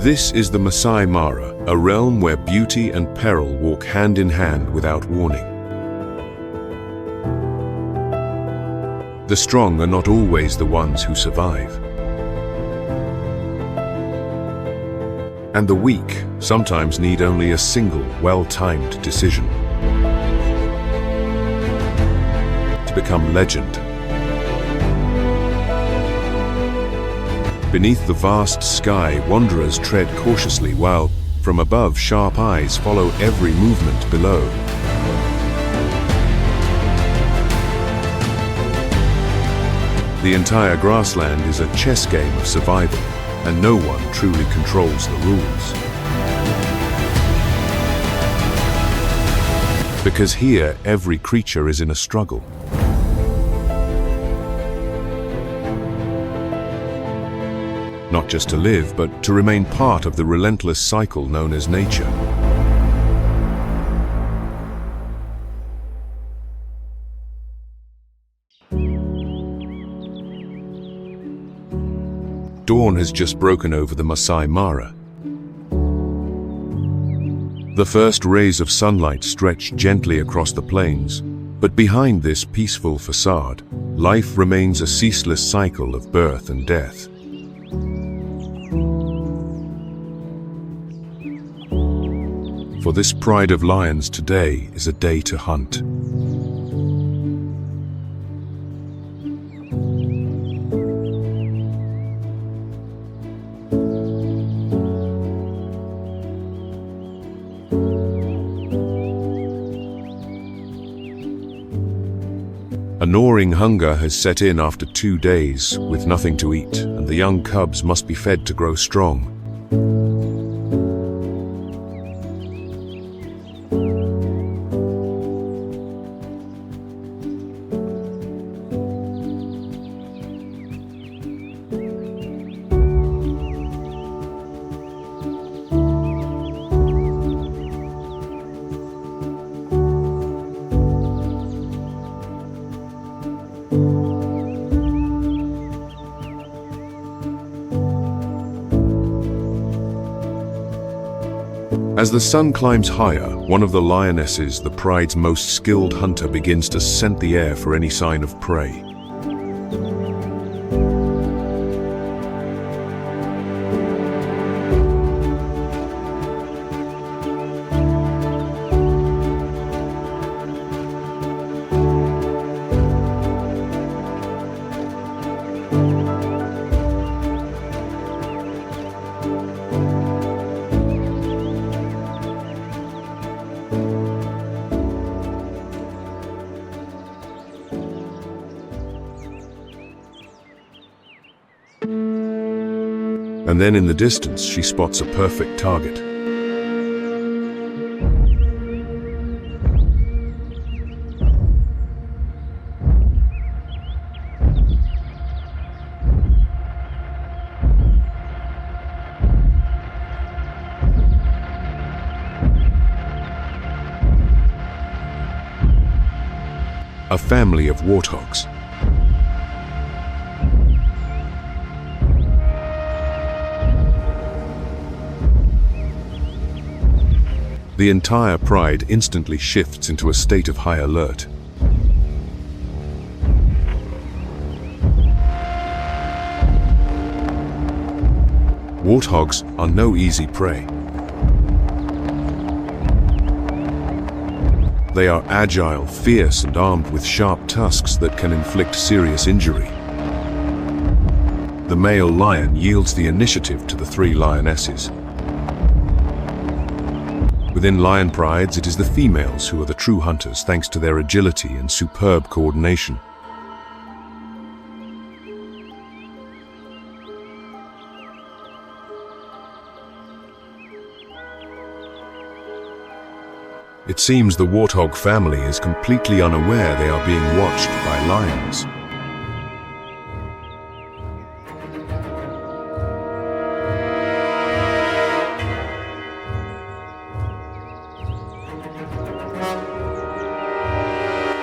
This is the Maasai Mara, a realm where beauty and peril walk hand in hand without warning. The strong are not always the ones who survive. And the weak sometimes need only a single, well-timed decision to become legend. Beneath the vast sky, wanderers tread cautiously while, from above, sharp eyes follow every movement below. The entire grassland is a chess game of survival, and no one truly controls the rules. Because here, every creature is in a struggle. Not just to live, but to remain part of the relentless cycle known as nature. Dawn has just broken over the Maasai Mara. The first rays of sunlight stretch gently across the plains, but behind this peaceful facade, life remains a ceaseless cycle of birth and death. For this pride of lions, today is a day to hunt. A gnawing hunger has set in after 2 days with nothing to eat, and the young cubs must be fed to grow strong. As the sun climbs higher, one of the lionesses, the pride's most skilled hunter, begins to scent the air for any sign of prey. And then in the distance, she spots a perfect target. A family of warthogs. The entire pride instantly shifts into a state of high alert. Warthogs are no easy prey. They are agile, fierce, and armed with sharp tusks that can inflict serious injury. The male lion yields the initiative to the 3 lionesses. Within lion prides, it is the females who are the true hunters, thanks to their agility and superb coordination. It seems the warthog family is completely unaware they are being watched by lions.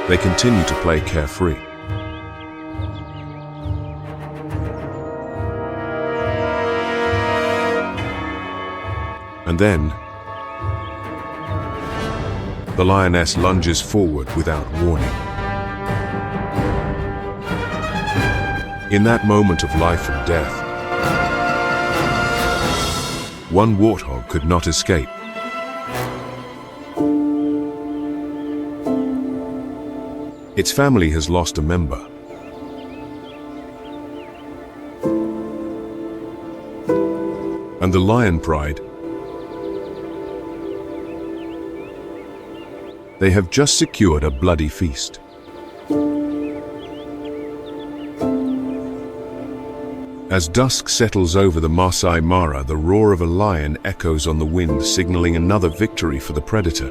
They continue to play carefree. And then, the lioness lunges forward without warning. In that moment of life and death, one warthog could not escape. Its family has lost a member. And the lion pride, they have just secured a bloody feast. As dusk settles over the Maasai Mara, the roar of a lion echoes on the wind, signaling another victory for the predator.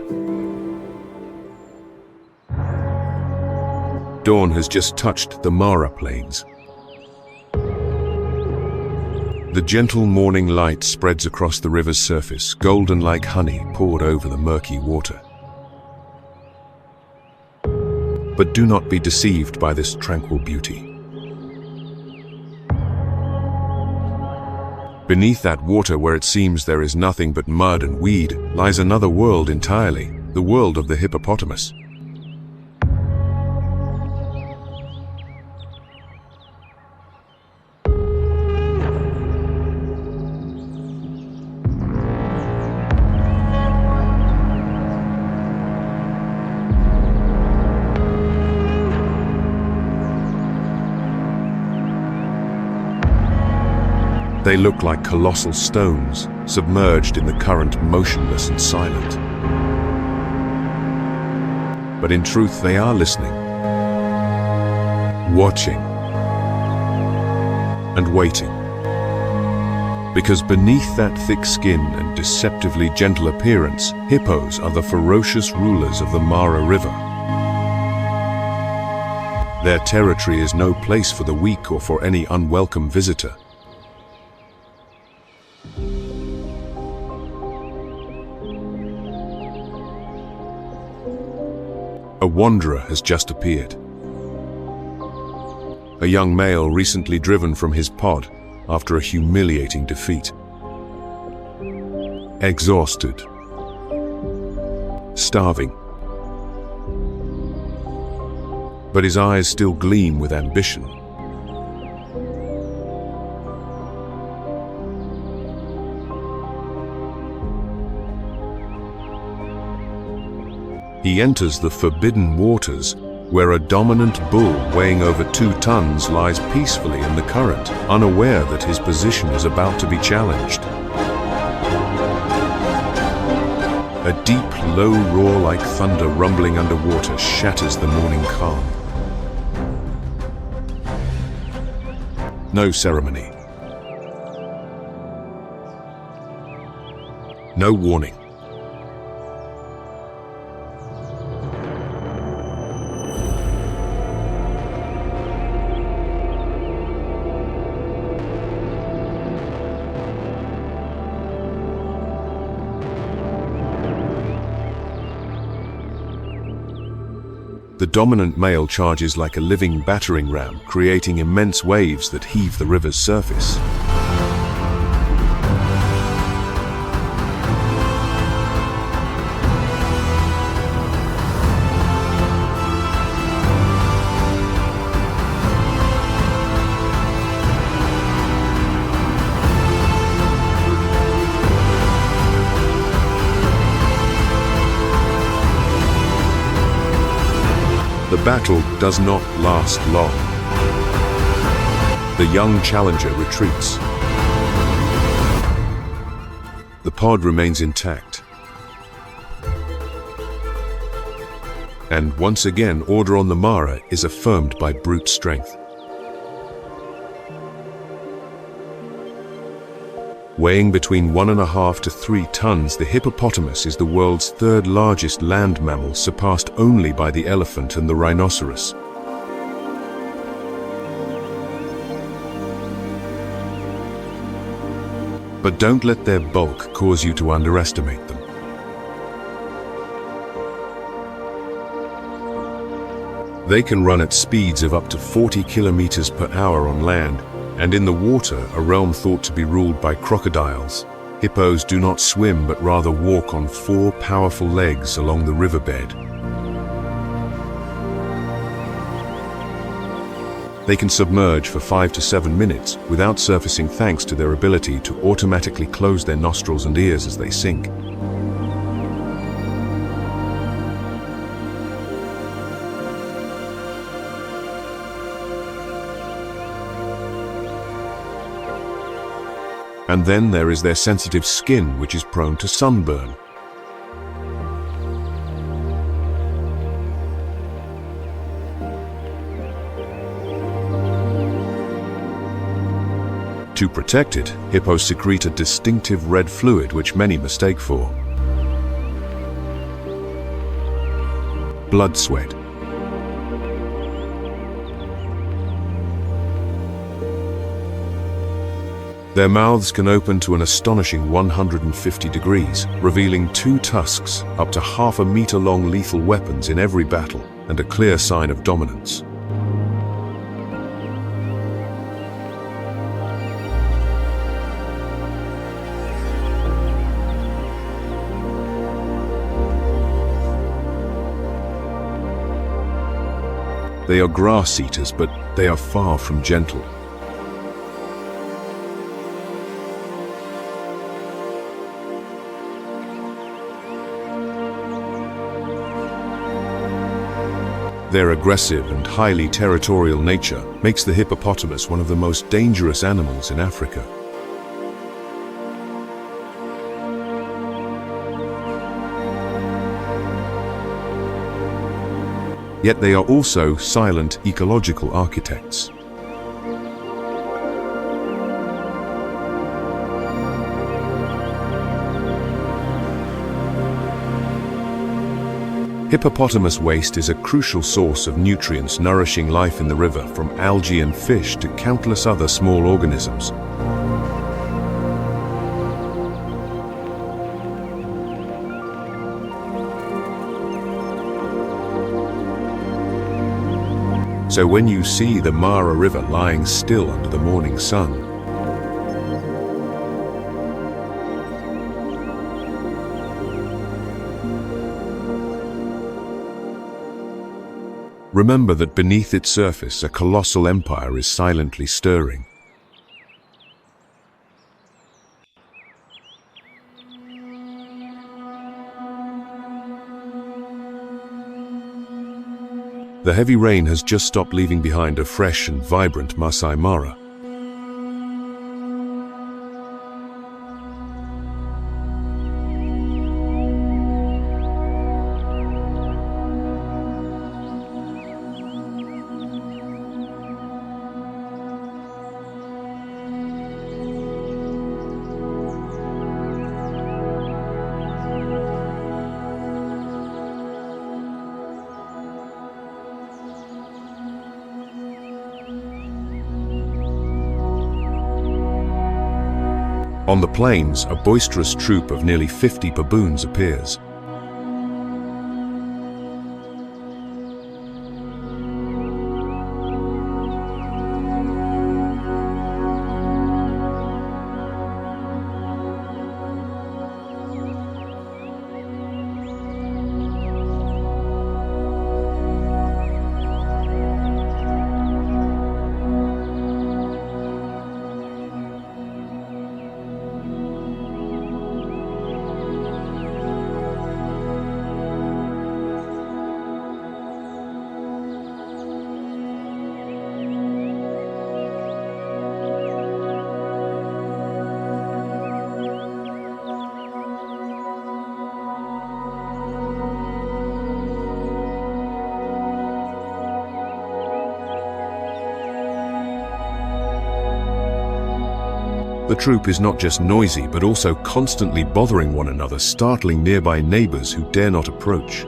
Dawn has just touched the Mara plains. The gentle morning light spreads across the river's surface, golden like honey poured over the murky water. But do not be deceived by this tranquil beauty. Beneath that water, where it seems there is nothing but mud and weed, lies another world entirely, the world of the hippopotamus. They look like colossal stones, submerged in the current, motionless and silent. But in truth, they are listening, watching, and waiting. Because beneath that thick skin and deceptively gentle appearance, hippos are the ferocious rulers of the Mara River. Their territory is no place for the weak or for any unwelcome visitor. A wanderer has just appeared. A young male recently driven from his pod after a humiliating defeat. Exhausted. Starving. But his eyes still gleam with ambition. He enters the forbidden waters, where a dominant bull weighing over 2 tons lies peacefully in the current, unaware that his position is about to be challenged. A deep, low roar like thunder rumbling underwater shatters the morning calm. No ceremony. No warning. The dominant male charges like a living battering ram, creating immense waves that heave the river's surface. The battle does not last long. The young challenger retreats. The pod remains intact. And once again, order on the Mara is affirmed by brute strength. Weighing between 1.5 to 3 tons, the hippopotamus is the world's 3rd largest land mammal, surpassed only by the elephant and the rhinoceros. But don't let their bulk cause you to underestimate them. They can run at speeds of up to 40 kilometers per hour on land, and in the water, a realm thought to be ruled by crocodiles, Hippos do not swim but rather walk on 4 powerful legs along the riverbed. They can submerge for 5 to 7 minutes without surfacing thanks to their ability to automatically close their nostrils and ears as they sink. And then there is their sensitive skin, which is prone to sunburn. To protect it, hippos secrete a distinctive red fluid which many mistake for blood sweat. Their mouths can open to an astonishing 150 degrees, revealing 2 tusks, up to half a meter long lethal weapons in every battle, and a clear sign of dominance. They are grass eaters, but they are far from gentle. Their aggressive and highly territorial nature makes the hippopotamus one of the most dangerous animals in Africa. Yet they are also silent ecological architects. Hippopotamus waste is a crucial source of nutrients nourishing life in the river, from algae and fish to countless other small organisms. So when you see the Mara River lying still under the morning sun, remember that beneath its surface a colossal empire is silently stirring. The heavy rain has just stopped, leaving behind a fresh and vibrant Maasai Mara. On the plains, a boisterous troop of nearly 50 baboons appears. The troop is not just noisy, but also constantly bothering one another, startling nearby neighbors who dare not approach.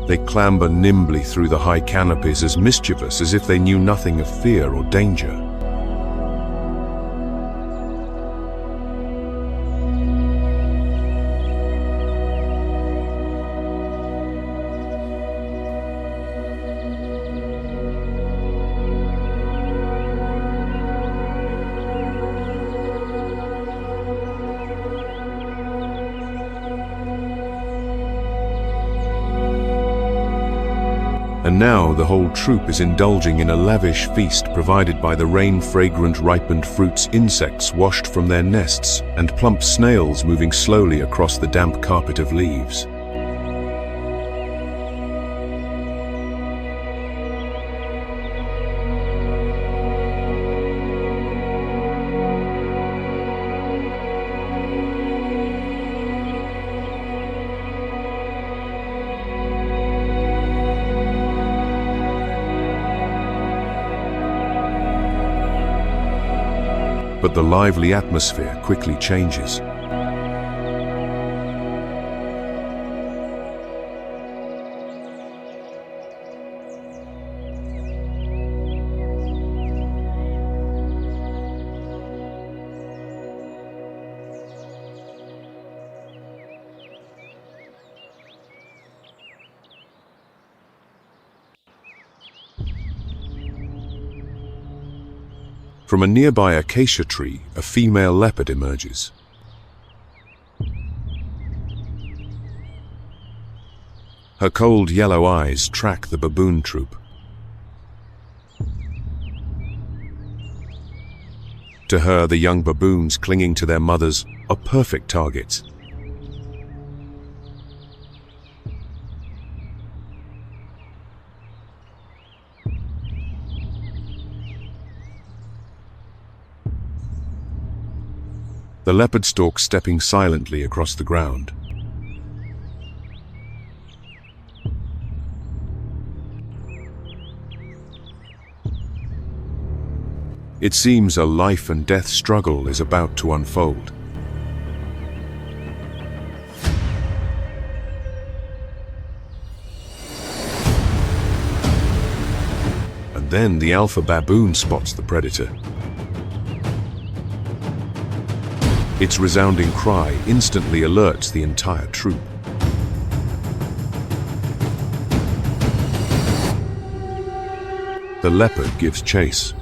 They clamber nimbly through the high canopies, as mischievous as if they knew nothing of fear or danger. And now the whole troop is indulging in a lavish feast provided by the rain-fragrant ripened fruits, insects washed from their nests, and plump snails moving slowly across the damp carpet of leaves. But the lively atmosphere quickly changes. From a nearby acacia tree, a female leopard emerges. Her cold yellow eyes track the baboon troop. To her, the young baboons clinging to their mothers are perfect targets. The leopard stalks stepping silently across the ground. It seems a life and death struggle is about to unfold. And then the alpha baboon spots the predator. Its resounding cry instantly alerts the entire troop. The leopard gives chase.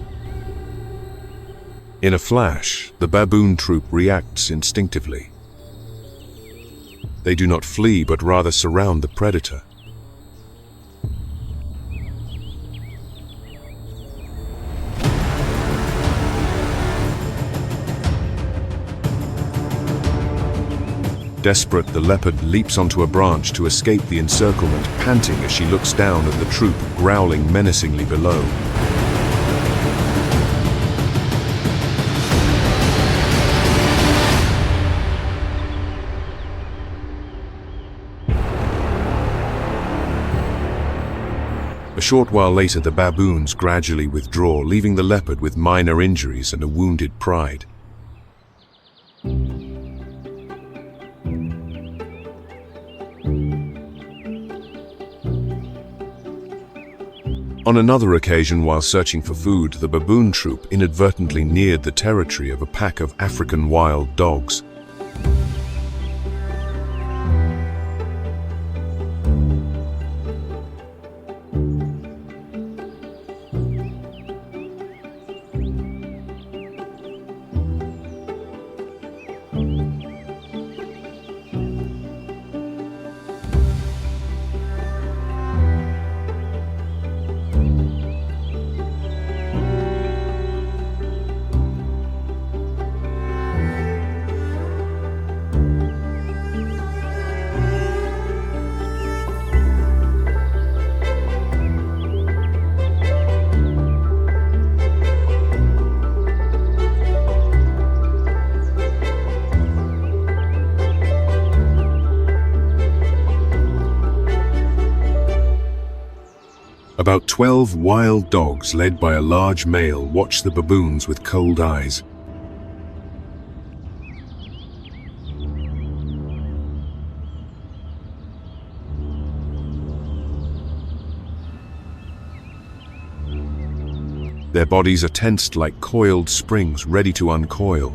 In a flash, the baboon troop reacts instinctively. They do not flee, but rather surround the predator. Desperate, the leopard leaps onto a branch to escape the encirclement, panting as she looks down at the troop, growling menacingly below. A short while later, the baboons gradually withdraw, leaving the leopard with minor injuries and a wounded pride. On another occasion, while searching for food, the baboon troop inadvertently neared the territory of a pack of African wild dogs. About 12 wild dogs led by a large male watch the baboons with cold eyes. Their bodies are tensed like coiled springs ready to uncoil.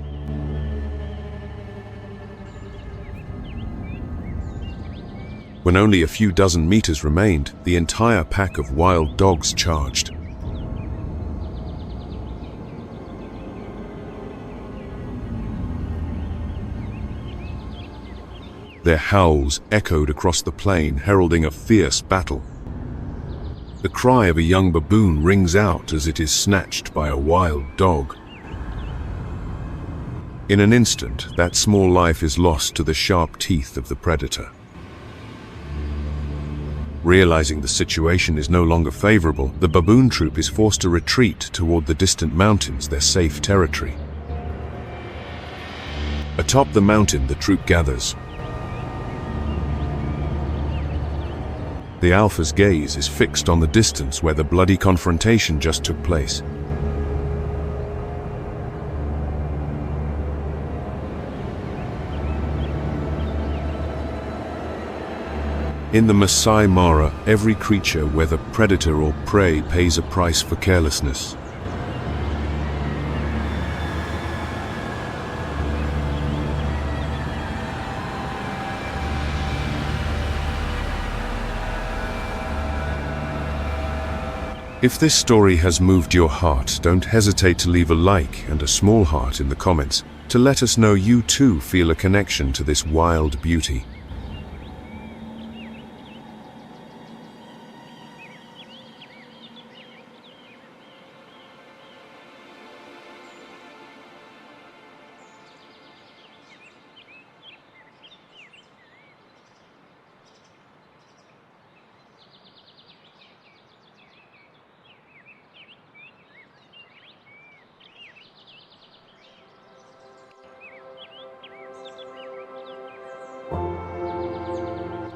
When only a few dozen meters remained, the entire pack of wild dogs charged. Their howls echoed across the plain, heralding a fierce battle. The cry of a young baboon rings out as it is snatched by a wild dog. In an instant, that small life is lost to the sharp teeth of the predator. Realizing the situation is no longer favorable, the baboon troop is forced to retreat toward the distant mountains, their safe territory. Atop the mountain, the troop gathers. The alpha's gaze is fixed on the distance where the bloody confrontation just took place. In the Maasai Mara, every creature, whether predator or prey, pays a price for carelessness. If this story has moved your heart, don't hesitate to leave a like and a small heart in the comments to let us know you too feel a connection to this wild beauty.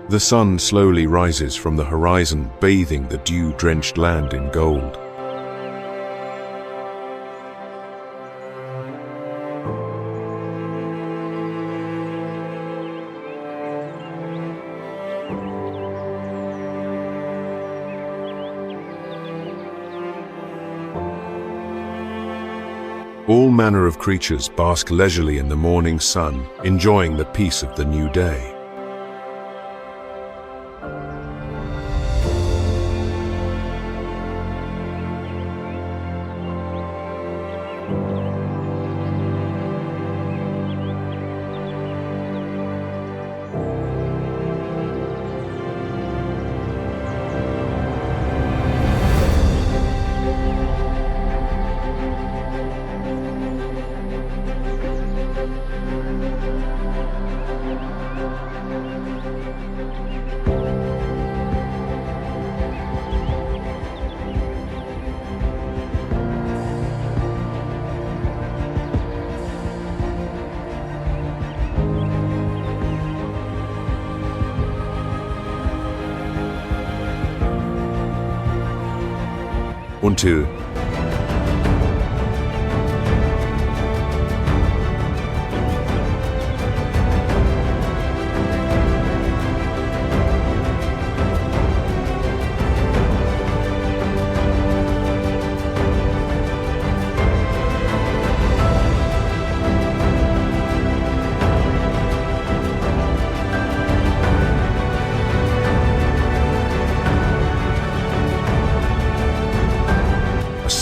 The sun slowly rises from the horizon, bathing the dew-drenched land in gold. All manner of creatures bask leisurely in the morning sun, enjoying the peace of the new day. Until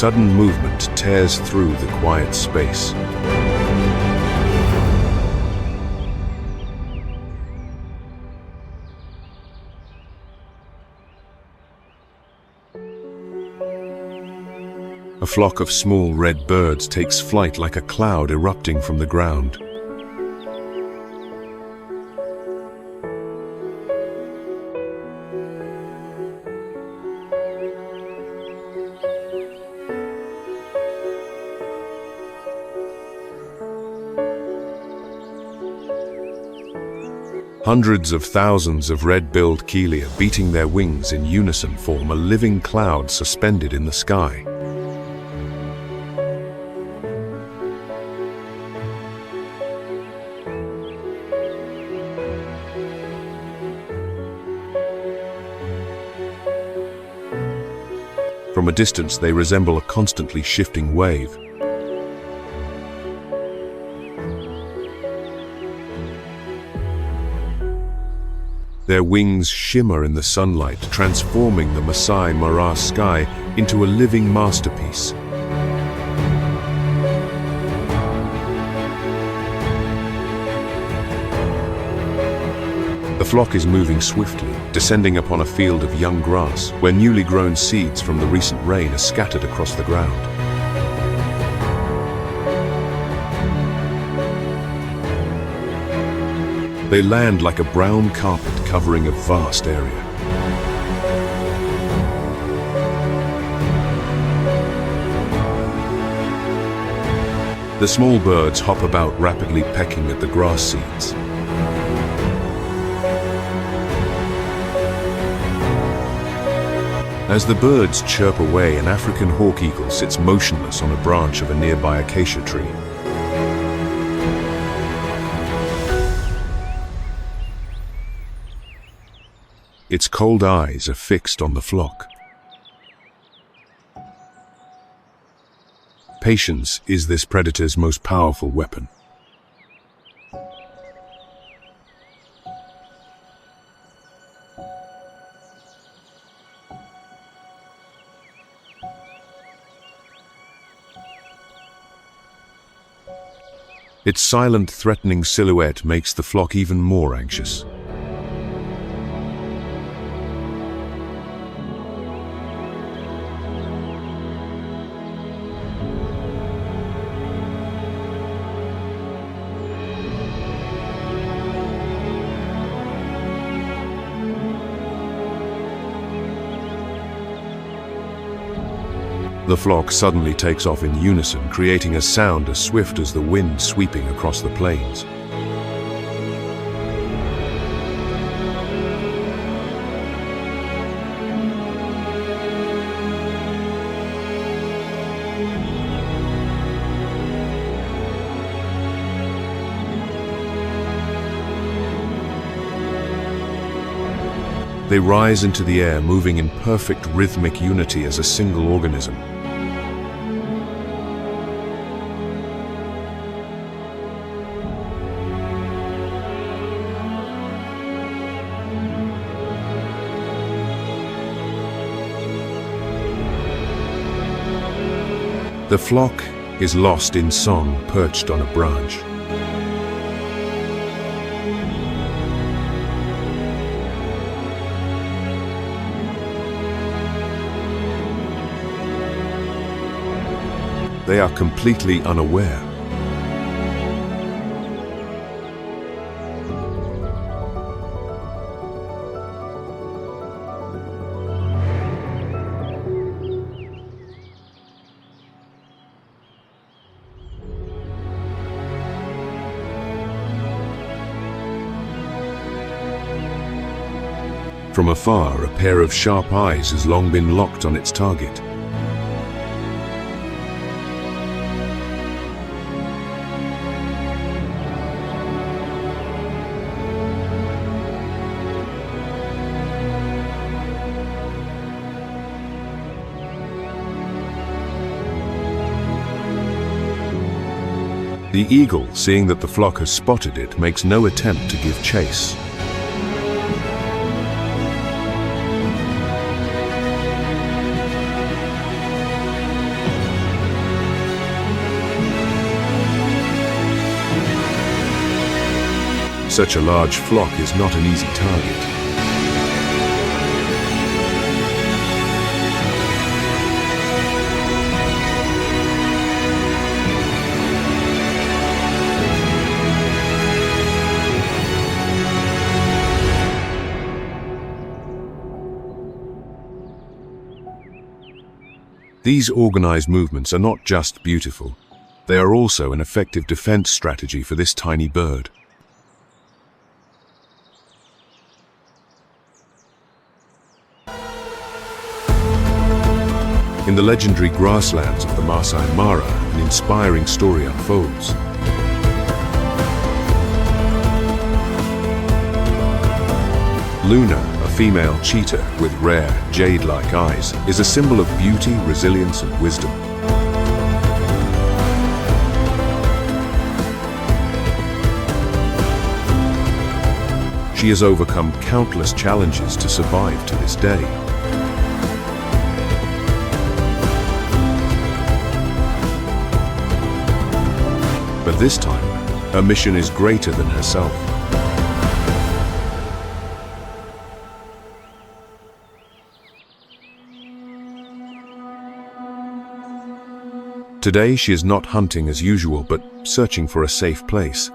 sudden movement tears through the quiet space. A flock of small red birds takes flight like a cloud erupting from the ground. Hundreds of thousands of red-billed Keelia beating their wings in unison form a living cloud suspended in the sky. From a distance, they resemble a constantly shifting wave. Their wings shimmer in the sunlight, transforming the Maasai Mara sky into a living masterpiece. The flock is moving swiftly, descending upon a field of young grass, where newly grown seeds from the recent rain are scattered across the ground. They land like a brown carpet covering a vast area. The small birds hop about, rapidly pecking at the grass seeds. As the birds chirp away, an African hawk eagle sits motionless on a branch of a nearby acacia tree. Its cold eyes are fixed on the flock. Patience is this predator's most powerful weapon. Its silent, threatening silhouette makes the flock even more anxious. The flock suddenly takes off in unison, creating a sound as swift as the wind sweeping across the plains. They rise into the air, moving in perfect rhythmic unity as a single organism. The flock is lost in song, perched on a branch. They are completely unaware. From afar, a pair of sharp eyes has long been locked on its target. The eagle, seeing that the flock has spotted it, makes no attempt to give chase. Such a large flock is not an easy target. These organized movements are not just beautiful, they are also an effective defense strategy for this tiny bird. In the legendary grasslands of the Maasai Mara, an inspiring story unfolds. Luna, a female cheetah with rare, jade-like eyes is a symbol of beauty, resilience, and wisdom. She has overcome countless challenges to survive to this day. But this time, her mission is greater than herself. Today, she is not hunting as usual, but searching for a safe place.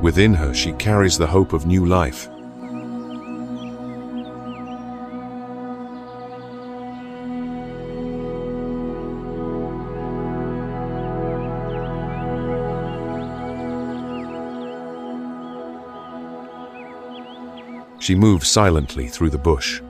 Within her, she carries the hope of new life. She moves silently through the bush.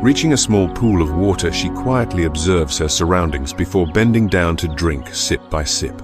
Reaching a small pool of water, she quietly observes her surroundings before bending down to drink sip by sip.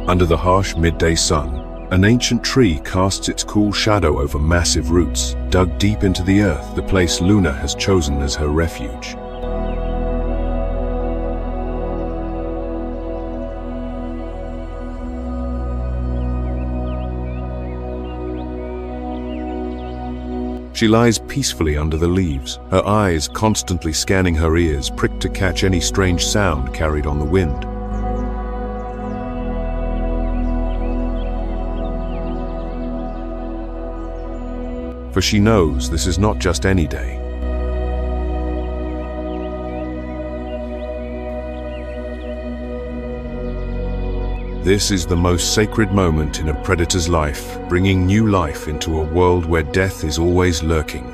Under the harsh midday sun, an ancient tree casts its cool shadow over massive roots, dug deep into the earth, the place Luna has chosen as her refuge. She lies peacefully under the leaves, her eyes constantly scanning her ears, pricked to catch any strange sound carried on the wind. For she knows this is not just any day. This is the most sacred moment in a predator's life, bringing new life into a world where death is always lurking.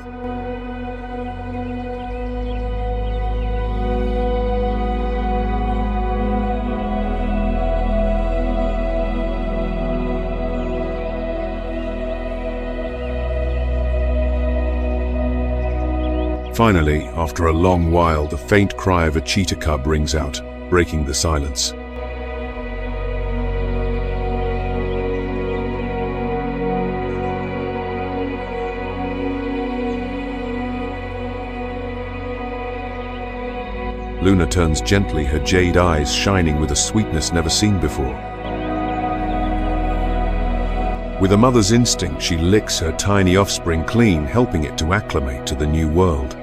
Finally, after a long while, the faint cry of a cheetah cub rings out, breaking the silence. Luna turns gently, her jade eyes shining with a sweetness never seen before. With a mother's instinct, she licks her tiny offspring clean, helping it to acclimate to the new world.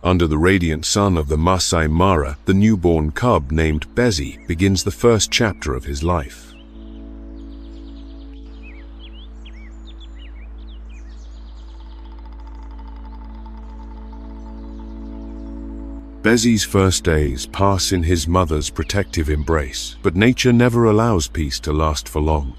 Under the radiant sun of the Maasai Mara, the newborn cub named Bezi begins the first chapter of his life. Bessie's first days pass in his mother's protective embrace, but nature never allows peace to last for long.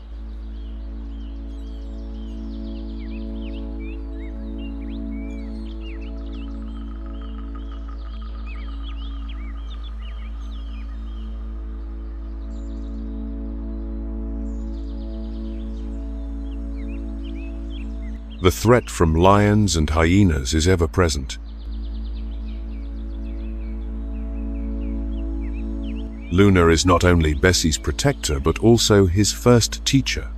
The threat from lions and hyenas is ever present. Luna is not only Bessie's protector, but also his first teacher.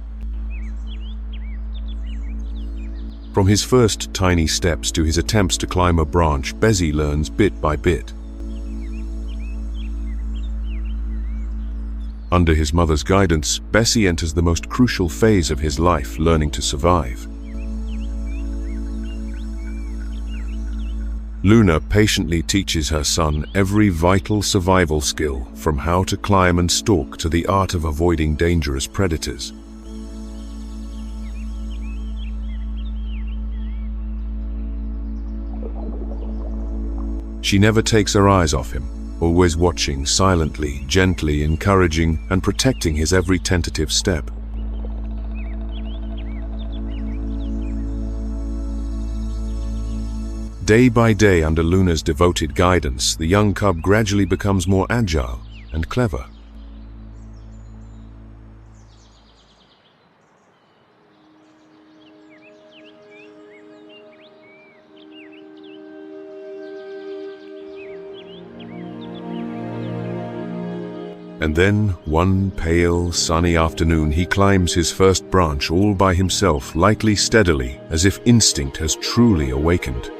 From his first tiny steps to his attempts to climb a branch, Bessie learns bit by bit. Under his mother's guidance, Bessie enters the most crucial phase of his life, learning to survive. Luna patiently teaches her son every vital survival skill, from how to climb and stalk to the art of avoiding dangerous predators. She never takes her eyes off him, always watching silently, gently encouraging and protecting his every tentative step. Day by day, under Luna's devoted guidance, the young cub gradually becomes more agile and clever. And then, one pale, sunny afternoon, he climbs his first branch all by himself, lightly, steadily, as if instinct has truly awakened.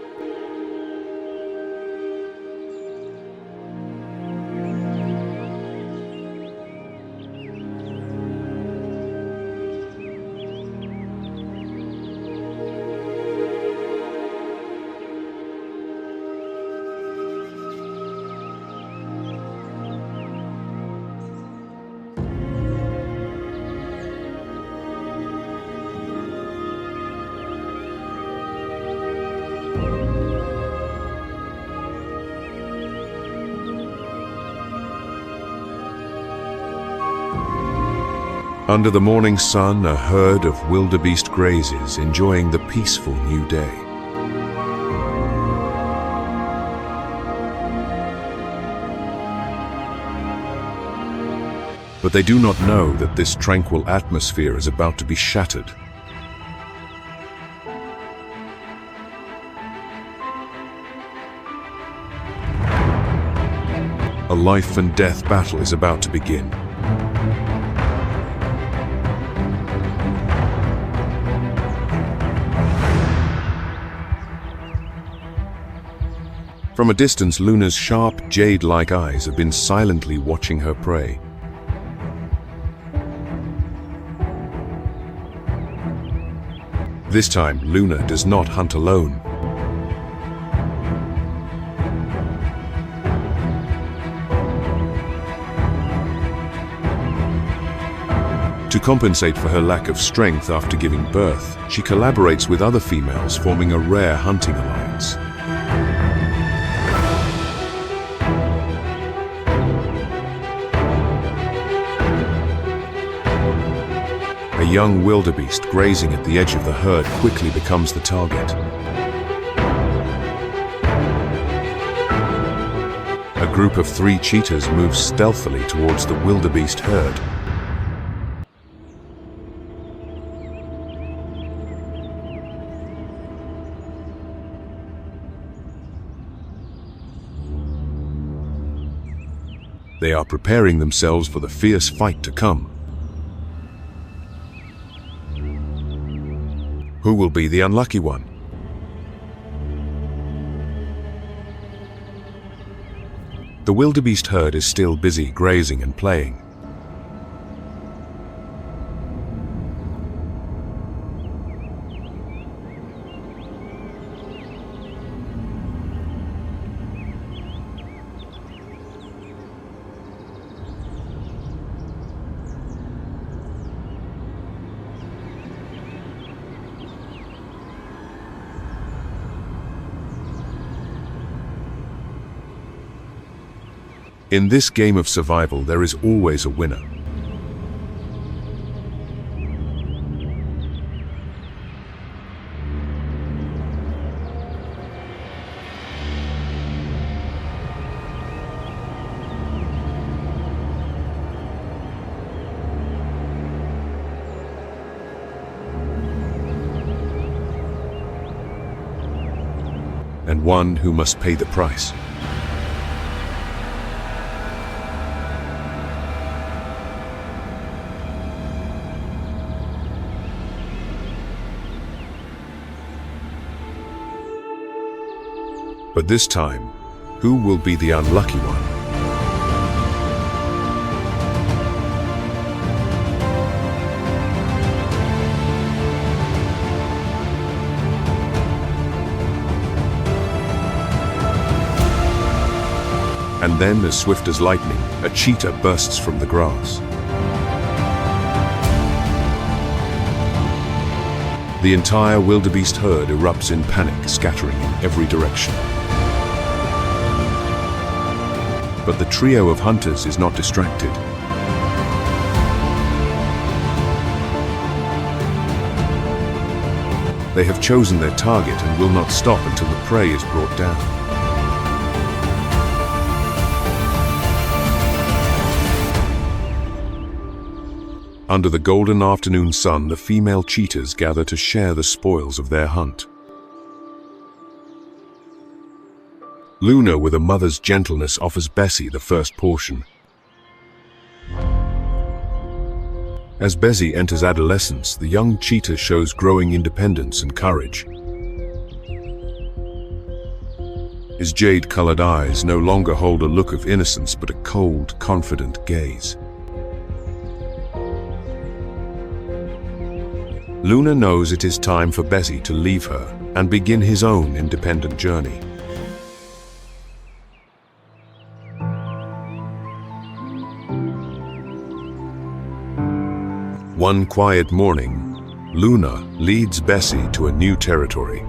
Under the morning sun, a herd of wildebeest grazes, enjoying the peaceful new day. But they do not know that this tranquil atmosphere is about to be shattered. A life and death battle is about to begin. From a distance, Luna's sharp, jade-like eyes have been silently watching her prey. This time, Luna does not hunt alone. To compensate for her lack of strength after giving birth, she collaborates with other females, forming a rare hunting alliance. A young wildebeest grazing at the edge of the herd quickly becomes the target. A group of 3 cheetahs moves stealthily towards the wildebeest herd. They are preparing themselves for the fierce fight to come. Who will be the unlucky one? The wildebeest herd is still busy grazing and playing. In this game of survival, there is always a winner. And one who must pay the price. But this time, who will be the unlucky one? And then, as swift as lightning, a cheetah bursts from the grass. The entire wildebeest herd erupts in panic, scattering in every direction. But the trio of hunters is not distracted. They have chosen their target and will not stop until the prey is brought down. Under the golden afternoon sun, the female cheetahs gather to share the spoils of their hunt. Luna, with a mother's gentleness, offers Bessie the first portion. As Bessie enters adolescence, the young cheetah shows growing independence and courage. His jade-colored eyes no longer hold a look of innocence, but a cold, confident gaze. Luna knows it is time for Bessie to leave her and begin his own independent journey. One quiet morning, Luna leads Bessie to a new territory.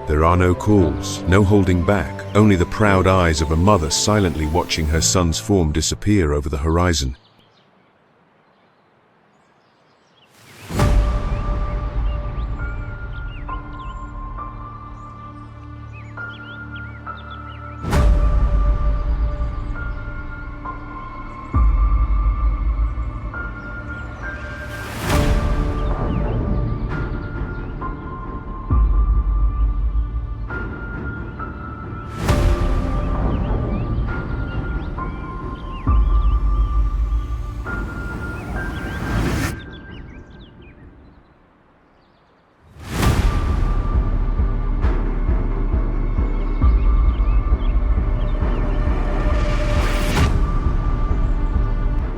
There are no calls, no holding back, only the proud eyes of a mother silently watching her son's form disappear over the horizon.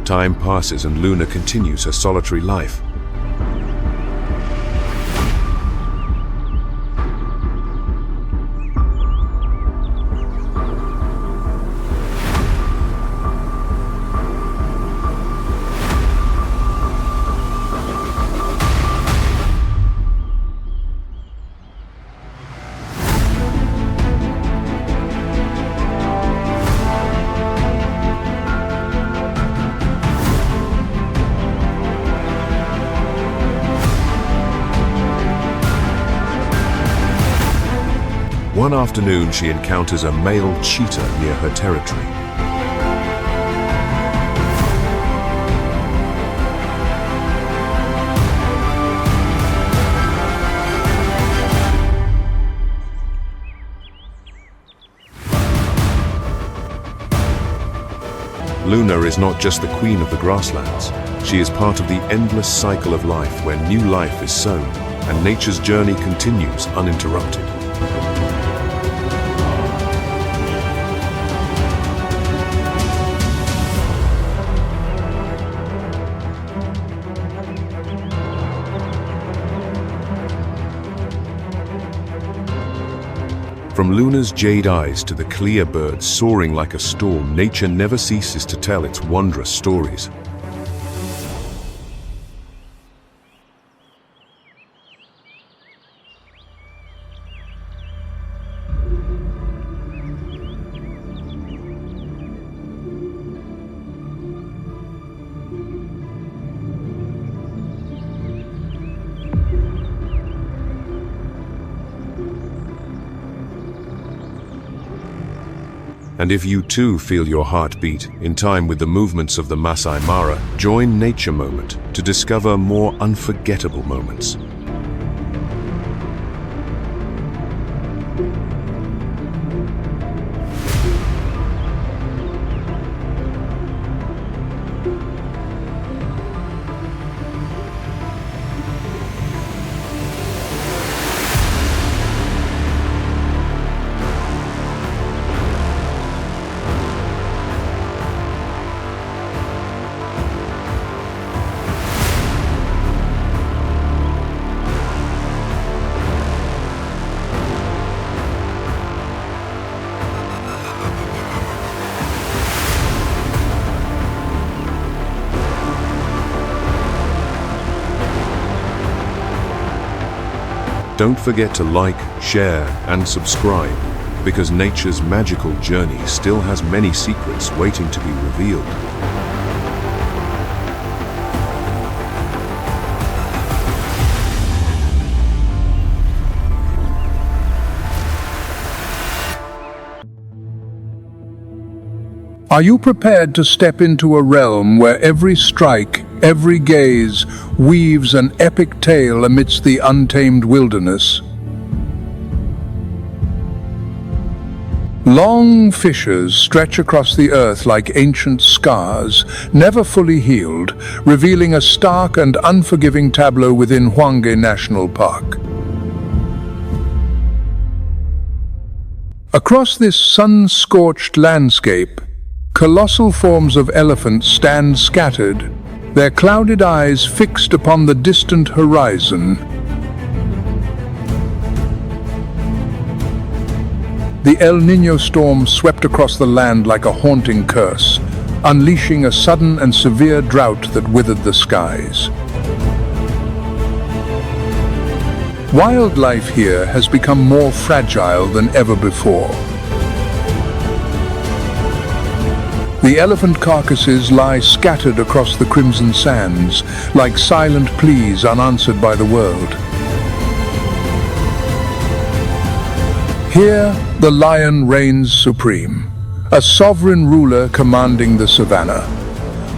Time passes and Luna continues her solitary life. One afternoon, she encounters a male cheetah near her territory. Luna is not just the queen of the grasslands. She is part of the endless cycle of life where new life is sown and nature's journey continues uninterrupted. From Luna's jade eyes to the clear birds soaring like a storm, nature never ceases to tell its wondrous stories. And if you too feel your heart beat in time with the movements of the Maasai Mara, join Nature Moment to discover more unforgettable moments. Don't forget to like, share, and subscribe, because nature's magical journey still has many secrets waiting to be revealed. Are you prepared to step into a realm where every strike, every gaze, weaves an epic tale amidst the untamed wilderness? Long fissures stretch across the earth like ancient scars, never fully healed, revealing a stark and unforgiving tableau within Hwange National Park. Across this sun-scorched landscape, colossal forms of elephants stand scattered, their clouded eyes fixed upon the distant horizon. The El Niño storm swept across the land like a haunting curse, unleashing a sudden and severe drought that withered the skies. Wildlife here has become more fragile than ever before. The elephant carcasses lie scattered across the crimson sands, like silent pleas unanswered by the world. Here, the lion reigns supreme, a sovereign ruler commanding the savannah,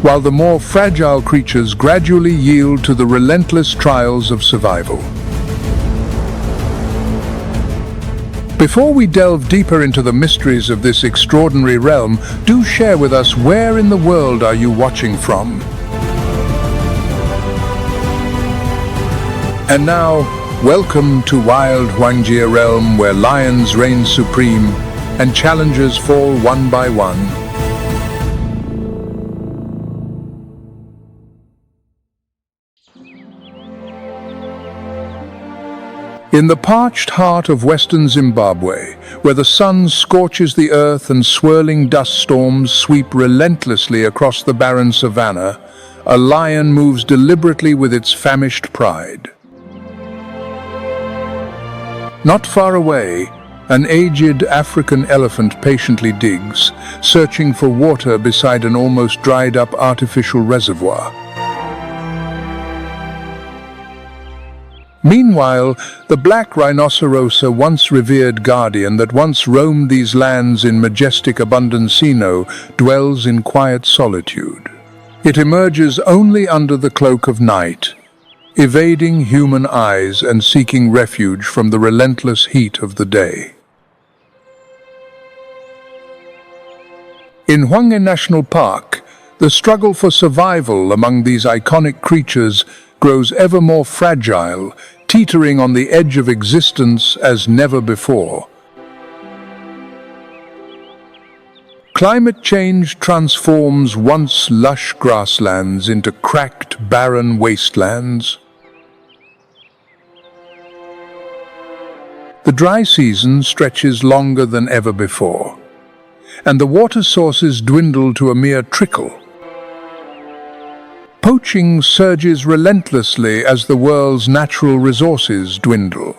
while the more fragile creatures gradually yield to the relentless trials of survival. Before we delve deeper into the mysteries of this extraordinary realm, do share with us, where in the world are you watching from? And now, welcome to Wild Hwange realm, where lions reign supreme and challenges fall one by one. In the parched heart of western Zimbabwe, where the sun scorches the earth and swirling dust storms sweep relentlessly across the barren savanna, a lion moves deliberately with its famished pride. Not far away, an aged African elephant patiently digs, searching for water beside an almost dried-up artificial reservoir. Meanwhile, the black rhinoceros, a once revered guardian that once roamed these lands in majestic abundancino, dwells in quiet solitude. It emerges only under the cloak of night, evading human eyes and seeking refuge from the relentless heat of the day. In Hwanghae National Park, the struggle for survival among these iconic creatures grows ever more fragile, teetering on the edge of existence as never before. Climate change transforms once lush grasslands into cracked, barren wastelands. The dry season stretches longer than ever before, and the water sources dwindle to a mere trickle. Poaching surges relentlessly as the world's natural resources dwindle.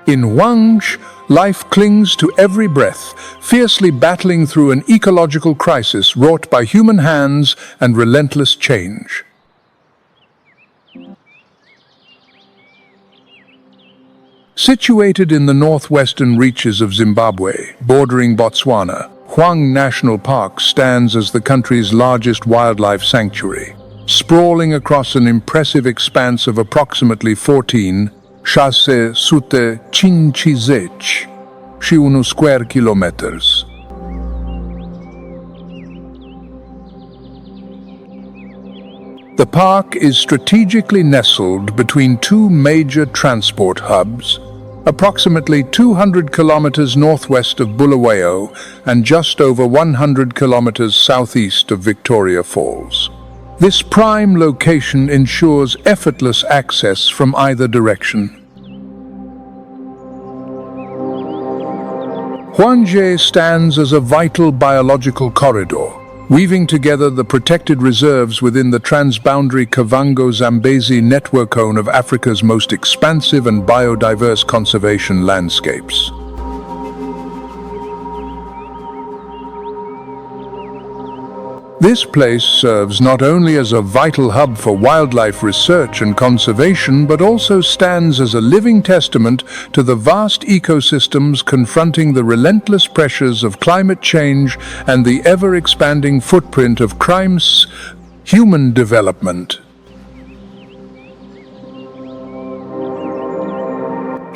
In Hwanghae, life clings to every breath, fiercely battling through an ecological crisis wrought by human hands and relentless change. Situated in the northwestern reaches of Zimbabwe, bordering Botswana, Hwanghae National Park stands as the country's largest wildlife sanctuary, sprawling across an impressive expanse of approximately 14 square kilometers. The park is strategically nestled between two major transport hubs, approximately 200 kilometers northwest of Bulawayo and just over 100 kilometers southeast of Victoria Falls. This prime location ensures effortless access from either direction. Hwanghae stands as a vital biological corridor, weaving together the protected reserves within the transboundary Kavango-Zambezi network cone of Africa's most expansive and biodiverse conservation landscapes. This place serves not only as a vital hub for wildlife research and conservation, but also stands as a living testament to the vast ecosystems confronting the relentless pressures of climate change and the ever-expanding footprint of human development.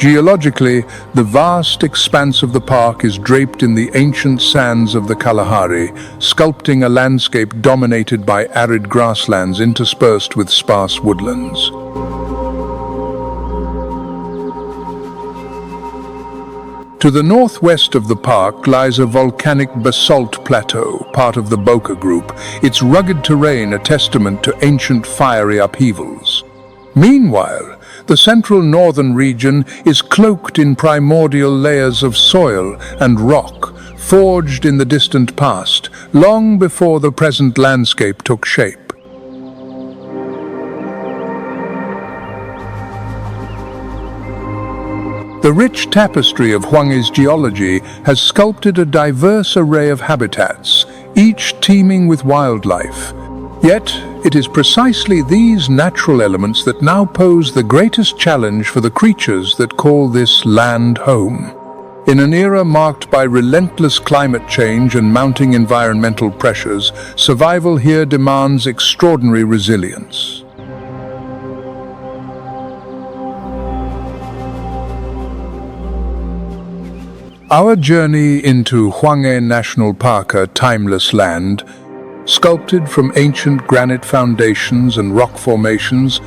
Geologically, the vast expanse of the park is draped in the ancient sands of the Kalahari, sculpting a landscape dominated by arid grasslands interspersed with sparse woodlands. To the northwest of the park lies a volcanic basalt plateau, part of the Boka Group, its rugged terrain a testament to ancient fiery upheavals. Meanwhile, the central northern region is cloaked in primordial layers of soil and rock, forged in the distant past, long before the present landscape took shape. The rich tapestry of Hwanghae's geology has sculpted a diverse array of habitats, each teeming with wildlife. Yet, it is precisely these natural elements that now pose the greatest challenge for the creatures that call this land home. In an era marked by relentless climate change and mounting environmental pressures, survival here demands extraordinary resilience. Our journey into Hwanghae National Park, a timeless land, sculpted from ancient granite foundations and rock formations,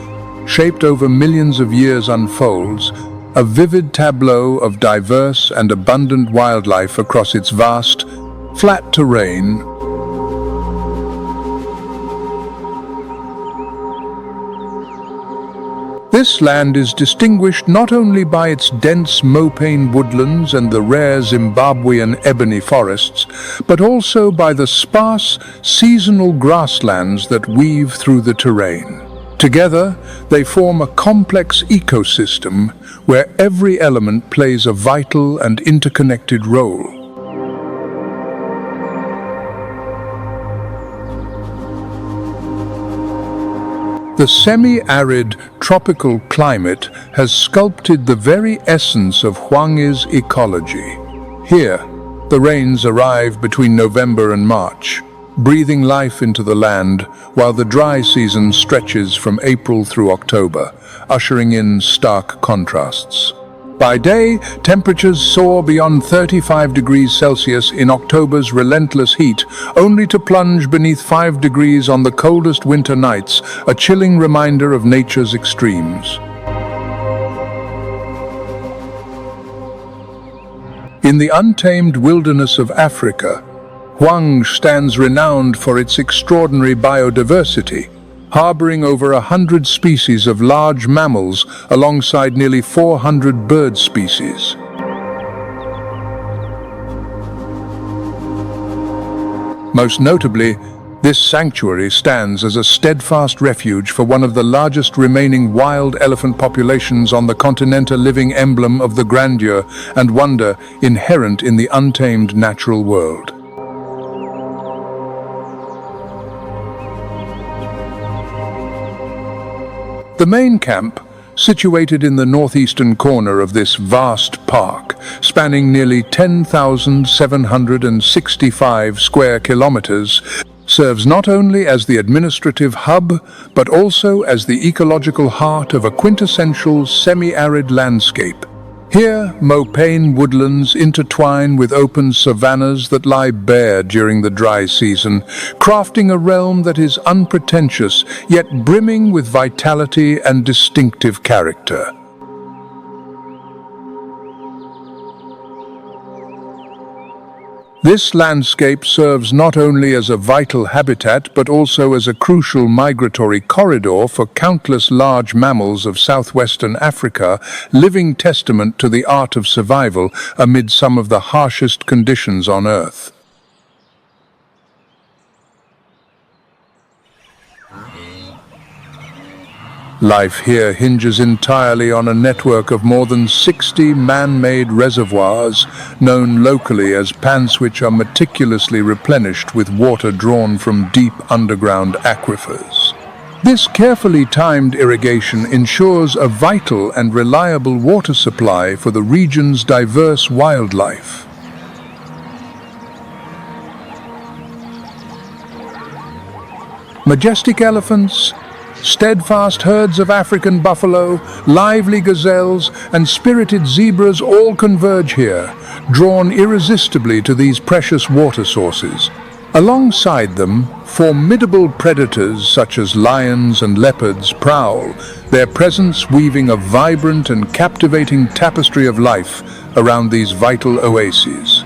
shaped over millions of years, unfolds a vivid tableau of diverse and abundant wildlife across its vast, flat terrain. This land is distinguished not only by its dense mopane woodlands and the rare Zimbabwean ebony forests, but also by the sparse, seasonal grasslands that weave through the terrain. Together, they form a complex ecosystem where every element plays a vital and interconnected role. The semi-arid tropical climate has sculpted the very essence of Hwang's ecology. Here, the rains arrive between November and March, breathing life into the land, while the dry season stretches from April through October, ushering in stark contrasts. By day, temperatures soar beyond 35 degrees Celsius in October's relentless heat, only to plunge beneath 5 degrees on the coldest winter nights, a chilling reminder of nature's extremes. In the untamed wilderness of Africa, Hwang stands renowned for its extraordinary biodiversity, harboring over 100 species of large mammals alongside nearly 400 bird species. Most notably, this sanctuary stands as a steadfast refuge for one of the largest remaining wild elephant populations on the continent, a living emblem of the grandeur and wonder inherent in the untamed natural world. The main camp, situated in the northeastern corner of this vast park, spanning nearly 10,765 square kilometers, serves not only as the administrative hub, but also as the ecological heart of a quintessential semi-arid landscape. Here, mopane woodlands intertwine with open savannas that lie bare during the dry season, crafting a realm that is unpretentious, yet brimming with vitality and distinctive character. This landscape serves not only as a vital habitat but also as a crucial migratory corridor for countless large mammals of southwestern Africa, living testament to the art of survival amid some of the harshest conditions on Earth. Life here hinges entirely on a network of more than 60 man-made reservoirs, known locally as pans, which are meticulously replenished with water drawn from deep underground aquifers. This carefully timed irrigation ensures a vital and reliable water supply for the region's diverse wildlife. Majestic elephants, steadfast herds of African buffalo, lively gazelles, and spirited zebras all converge here, drawn irresistibly to these precious water sources. Alongside them, formidable predators such as lions and leopards prowl, their presence weaving a vibrant and captivating tapestry of life around these vital oases.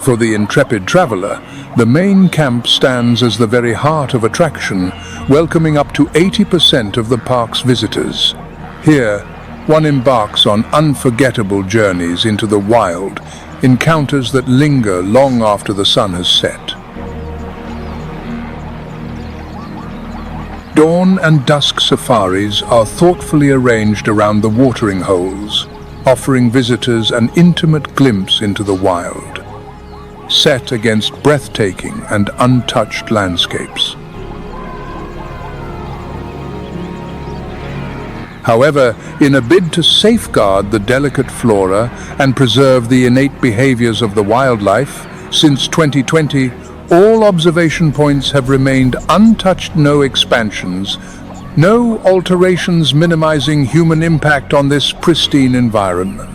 For the intrepid traveler, the main camp stands as the very heart of attraction, welcoming up to 80% of the park's visitors. Here, one embarks on unforgettable journeys into the wild, encounters that linger long after the sun has set. Dawn and dusk safaris are thoughtfully arranged around the watering holes, offering visitors an intimate glimpse into the wild, set against breathtaking and untouched landscapes. However, in a bid to safeguard the delicate flora and preserve the innate behaviors of the wildlife, since 2020, all observation points have remained untouched, no expansions, no alterations minimizing human impact on this pristine environment.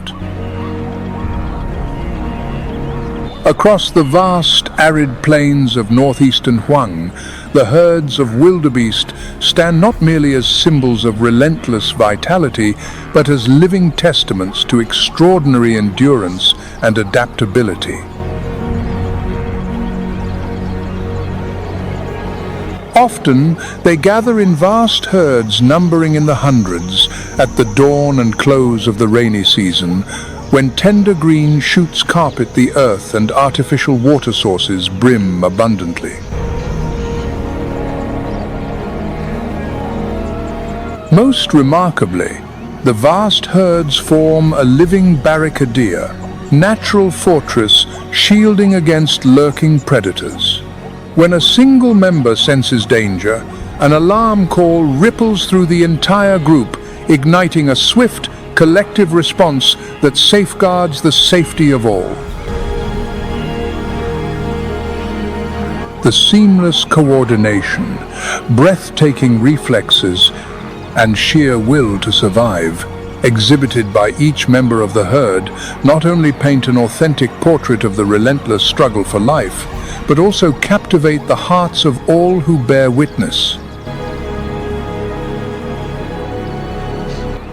Across the vast, arid plains of northeastern Hwang, the herds of wildebeest stand not merely as symbols of relentless vitality, but as living testaments to extraordinary endurance and adaptability. Often, they gather in vast herds numbering in the hundreds at the dawn and close of the rainy season, when tender green shoots carpet the earth and artificial water sources brim abundantly. Most remarkably, the vast herds form a living barricadere, natural fortress shielding against lurking predators. When a single member senses danger, an alarm call ripples through the entire group, igniting a swift, collective response that safeguards the safety of all. The seamless coordination, breathtaking reflexes, and sheer will to survive, exhibited by each member of the herd, not only paint an authentic portrait of the relentless struggle for life, but also captivate the hearts of all who bear witness.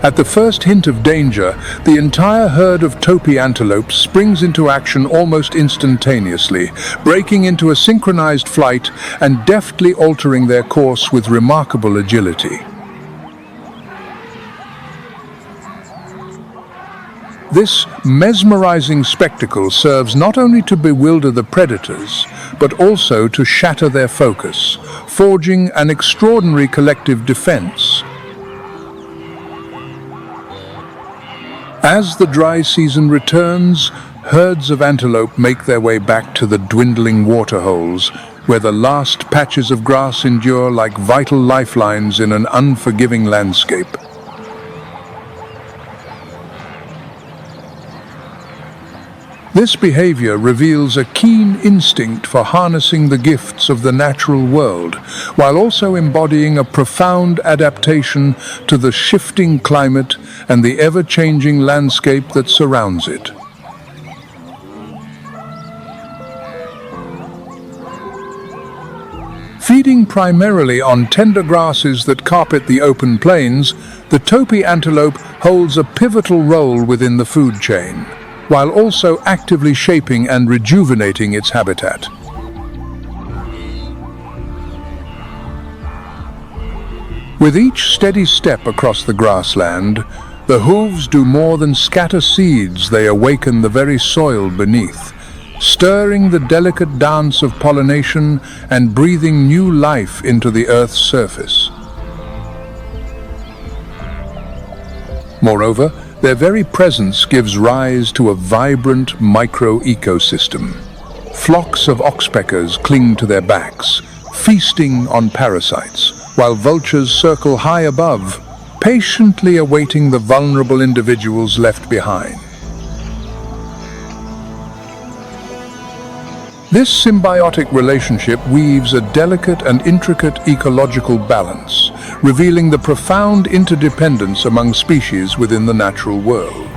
At the first hint of danger, the entire herd of topi antelopes springs into action almost instantaneously, breaking into a synchronized flight and deftly altering their course with remarkable agility. This mesmerizing spectacle serves not only to bewilder the predators, but also to shatter their focus, forging an extraordinary collective defense. As the dry season returns, herds of antelope make their way back to the dwindling waterholes, where the last patches of grass endure like vital lifelines in an unforgiving landscape. This behavior reveals a keen instinct for harnessing the gifts of the natural world, while also embodying a profound adaptation to the shifting climate and the ever-changing landscape that surrounds it. Feeding primarily on tender grasses that carpet the open plains, the topi antelope holds a pivotal role within the food chain, while also actively shaping and rejuvenating its habitat. With each steady step across the grassland, the hooves do more than scatter seeds, they awaken the very soil beneath, stirring the delicate dance of pollination and breathing new life into the earth's surface. Moreover, their very presence gives rise to a vibrant micro-ecosystem. Flocks of oxpeckers cling to their backs, feasting on parasites, while vultures circle high above, patiently awaiting the vulnerable individuals left behind. This symbiotic relationship weaves a delicate and intricate ecological balance, revealing the profound interdependence among species within the natural world.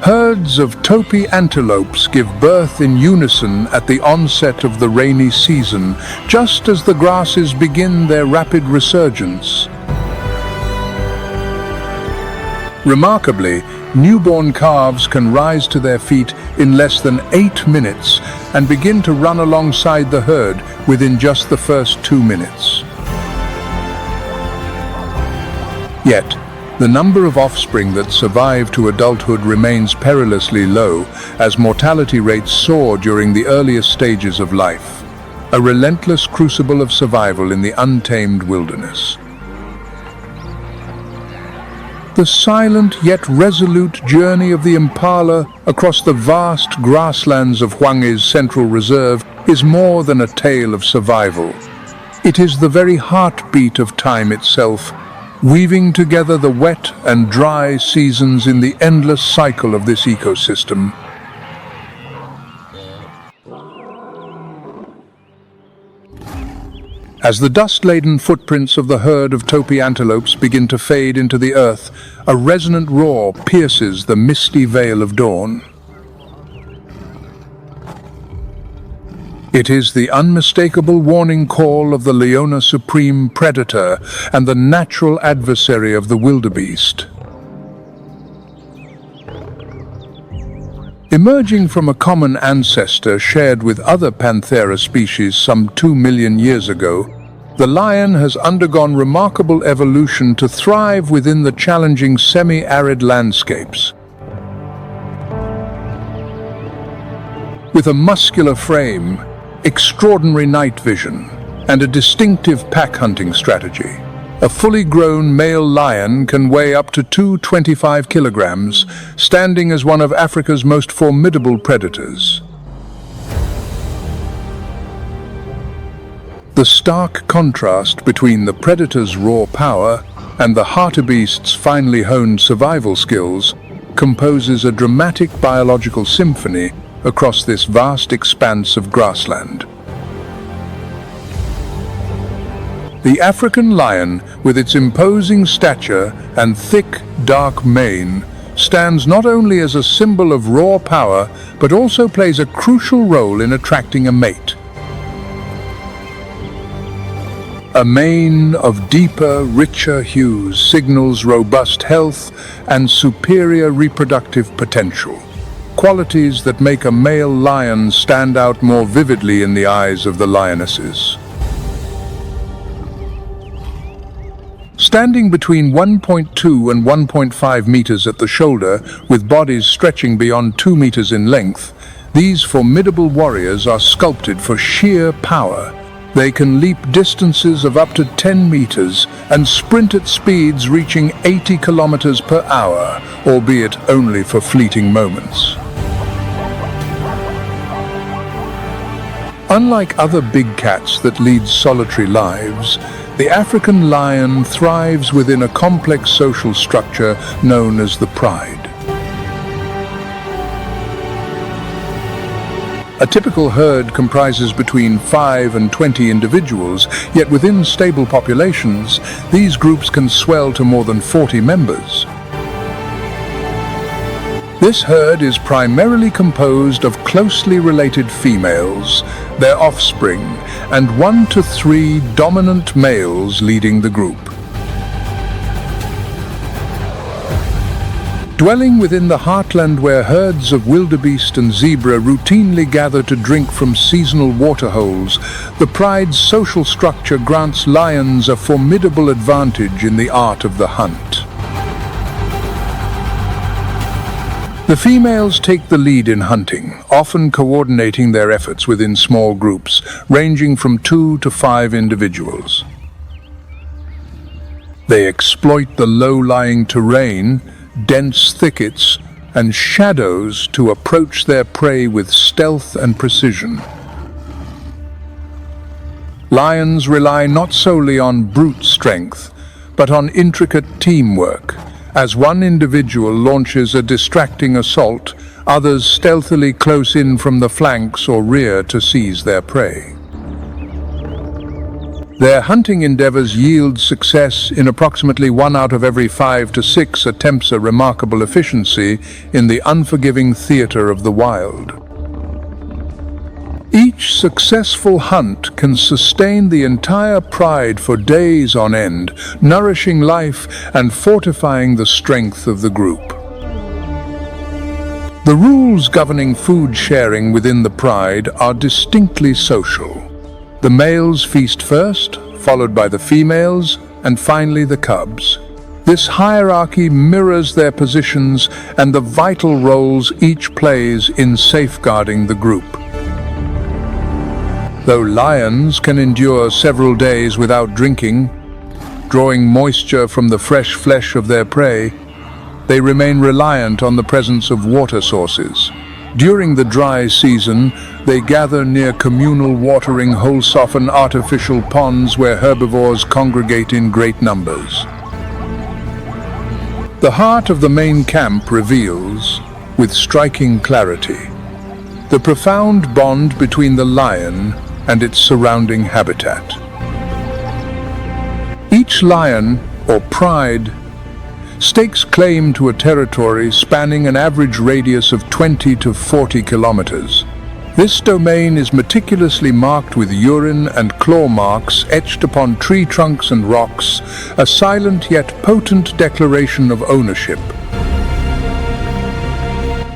Herds of topi antelopes give birth in unison at the onset of the rainy season, just as the grasses begin their rapid resurgence. Remarkably, newborn calves can rise to their feet in less than 8 minutes and begin to run alongside the herd within just the first 2 minutes. Yet, the number of offspring that survive to adulthood remains perilously low, as mortality rates soar during the earliest stages of life, a relentless crucible of survival in the untamed wilderness. The silent yet resolute journey of the impala across the vast grasslands of Hwang's Central Reserve is more than a tale of survival. It is the very heartbeat of time itself, weaving together the wet and dry seasons in the endless cycle of this ecosystem. As the dust-laden footprints of the herd of topi antelopes begin to fade into the earth, a resonant roar pierces the misty veil of dawn. It is the unmistakable warning call of the Leona supreme predator and the natural adversary of the wildebeest. Emerging from a common ancestor shared with other Panthera species some 2 million years ago, the lion has undergone remarkable evolution to thrive within the challenging semi-arid landscapes. With a muscular frame, extraordinary night vision, and a distinctive pack hunting strategy, A fully grown male lion can weigh up to 225 kilograms, standing as one of Africa's most formidable predators. The stark contrast between the predator's raw power and the hartebeest's finely honed survival skills composes a dramatic biological symphony across this vast expanse of grassland. The African lion, with its imposing stature and thick, dark mane, stands not only as a symbol of raw power, but also plays a crucial role in attracting a mate. A mane of deeper, richer hues signals robust health and superior reproductive potential, qualities that make a male lion stand out more vividly in the eyes of the lionesses. Standing between 1.2 and 1.5 meters at the shoulder, with bodies stretching beyond 2 meters in length, these formidable warriors are sculpted for sheer power. They can leap distances of up to 10 meters and sprint at speeds reaching 80 kilometers per hour, albeit only for fleeting moments. Unlike other big cats that lead solitary lives, the African lion thrives within a complex social structure known as the pride. A typical herd comprises between 5 and 20 individuals, yet within stable populations, these groups can swell to more than 40 members. This herd is primarily composed of closely related females, their offspring, and 1 to 3 dominant males leading the group. Dwelling within the heartland where herds of wildebeest and zebra routinely gather to drink from seasonal waterholes, the pride's social structure grants lions a formidable advantage in the art of the hunt. The females take the lead in hunting, often coordinating their efforts within small groups, ranging from 2 to 5 individuals. They exploit the low-lying terrain, dense thickets, and shadows to approach their prey with stealth and precision. Lions rely not solely on brute strength, but on intricate teamwork. As one individual launches a distracting assault, others stealthily close in from the flanks or rear to seize their prey. Their hunting endeavors yield success in approximately 1 out of every 5 to 6 attempts, a remarkable efficiency in the unforgiving theater of the wild. Each successful hunt can sustain the entire pride for days on end, nourishing life and fortifying the strength of the group. The rules governing food sharing within the pride are distinctly social. The males feast first, followed by the females, and finally the cubs. This hierarchy mirrors their positions and the vital roles each plays in safeguarding the group. Though lions can endure several days without drinking, drawing moisture from the fresh flesh of their prey, they remain reliant on the presence of water sources. During the dry season, they gather near communal watering holes, often artificial ponds where herbivores congregate in great numbers. The heart of the main camp reveals, with striking clarity, the profound bond between the lion and its surrounding habitat. Each lion, or pride, stakes claim to a territory spanning an average radius of 20 to 40 kilometers. This domain is meticulously marked with urine and claw marks etched upon tree trunks and rocks, a silent yet potent declaration of ownership.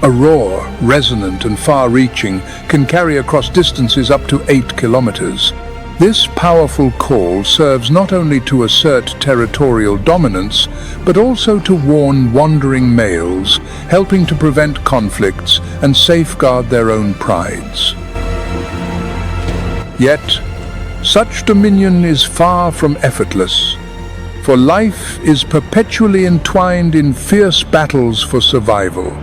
A roar, resonant and far-reaching, can carry across distances up to 8 kilometers. This powerful call serves not only to assert territorial dominance, but also to warn wandering males, helping to prevent conflicts and safeguard their own prides. Yet, such dominion is far from effortless. for life is perpetually entwined in fierce battles for survival.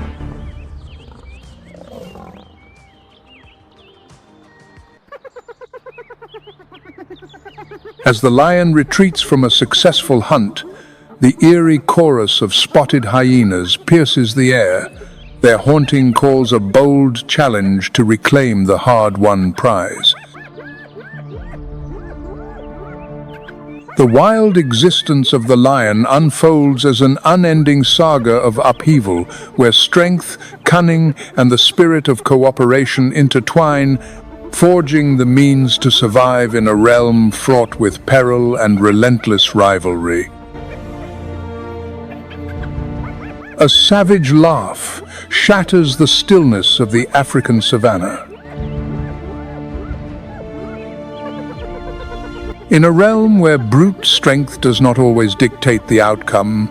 As the lion retreats from a successful hunt, the eerie chorus of spotted hyenas pierces the air, their haunting calls a bold challenge to reclaim the hard-won prize. The wild existence of the lion unfolds as an unending saga of upheaval, where strength, cunning, and the spirit of cooperation intertwine, forging the means to survive in a realm fraught with peril and relentless rivalry. A savage laugh shatters the stillness of the African savanna. In a realm where brute strength does not always dictate the outcome,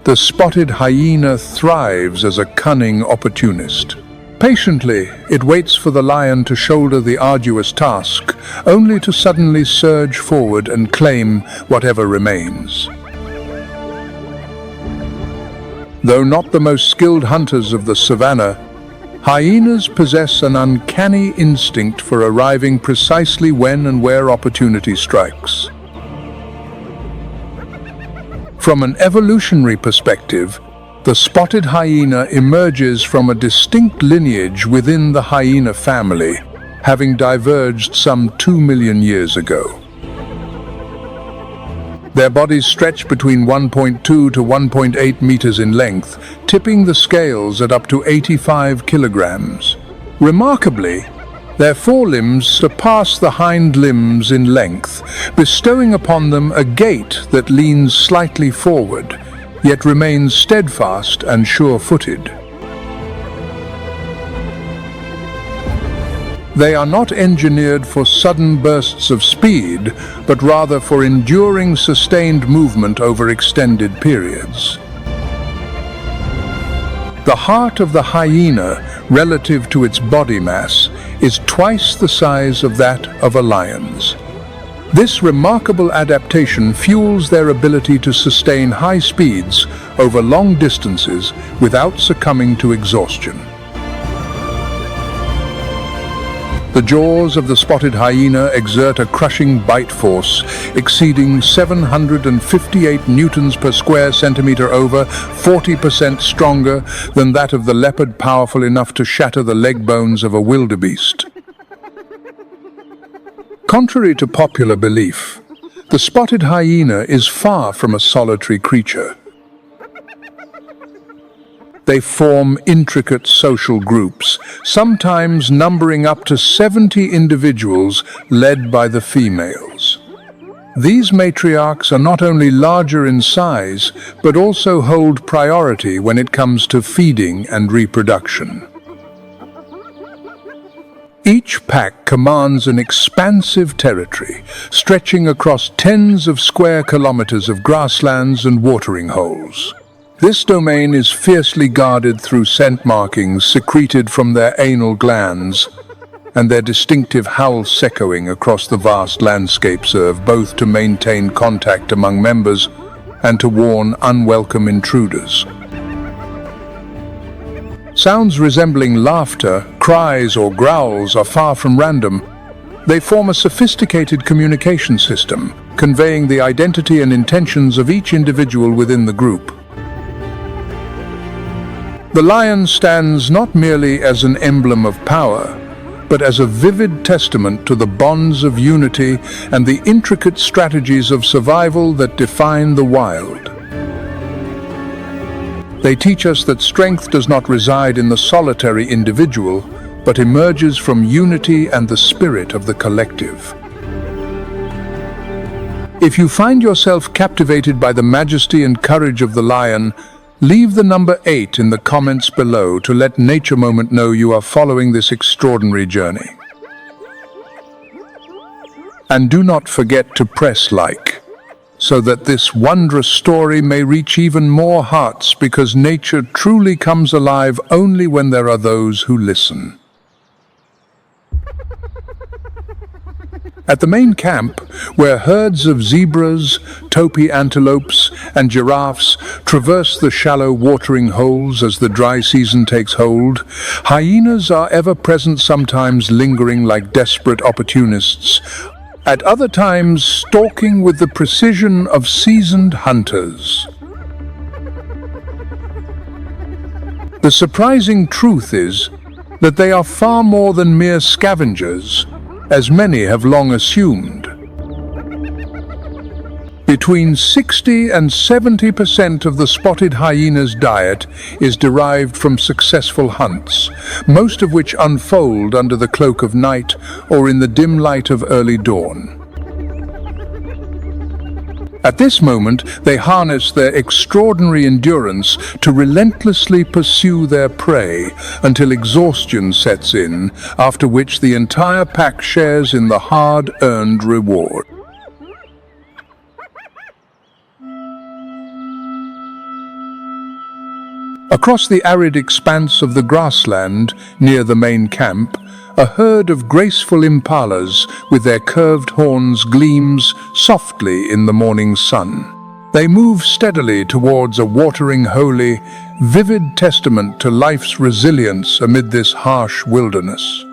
the spotted hyena thrives as a cunning opportunist. Patiently, it waits for the lion to shoulder the arduous task, only to suddenly surge forward and claim whatever remains. Though not the most skilled hunters of the savanna, hyenas possess an uncanny instinct for arriving precisely when and where opportunity strikes. From an evolutionary perspective, the spotted hyena emerges from a distinct lineage within the hyena family, having diverged some 2 million years ago. Their bodies stretch between 1.2 to 1.8 meters in length, tipping the scales at up to 85 kilograms. Remarkably, their forelimbs surpass the hind limbs in length, bestowing upon them a gait that leans slightly forward, yet remains steadfast and sure-footed. They are not engineered for sudden bursts of speed, but rather for enduring, sustained movement over extended periods. The heart of the hyena, relative to its body mass, is twice the size of that of a lion's. This remarkable adaptation fuels their ability to sustain high speeds over long distances without succumbing to exhaustion. The jaws of the spotted hyena exert a crushing bite force exceeding 758 newtons per square centimeter, over 40% stronger than that of the leopard, powerful enough to shatter the leg bones of a wildebeest. Contrary to popular belief, the spotted hyena is far from a solitary creature. They form intricate social groups, sometimes numbering up to 70 individuals led by the females. These matriarchs are not only larger in size, but also hold priority when it comes to feeding and reproduction. Each pack commands an expansive territory, stretching across tens of square kilometers of grasslands and watering holes. This domain is fiercely guarded through scent markings secreted from their anal glands, and their distinctive howls echoing across the vast landscape serve both to maintain contact among members and to warn unwelcome intruders. Sounds resembling laughter, cries, or growls are far from random. They form a sophisticated communication system, conveying the identity and intentions of each individual within the group. The lion stands not merely as an emblem of power, but as a vivid testament to the bonds of unity and the intricate strategies of survival that define the wild. They teach us that strength does not reside in the solitary individual, but emerges from unity and the spirit of the collective. If you find yourself captivated by the majesty and courage of the lion, leave the number 8 in the comments below to let Nature Moment know you are following this extraordinary journey. And do not forget to press like, so that this wondrous story may reach even more hearts, because nature truly comes alive only when there are those who listen. At the main camp, where herds of zebras, topi antelopes, and giraffes traverse the shallow watering holes as the dry season takes hold, hyenas are ever present, sometimes lingering like desperate opportunists, at other times stalking with the precision of seasoned hunters. The surprising truth is that they are far more than mere scavengers, as many have long assumed. Between 60 and 70% of the spotted hyena's diet is derived from successful hunts, most of which unfold under the cloak of night or in the dim light of early dawn. At this moment, they harness their extraordinary endurance to relentlessly pursue their prey until exhaustion sets in, after which the entire pack shares in the hard-earned reward. Across the arid expanse of the grassland near the main camp, a herd of graceful impalas with their curved horns gleams softly in the morning sun. They move steadily towards a watering holy, vivid testament to life's resilience amid this harsh wilderness.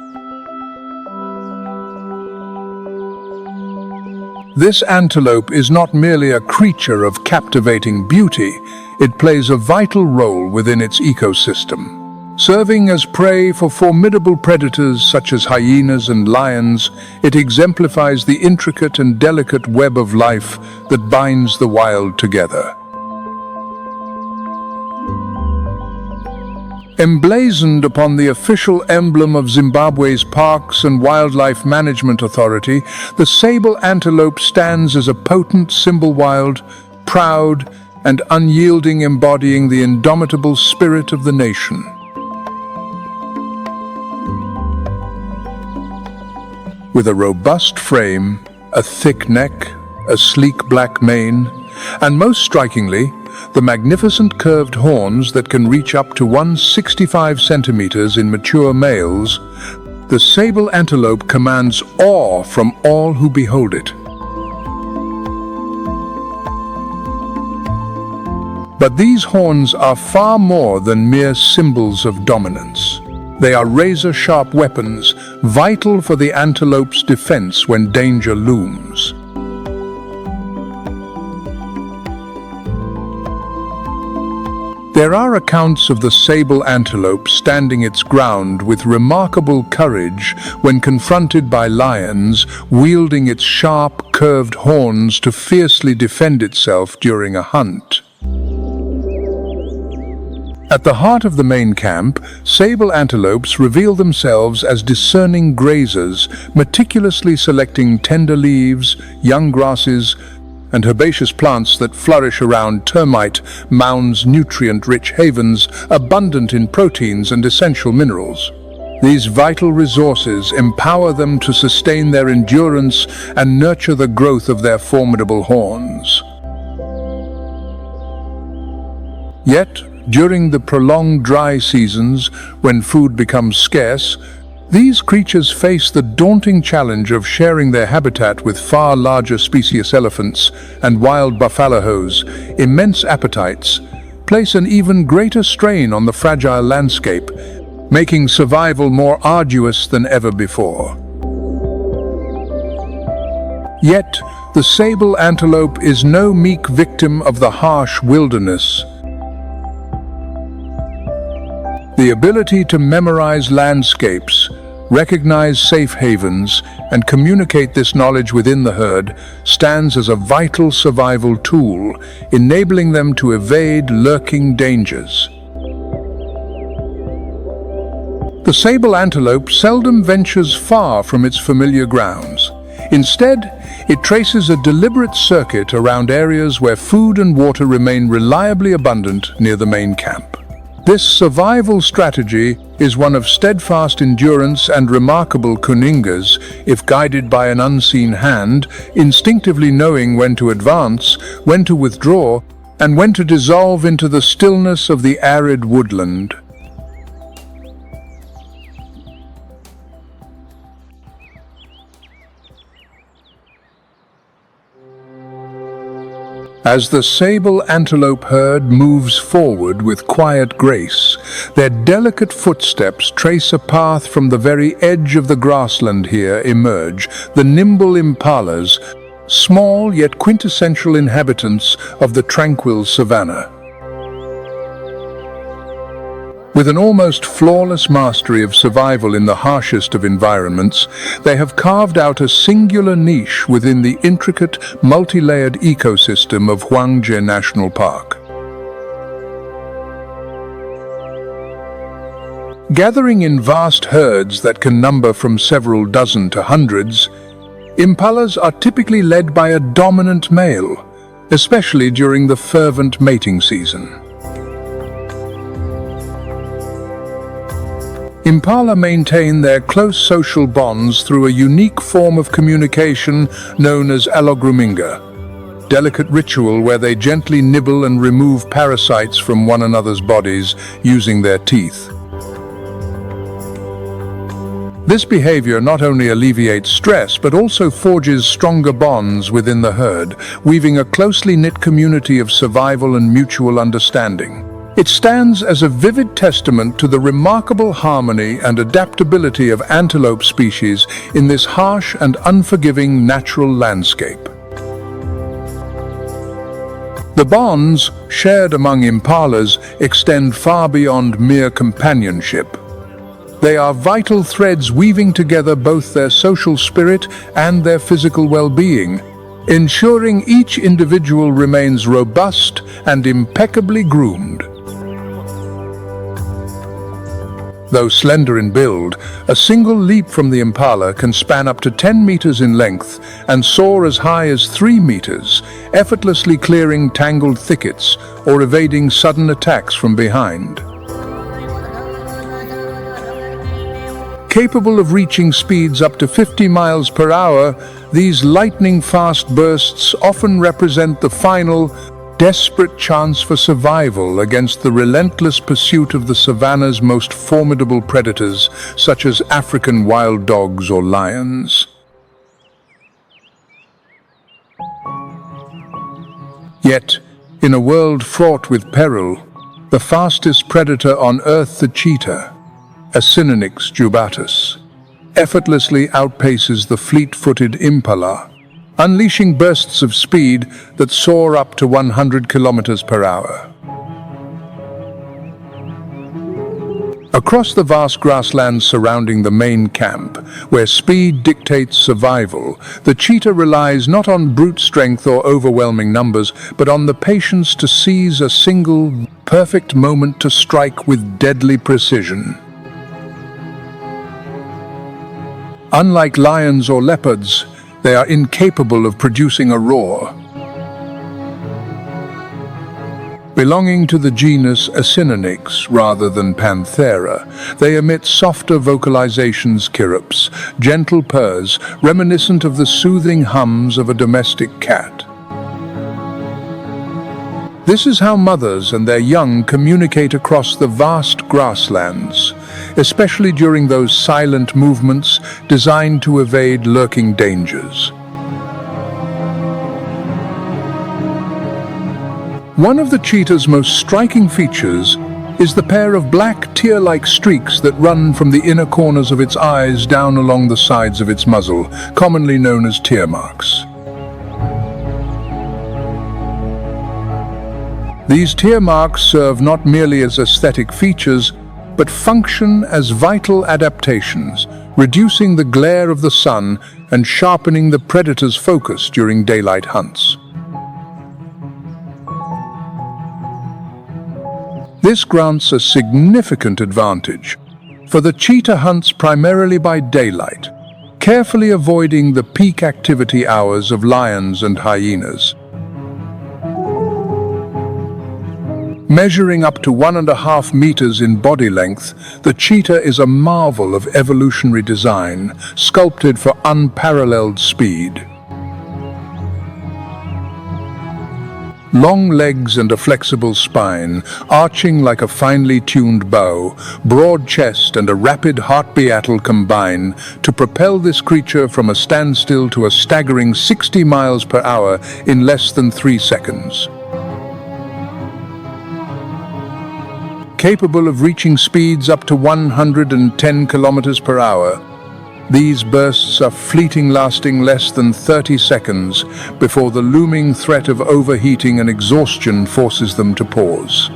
This antelope is not merely a creature of captivating beauty, it plays a vital role within its ecosystem. Serving as prey for formidable predators such as hyenas and lions, it exemplifies the intricate and delicate web of life that binds the wild together. Emblazoned upon the official emblem of Zimbabwe's Parks and Wildlife Management Authority, the sable antelope stands as a potent symbol, wild, proud, and unyielding, embodying the indomitable spirit of the nation. With a robust frame, a thick neck, a sleek black mane, and most strikingly, the magnificent curved horns that can reach up to 165 centimeters in mature males, the sable antelope commands awe from all who behold it. But these horns are far more than mere symbols of dominance. They are razor-sharp weapons, vital for the antelope's defense when danger looms. There are accounts of the sable antelope standing its ground with remarkable courage when confronted by lions, wielding its sharp, curved horns to fiercely defend itself during a hunt. At the heart of the main camp, sable antelopes reveal themselves as discerning grazers, meticulously selecting tender leaves, young grasses, and herbaceous plants that flourish around termite mounds, nutrient-rich havens, abundant in proteins and essential minerals. These vital resources empower them to sustain their endurance and nurture the growth of their formidable horns. Yet, during the prolonged dry seasons, when food becomes scarce, these creatures face the daunting challenge of sharing their habitat with far larger species. Elephants and wild buffaloes, immense appetites, place an even greater strain on the fragile landscape, making survival more arduous than ever before. Yet, the sable antelope is no meek victim of the harsh wilderness. The ability to memorize landscapes, recognize safe havens, and communicate this knowledge within the herd stands as a vital survival tool, enabling them to evade lurking dangers. The sable antelope seldom ventures far from its familiar grounds. Instead, it traces a deliberate circuit around areas where food and water remain reliably abundant near the main camp. This survival strategy is one of steadfast endurance and remarkable kuningas, if guided by an unseen hand, instinctively knowing when to advance, when to withdraw, and when to dissolve into the stillness of the arid woodland. As the sable antelope herd moves forward with quiet grace, their delicate footsteps trace a path from the very edge of the grassland. Here emerge the nimble impalas, small yet quintessential inhabitants of the tranquil savanna. With an almost flawless mastery of survival in the harshest of environments, they have carved out a singular niche within the intricate, multi-layered ecosystem of Hwangje National Park. Gathering in vast herds that can number from several dozen to hundreds, impalas are typically led by a dominant male, especially during the fervent mating season. Impala maintain their close social bonds through a unique form of communication known as allogruminga, delicate ritual where they gently nibble and remove parasites from one another's bodies using their teeth. This behavior not only alleviates stress but also forges stronger bonds within the herd, weaving a closely knit community of survival and mutual understanding. It stands as a vivid testament to the remarkable harmony and adaptability of antelope species in this harsh and unforgiving natural landscape. The bonds shared among impalas extend far beyond mere companionship. They are vital threads weaving together both their social spirit and their physical well-being, ensuring each individual remains robust and impeccably groomed. Though slender in build, a single leap from the impala can span up to 10 meters in length and soar as high as 3 meters, effortlessly clearing tangled thickets or evading sudden attacks from behind. Capable of reaching speeds up to 50 miles per hour, these lightning-fast bursts often represent the final, desperate chance for survival against the relentless pursuit of the savanna's most formidable predators, such as African wild dogs or lions. Yet, in a world fraught with peril, the fastest predator on Earth, the cheetah, Acinonyx jubatus, effortlessly outpaces the fleet-footed impala, unleashing bursts of speed that soar up to 100 kilometers per hour. Across the vast grasslands surrounding the main camp, where speed dictates survival, the cheetah relies not on brute strength or overwhelming numbers, but on the patience to seize a single, perfect moment to strike with deadly precision. Unlike lions or leopards, they are incapable of producing a roar. Belonging to the genus Acinonyx rather than Panthera, they emit softer vocalizations, chirrups, gentle purrs, reminiscent of the soothing hums of a domestic cat. This is how mothers and their young communicate across the vast grasslands, especially during those silent movements designed to evade lurking dangers. One of the cheetah's most striking features is the pair of black tear-like streaks that run from the inner corners of its eyes down along the sides of its muzzle, commonly known as tear marks. These tear marks serve not merely as aesthetic features, but function as vital adaptations, reducing the glare of the sun and sharpening the predator's focus during daylight hunts. This grants a significant advantage, for the cheetah hunts primarily by daylight, carefully avoiding the peak activity hours of lions and hyenas. Measuring up to 1.5 meters in body length, the cheetah is a marvel of evolutionary design, sculpted for unparalleled speed. Long legs and a flexible spine, arching like a finely tuned bow, broad chest and a rapid heartbeat combine to propel this creature from a standstill to a staggering 60 miles per hour in less than 3 seconds. Capable of reaching speeds up to 110 kilometers per hour, these bursts are fleeting, lasting less than 30 seconds before the looming threat of overheating and exhaustion forces them to pause.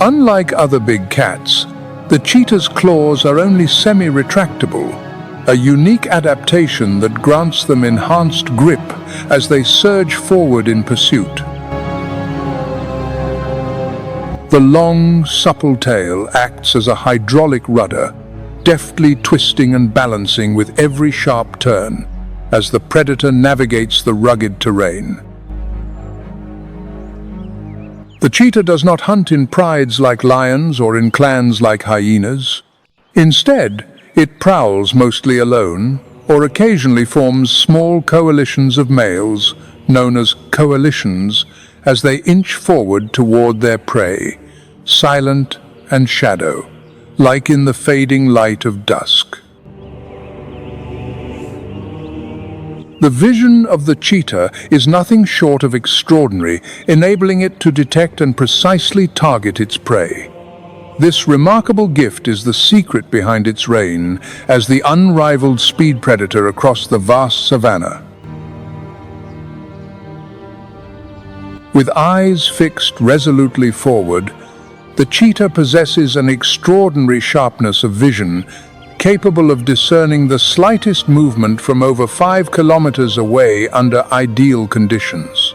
Unlike other big cats, the cheetah's claws are only semi-retractable, a unique adaptation that grants them enhanced grip as they surge forward in pursuit. The long, supple tail acts as a hydraulic rudder, deftly twisting and balancing with every sharp turn as the predator navigates the rugged terrain. The cheetah does not hunt in prides like lions or in clans like hyenas. Instead, it prowls mostly alone or occasionally forms small coalitions of males, known as coalitions, as they inch forward toward their prey, silent and shadow, like in the fading light of dusk. The vision of the cheetah is nothing short of extraordinary, enabling it to detect and precisely target its prey. This remarkable gift is the secret behind its reign as the unrivaled speed predator across the vast savanna. With eyes fixed resolutely forward, the cheetah possesses an extraordinary sharpness of vision, capable of discerning the slightest movement from over 5 kilometers away under ideal conditions.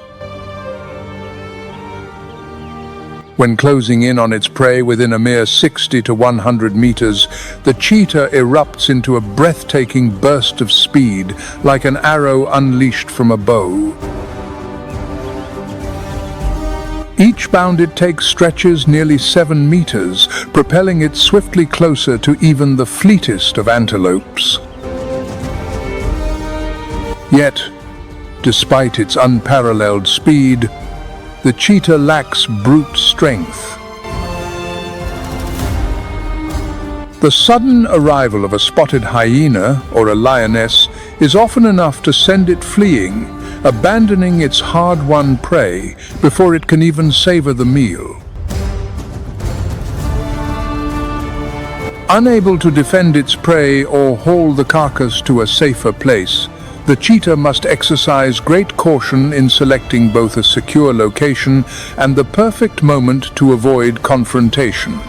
When closing in on its prey within a mere 60 to 100 meters, the cheetah erupts into a breathtaking burst of speed, like an arrow unleashed from a bow. Each bound it takes stretches nearly 7 meters, propelling it swiftly closer to even the fleetest of antelopes. Yet, despite its unparalleled speed, the cheetah lacks brute strength. The sudden arrival of a spotted hyena or a lioness is often enough to send it fleeing, abandoning its hard-won prey before it can even savor the meal. Unable to defend its prey or haul the carcass to a safer place, the cheetah must exercise great caution in selecting both a secure location and the perfect moment to avoid confrontation.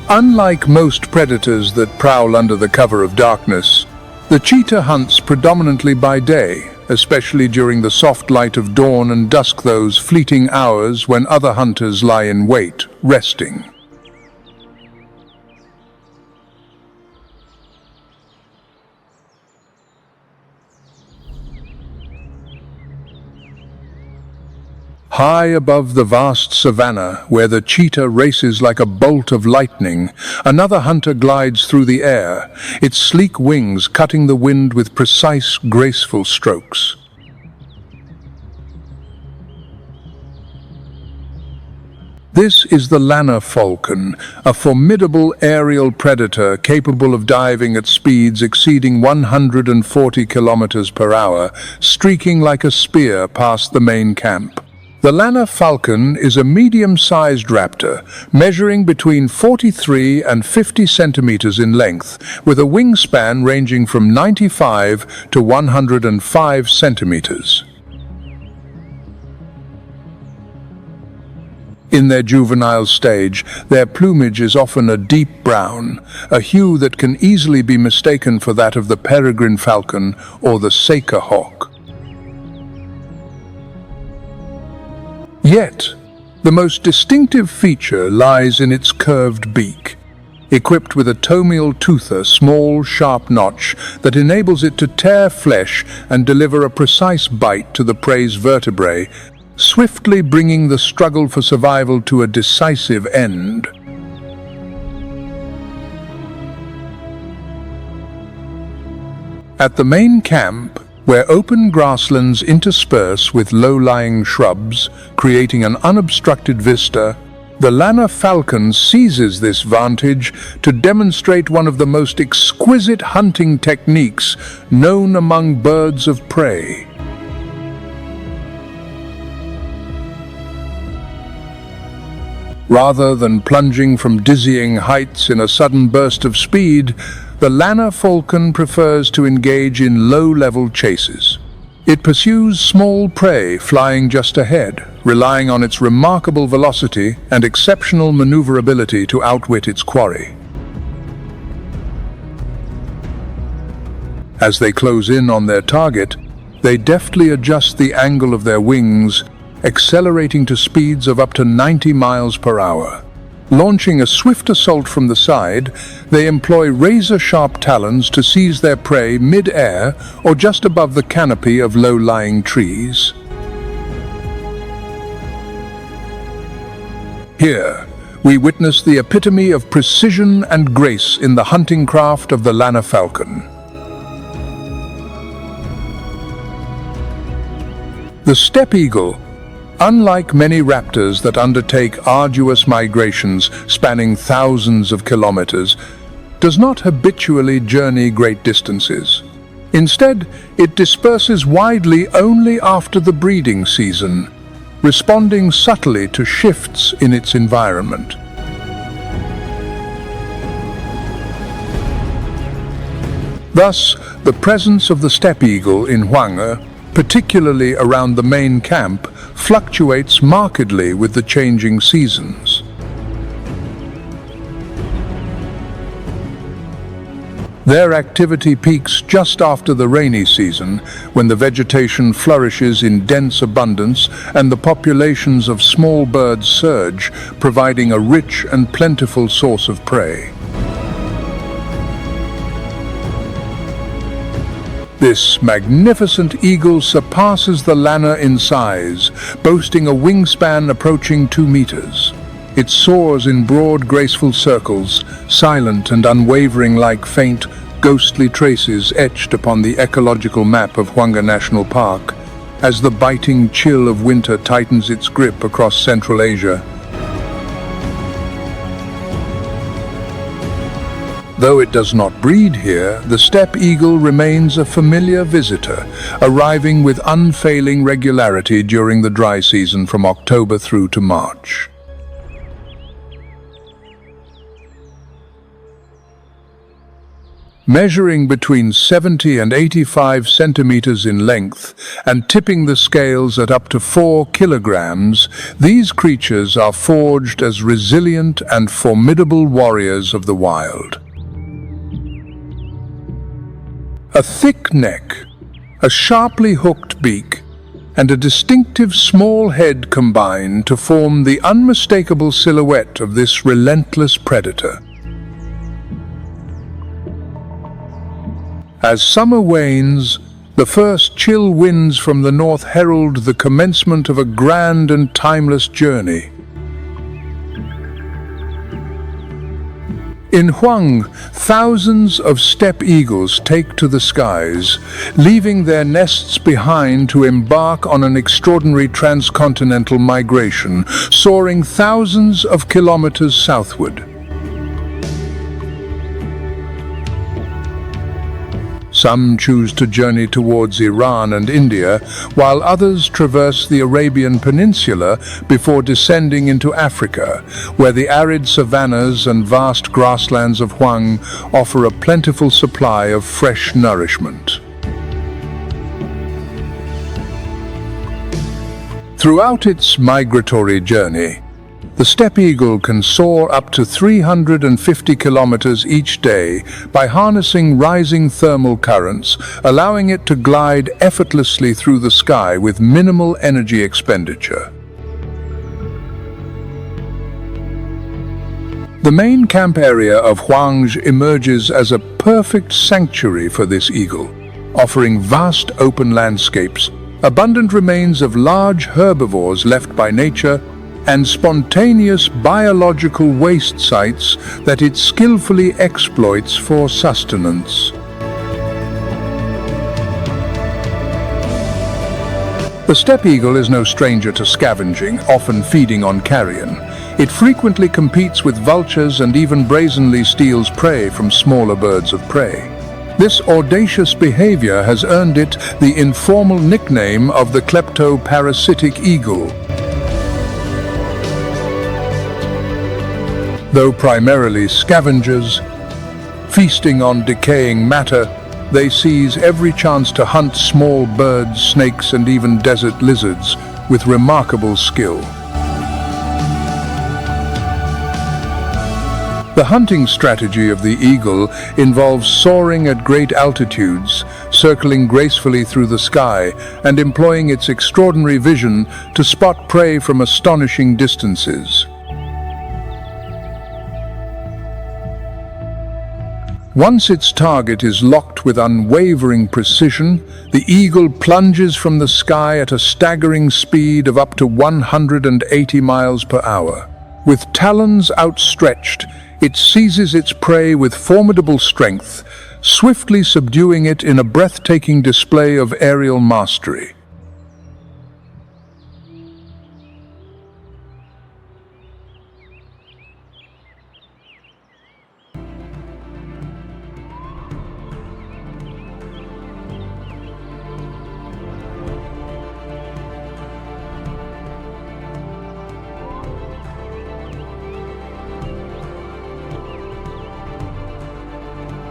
Unlike most predators that prowl under the cover of darkness, the cheetah hunts predominantly by day, especially during the soft light of dawn and dusk, those fleeting hours when other hunters lie in wait, resting. High above the vast savanna, where the cheetah races like a bolt of lightning, another hunter glides through the air, its sleek wings cutting the wind with precise, graceful strokes. This is the lanner falcon, a formidable aerial predator capable of diving at speeds exceeding 140 kilometers per hour, streaking like a spear past the main camp. The lanner falcon is a medium-sized raptor, measuring between 43 and 50 centimeters in length, with a wingspan ranging from 95 to 105 centimeters. In their juvenile stage, their plumage is often a deep brown, a hue that can easily be mistaken for that of the peregrine falcon or the saker hawk. Yet, the most distinctive feature lies in its curved beak, equipped with a tomial tooth, a small, sharp notch that enables it to tear flesh and deliver a precise bite to the prey's vertebrae, swiftly bringing the struggle for survival to a decisive end. At the main camp, where open grasslands intersperse with low-lying shrubs, creating an unobstructed vista, the Lanner falcon seizes this vantage to demonstrate one of the most exquisite hunting techniques known among birds of prey. Rather than plunging from dizzying heights in a sudden burst of speed, the Lanner falcon prefers to engage in low-level chases. It pursues small prey flying just ahead, relying on its remarkable velocity and exceptional maneuverability to outwit its quarry. As they close in on their target, they deftly adjust the angle of their wings, accelerating to speeds of up to 90 miles per hour. Launching a swift assault from the side, they employ razor-sharp talons to seize their prey mid-air or just above the canopy of low-lying trees. Here, we witness the epitome of precision and grace in the hunting craft of the Lanner falcon. The steppe eagle, unlike many raptors that undertake arduous migrations spanning thousands of kilometers, does not habitually journey great distances. Instead, it disperses widely only after the breeding season, responding subtly to shifts in its environment. Thus, the presence of the steppe eagle in Hwanghae, particularly around the main camp, fluctuates markedly with the changing seasons. Their activity peaks just after the rainy season, when the vegetation flourishes in dense abundance and the populations of small birds surge, providing a rich and plentiful source of prey. This magnificent eagle surpasses the Lanner in size, boasting a wingspan approaching 2 meters. It soars in broad, graceful circles, silent and unwavering like faint, ghostly traces etched upon the ecological map of Hwanghae National Park, as the biting chill of winter tightens its grip across Central Asia. Though it does not breed here, the steppe eagle remains a familiar visitor, arriving with unfailing regularity during the dry season from October through to March. Measuring between 70 and 85 centimeters in length and tipping the scales at up to 4 kilograms, these creatures are forged as resilient and formidable warriors of the wild. A thick neck, a sharply hooked beak, and a distinctive small head combine to form the unmistakable silhouette of this relentless predator. As summer wanes, the first chill winds from the north herald the commencement of a grand and timeless journey. In Hwanghae, thousands of steppe eagles take to the skies, leaving their nests behind to embark on an extraordinary transcontinental migration, soaring thousands of kilometers southward. Some choose to journey towards Iran and India, while others traverse the Arabian Peninsula before descending into Africa, where the arid savannas and vast grasslands of Hwanghae offer a plentiful supply of fresh nourishment. Throughout its migratory journey, the steppe eagle can soar up to 350 kilometers each day by harnessing rising thermal currents, allowing it to glide effortlessly through the sky with minimal energy expenditure. The main camp area of Hwanghae emerges as a perfect sanctuary for this eagle, offering vast open landscapes, abundant remains of large herbivores left by nature, and spontaneous biological waste sites that it skillfully exploits for sustenance. The steppe eagle is no stranger to scavenging, often feeding on carrion. It frequently competes with vultures and even brazenly steals prey from smaller birds of prey. This audacious behavior has earned it the informal nickname of the klepto-parasitic eagle. Though primarily scavengers, feasting on decaying matter, they seize every chance to hunt small birds, snakes, and even desert lizards with remarkable skill. The hunting strategy of the eagle involves soaring at great altitudes, circling gracefully through the sky, and employing its extraordinary vision to spot prey from astonishing distances. Once its target is locked with unwavering precision, the eagle plunges from the sky at a staggering speed of up to 180 miles per hour. With talons outstretched, it seizes its prey with formidable strength, swiftly subduing it in a breathtaking display of aerial mastery.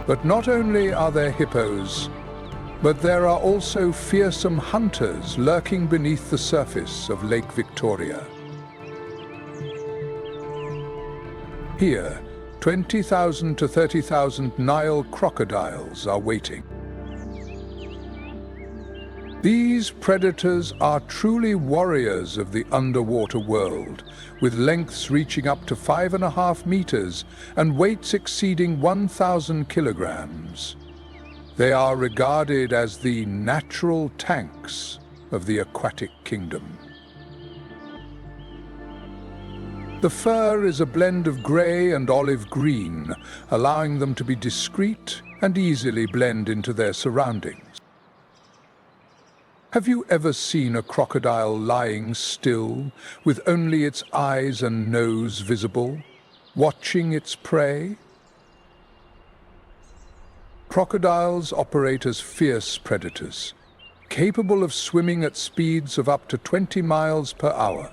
But not only are there hippos, but there are also fearsome hunters lurking beneath the surface of Lake Victoria. Here, 20,000 to 30,000 Nile crocodiles are waiting. These predators are truly warriors of the underwater world, with lengths reaching up to 5.5 meters and weights exceeding 1,000 kilograms. They are regarded as the natural tanks of the aquatic kingdom. The fur is a blend of grey and olive green, allowing them to be discreet and easily blend into their surroundings. Have you ever seen a crocodile lying still, with only its eyes and nose visible, watching its prey? Crocodiles operate as fierce predators, capable of swimming at speeds of up to 20 miles per hour.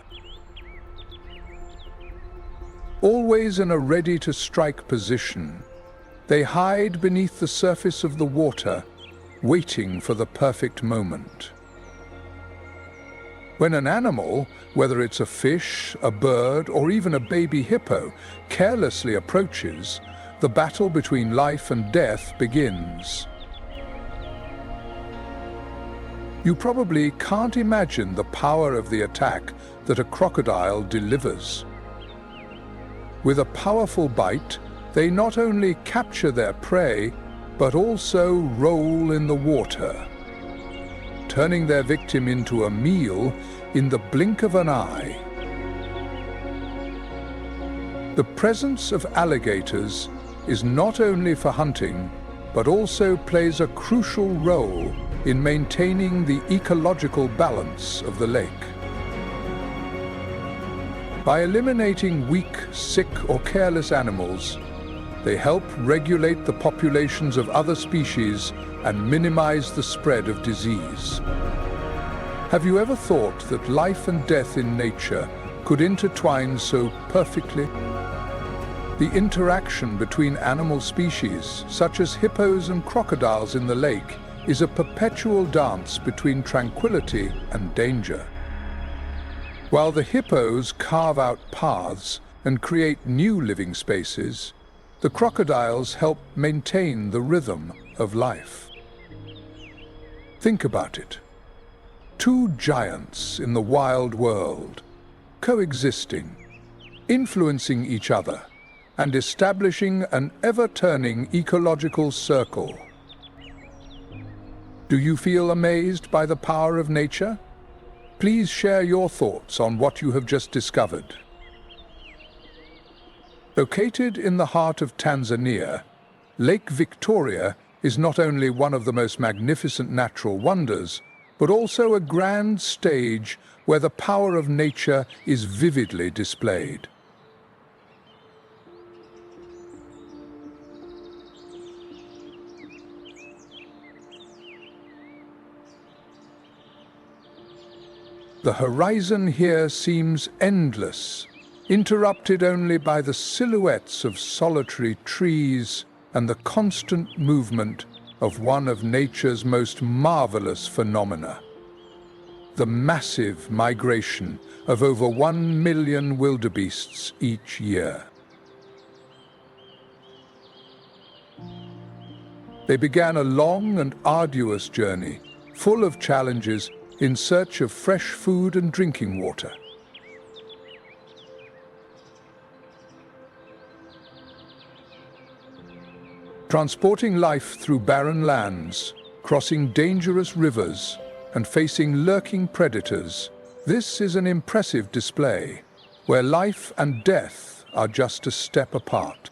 Always in a ready-to-strike position, they hide beneath the surface of the water, waiting for the perfect moment. When an animal, whether it's a fish, a bird, or even a baby hippo, carelessly approaches, the battle between life and death begins. You probably can't imagine the power of the attack that a crocodile delivers. With a powerful bite, they not only capture their prey, but also roll in the water, turning their victim into a meal in the blink of an eye. The presence of alligators is not only for hunting, but also plays a crucial role in maintaining the ecological balance of the lake. By eliminating weak, sick, or careless animals, they help regulate the populations of other species and minimize the spread of disease. Have you ever thought that life and death in nature could intertwine so perfectly? The interaction between animal species, such as hippos and crocodiles in the lake, is a perpetual dance between tranquility and danger. While the hippos carve out paths and create new living spaces, the crocodiles help maintain the rhythm of life. Think about it. Two giants in the wild world, coexisting, influencing each other, and establishing an ever-turning ecological circle. Do you feel amazed by the power of nature? Please share your thoughts on what you have just discovered. Located in the heart of Tanzania, Lake Victoria is not only one of the most magnificent natural wonders, but also a grand stage where the power of nature is vividly displayed. The horizon here seems endless, interrupted only by the silhouettes of solitary trees and the constant movement of one of nature's most marvelous phenomena: the massive migration of over 1 million wildebeests each year. They began a long and arduous journey, full of challenges, in search of fresh food and drinking water. Transporting life through barren lands, crossing dangerous rivers, and facing lurking predators, this is an impressive display, where life and death are just a step apart.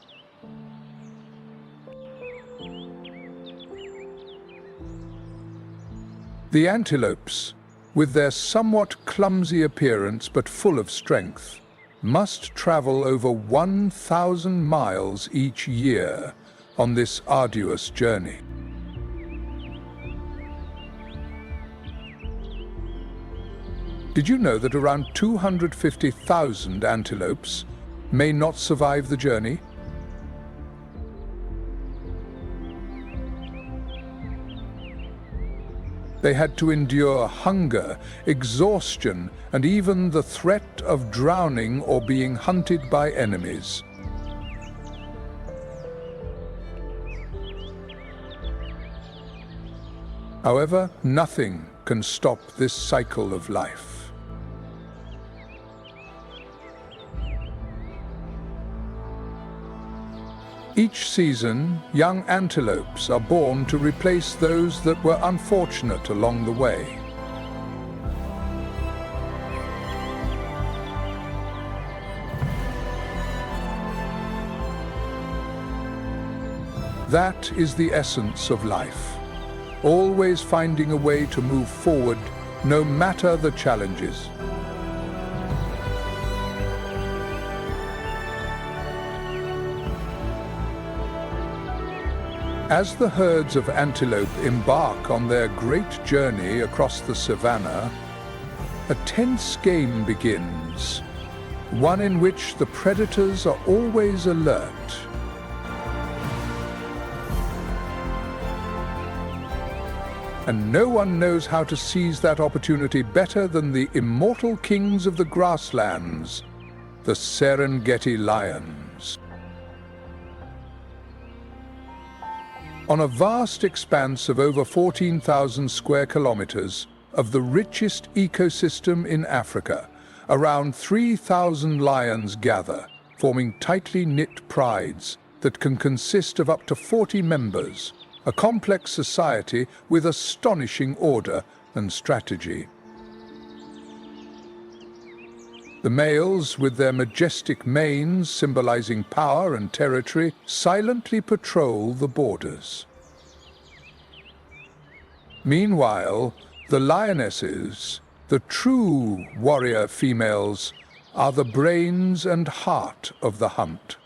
The antelopes, with their somewhat clumsy appearance but full of strength, must travel over 1,000 miles each year on this arduous journey. Did you know that around 250,000 antelopes may not survive the journey? They had to endure hunger, exhaustion, and even the threat of drowning or being hunted by enemies. However, nothing can stop this cycle of life. Each season, young antelopes are born to replace those that were unfortunate along the way. That is the essence of life, always finding a way to move forward, no matter the challenges. As the herds of antelope embark on their great journey across the savannah, a tense game begins, one in which the predators are always alert. And no one knows how to seize that opportunity better than the immortal kings of the grasslands, the Serengeti lions. On a vast expanse of over 14,000 square kilometers of the richest ecosystem in Africa, around 3,000 lions gather, forming tightly knit prides that can consist of up to 40 members, a complex society with astonishing order and strategy. The males, with their majestic manes symbolizing power and territory, silently patrol the borders. Meanwhile, the lionesses, the true warrior females, are the brains and heart of the hunt.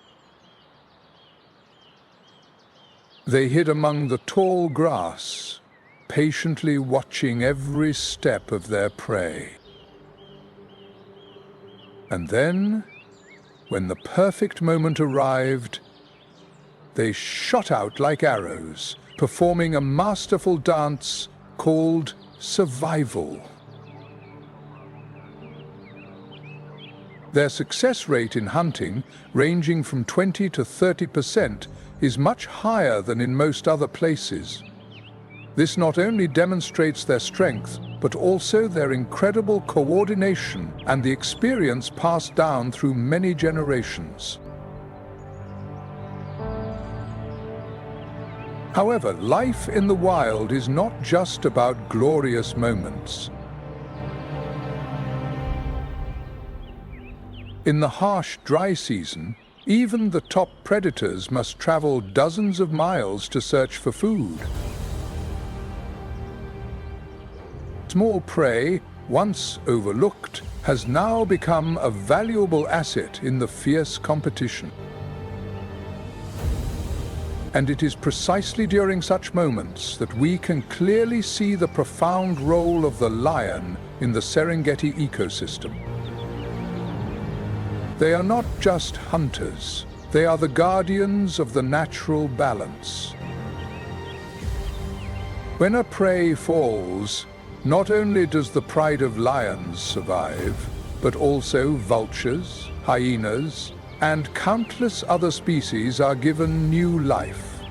They hid among the tall grass, patiently watching every step of their prey. And then, when the perfect moment arrived, they shot out like arrows, performing a masterful dance called survival. Their success rate in hunting, ranging from 20 to 30%, is much higher than in most other places. This not only demonstrates their strength, but also their incredible coordination and the experience passed down through many generations. However, life in the wild is not just about glorious moments. In the harsh, dry season, even the top predators must travel dozens of miles to search for food. Small prey, once overlooked, has now become a valuable asset in the fierce competition. And it is precisely during such moments that we can clearly see the profound role of the lion in the Serengeti ecosystem. They are not just hunters, they are the guardians of the natural balance. When a prey falls, not only does the pride of lions survive, but also vultures, hyenas, and countless other species are given new life.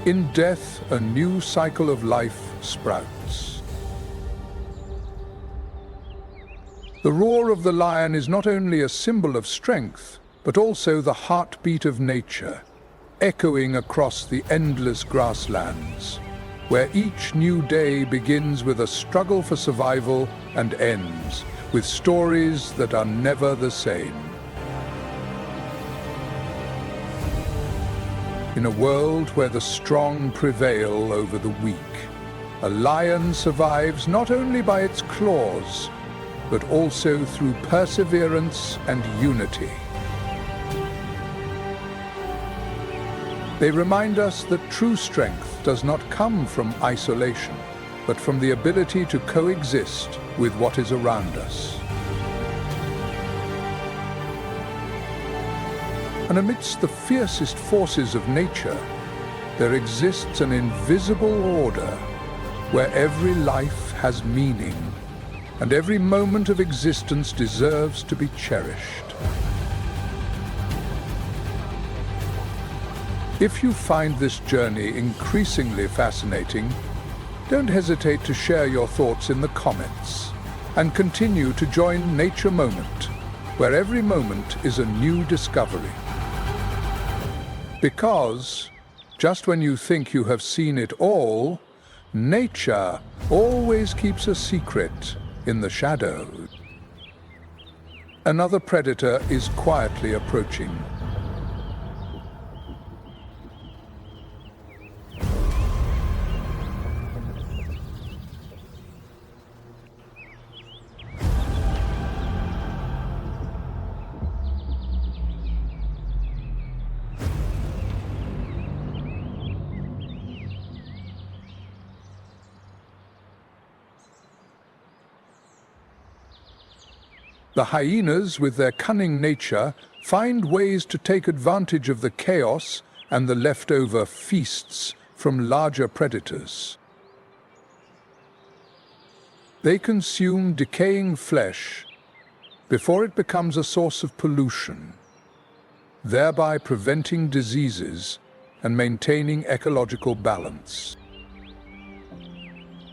In death, a new cycle of life sprouts. The roar of the lion is not only a symbol of strength, but also the heartbeat of nature, echoing across the endless grasslands, where each new day begins with a struggle for survival and ends with stories that are never the same. In a world where the strong prevail over the weak, a lion survives not only by its claws, but also through perseverance and unity. They remind us that true strength does not come from isolation, but from the ability to coexist with what is around us. And amidst the fiercest forces of nature, there exists an invisible order where every life has meaning, and every moment of existence deserves to be cherished. If you find this journey increasingly fascinating, don't hesitate to share your thoughts in the comments and continue to join Nature Moment, where every moment is a new discovery. Because, just when you think you have seen it all, nature always keeps a secret in the shadows. Another predator is quietly approaching. The hyenas, with their cunning nature, find ways to take advantage of the chaos and the leftover feasts from larger predators. They consume decaying flesh before it becomes a source of pollution, thereby preventing diseases and maintaining ecological balance.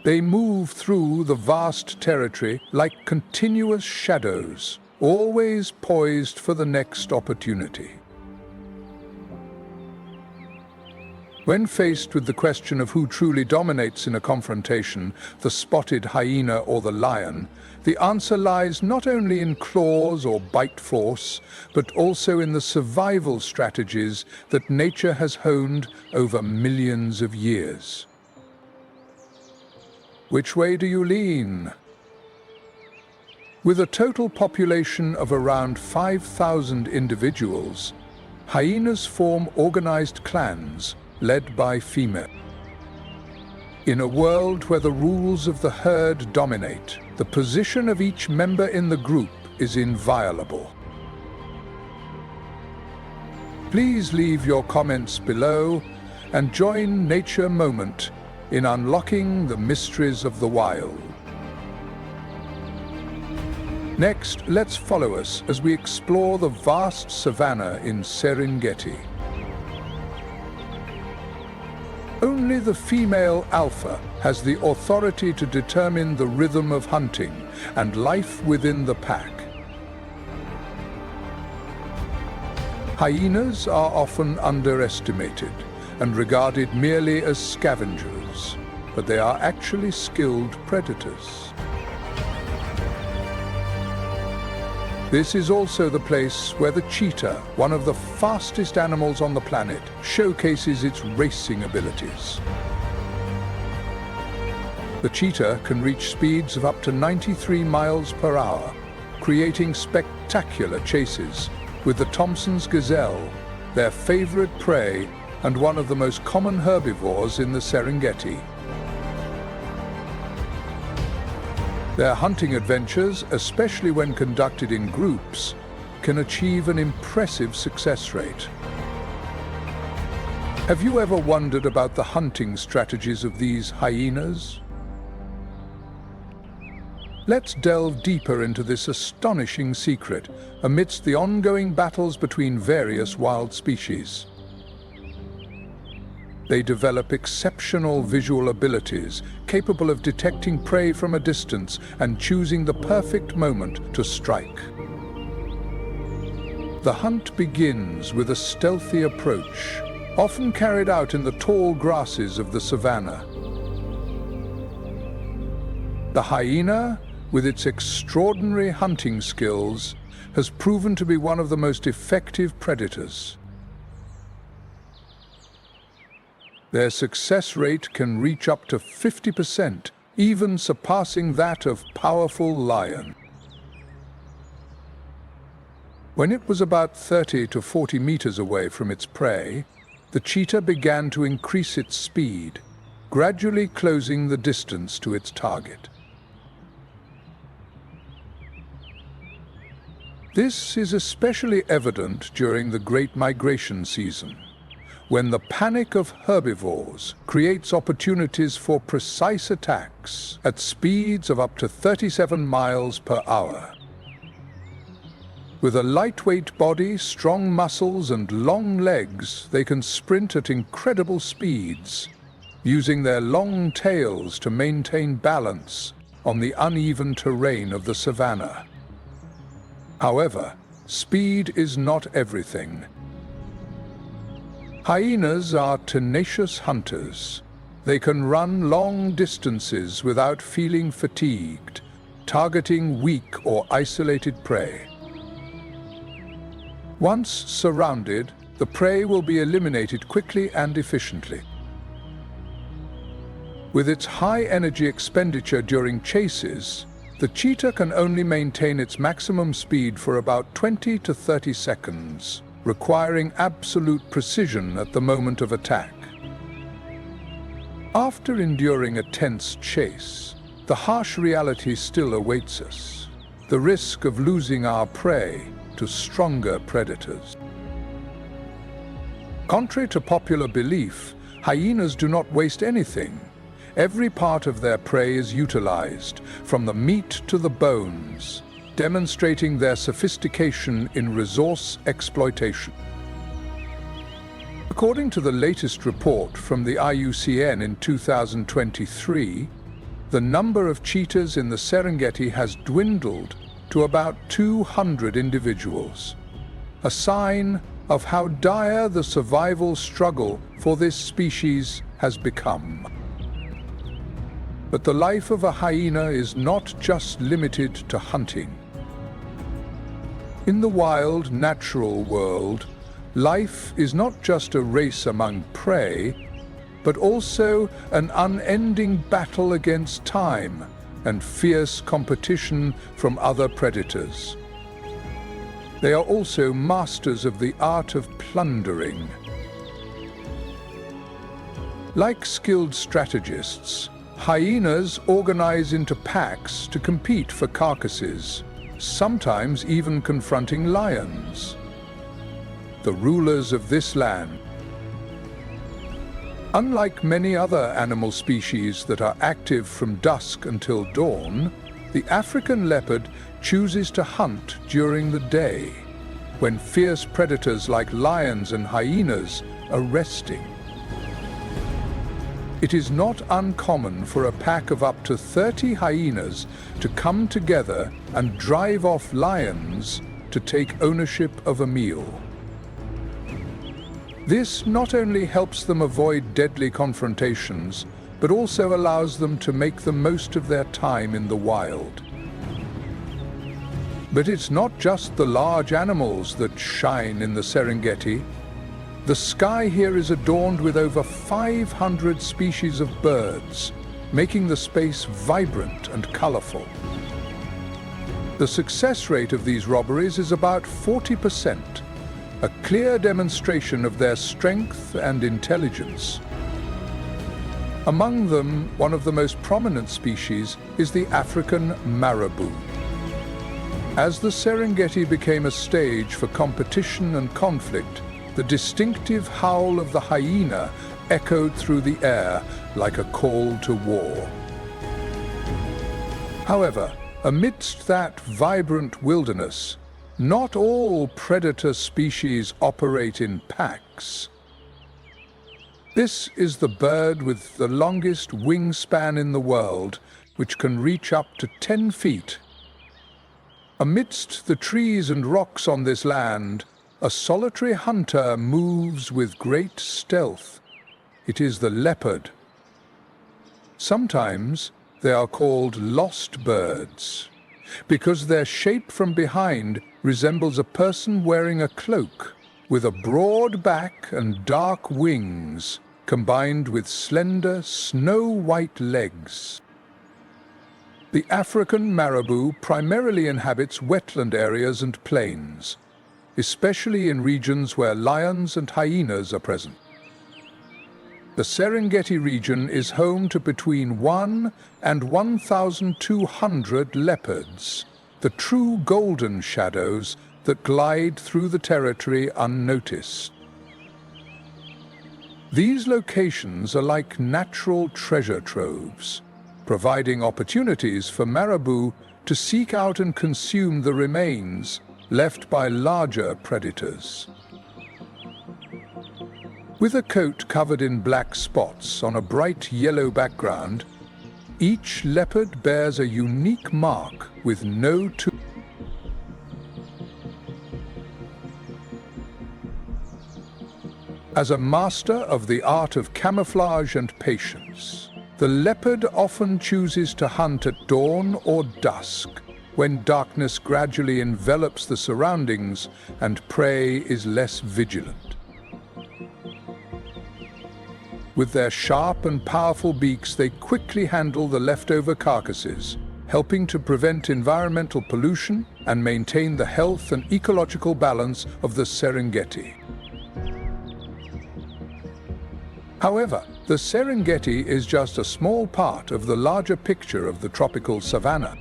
They move through the vast territory like continuous shadows, always poised for the next opportunity. When faced with the question of who truly dominates in a confrontation, the spotted hyena or the lion, the answer lies not only in claws or bite force, but also in the survival strategies that nature has honed over millions of years. Which way do you lean? With a total population of around 5,000 individuals, hyenas form organized clans led by females. In a world where the rules of the herd dominate, the position of each member in the group is inviolable. Please leave your comments below and join Nature Moment in unlocking the mysteries of the wild. Next, let's follow us as we explore the vast savanna in Serengeti. Only the female alpha has the authority to determine the rhythm of hunting and life within the pack. Hyenas are often underestimated and regarded merely as scavengers, but they are actually skilled predators. This is also the place where the cheetah, one of the fastest animals on the planet, showcases its racing abilities. The cheetah can reach speeds of up to 93 miles per hour, creating spectacular chases, with the Thompson's gazelle, their favorite prey and one of the most common herbivores in the Serengeti. Their hunting adventures, especially when conducted in groups, can achieve an impressive success rate. Have you ever wondered about the hunting strategies of these hyenas? Let's delve deeper into this astonishing secret amidst the ongoing battles between various wild species. They develop exceptional visual abilities, capable of detecting prey from a distance and choosing the perfect moment to strike. The hunt begins with a stealthy approach, often carried out in the tall grasses of the savanna. The hyena, with its extraordinary hunting skills, has proven to be one of the most effective predators. Their success rate can reach up to 50%, even surpassing that of powerful lion. When it was about 30 to 40 meters away from its prey, the cheetah began to increase its speed, gradually closing the distance to its target. This is especially evident during the Great Migration season, when the panic of herbivores creates opportunities for precise attacks at speeds of up to 37 miles per hour. With a lightweight body, strong muscles, and long legs, they can sprint at incredible speeds, using their long tails to maintain balance on the uneven terrain of the savanna. However, speed is not everything. Hyenas are tenacious hunters. They can run long distances without feeling fatigued, targeting weak or isolated prey. Once surrounded, the prey will be eliminated quickly and efficiently. With its high energy expenditure during chases, the cheetah can only maintain its maximum speed for about 20 to 30 seconds, requiring absolute precision at the moment of attack. After enduring a tense chase, the harsh reality still awaits us: the risk of losing our prey to stronger predators. Contrary to popular belief, hyenas do not waste anything. Every part of their prey is utilized, from the meat to the bones, demonstrating their sophistication in resource exploitation. According to the latest report from the IUCN in 2023, the number of cheetahs in the Serengeti has dwindled to about 200 individuals, a sign of how dire the survival struggle for this species has become. But the life of a hyena is not just limited to hunting. In the wild, natural world, life is not just a race among prey, but also an unending battle against time and fierce competition from other predators. They are also masters of the art of plundering. Like skilled strategists, hyenas organize into packs to compete for carcasses, sometimes even confronting lions. The rulers of this land. Unlike many other animal species that are active from dusk until dawn, the African leopard chooses to hunt during the day, when fierce predators like lions and hyenas are resting. It is not uncommon for a pack of up to 30 hyenas to come together and drive off lions to take ownership of a meal. This not only helps them avoid deadly confrontations, but also allows them to make the most of their time in the wild. But it's not just the large animals that shine in the Serengeti. The sky here is adorned with over 500 species of birds, making the space vibrant and colorful. The success rate of these robberies is about 40%, a clear demonstration of their strength and intelligence. Among them, one of the most prominent species is the African marabou. As the Serengeti became a stage for competition and conflict, the distinctive howl of the hyena echoed through the air like a call to war. However, amidst that vibrant wilderness, not all predator species operate in packs. This is the bird with the longest wingspan in the world, which can reach up to 10 feet. Amidst the trees and rocks on this land, a solitary hunter moves with great stealth. It is the leopard. Sometimes they are called lost birds, because their shape from behind resembles a person wearing a cloak, with a broad back and dark wings, combined with slender, snow-white legs. The African marabou primarily inhabits wetland areas and plains, especially in regions where lions and hyenas are present. The Serengeti region is home to between 1 and 1,200 leopards, the true golden shadows that glide through the territory unnoticed. These locations are like natural treasure troves, providing opportunities for marabou to seek out and consume the remains left by larger predators. With a coat covered in black spots on a bright yellow background, each leopard bears a unique mark with no tooth. As a master of the art of camouflage and patience, the leopard often chooses to hunt at dawn or dusk, when darkness gradually envelops the surroundings and prey is less vigilant. With their sharp and powerful beaks, they quickly handle the leftover carcasses, helping to prevent environmental pollution and maintain the health and ecological balance of the Serengeti. However, the Serengeti is just a small part of the larger picture of the tropical savanna.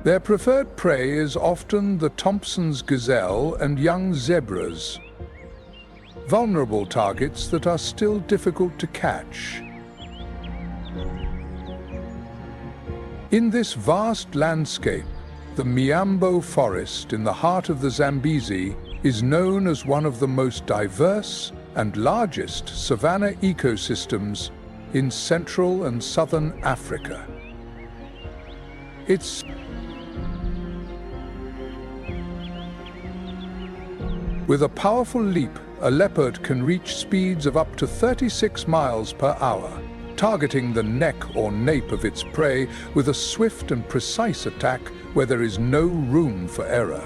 Their preferred prey is often the Thompson's gazelle and young zebras, vulnerable targets that are still difficult to catch. In this vast landscape, the Miambo forest in the heart of the Zambezi is known as one of the most diverse and largest savanna ecosystems in Central and Southern Africa. With a powerful leap, a leopard can reach speeds of up to 36 miles per hour, targeting the neck or nape of its prey with a swift and precise attack where there is no room for error.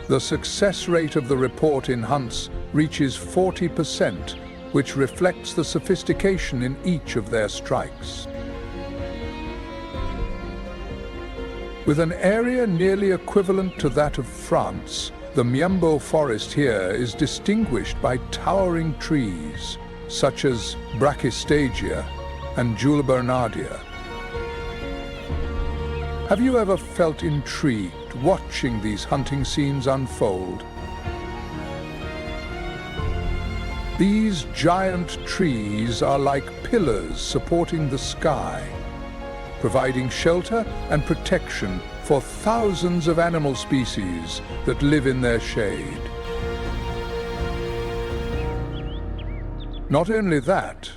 The success rate of the report in hunts reaches 40%, which reflects the sophistication in each of their strikes. With an area nearly equivalent to that of France, the Miambo forest here is distinguished by towering trees, such as Brachystegia and Julbernardia. Have you ever felt intrigued watching these hunting scenes unfold? These giant trees are like pillars supporting the sky, providing shelter and protection for thousands of animal species that live in their shade. Not only that,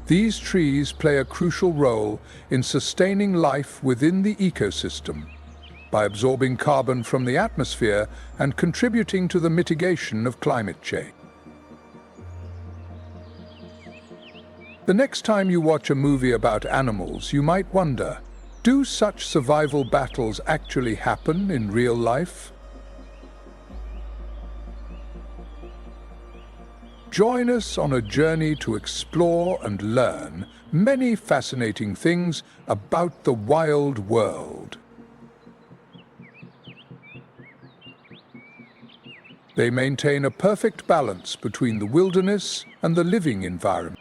these trees play a crucial role in sustaining life within the ecosystem by absorbing carbon from the atmosphere and contributing to the mitigation of climate change. The next time you watch a movie about animals, you might wonder, do such survival battles actually happen in real life? Join us on a journey to explore and learn many fascinating things about the wild world. They maintain a perfect balance between the wilderness and the living environment.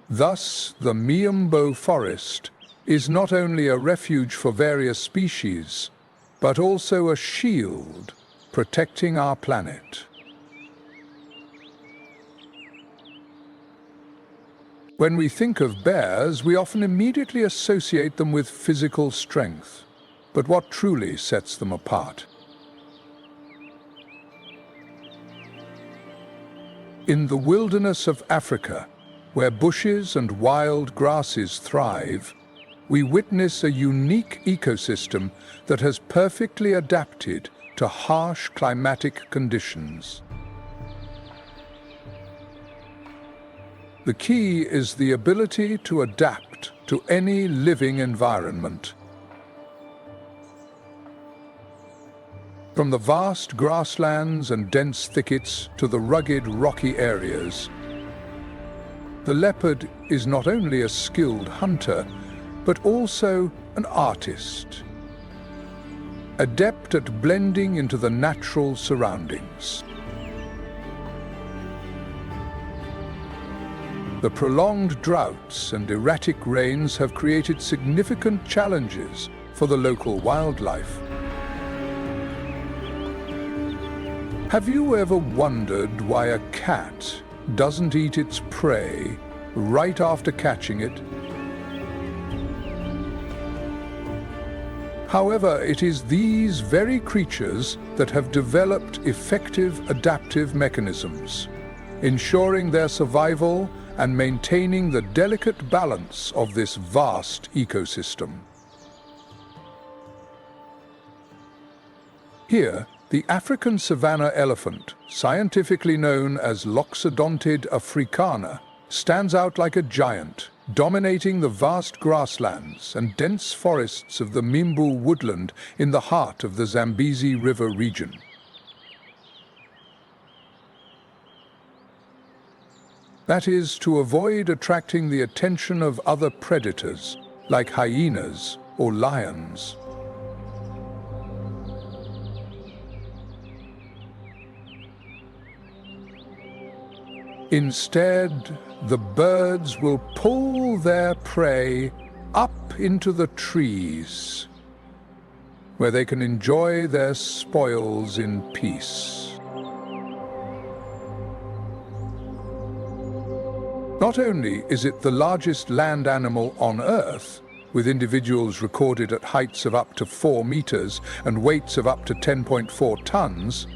Thus, the Miombo forest is not only a refuge for various species, but also a shield protecting our planet. When we think of bears, we often immediately associate them with physical strength. But what truly sets them apart? In the wilderness of Africa, where bushes and wild grasses thrive, we witness a unique ecosystem that has perfectly adapted to harsh climatic conditions. The key is the ability to adapt to any living environment. From the vast grasslands and dense thickets to the rugged rocky areas, the leopard is not only a skilled hunter, but also an artist, adept at blending into the natural surroundings. The prolonged droughts and erratic rains have created significant challenges for the local wildlife. Have you ever wondered why a cat doesn't eat its prey right after catching it? However, it is these very creatures that have developed effective adaptive mechanisms, ensuring their survival and maintaining the delicate balance of this vast ecosystem. Here, the African savanna elephant, scientifically known as Loxodontid africana, stands out like a giant, dominating the vast grasslands and dense forests of the Mimbu woodland in the heart of the Zambezi River region. That is, to avoid attracting the attention of other predators, like hyenas or lions. Instead, the birds will pull their prey up into the trees, where they can enjoy their spoils in peace. Not only is it the largest land animal on Earth, with individuals recorded at heights of up to 4 meters and weights of up to 10.4 tons,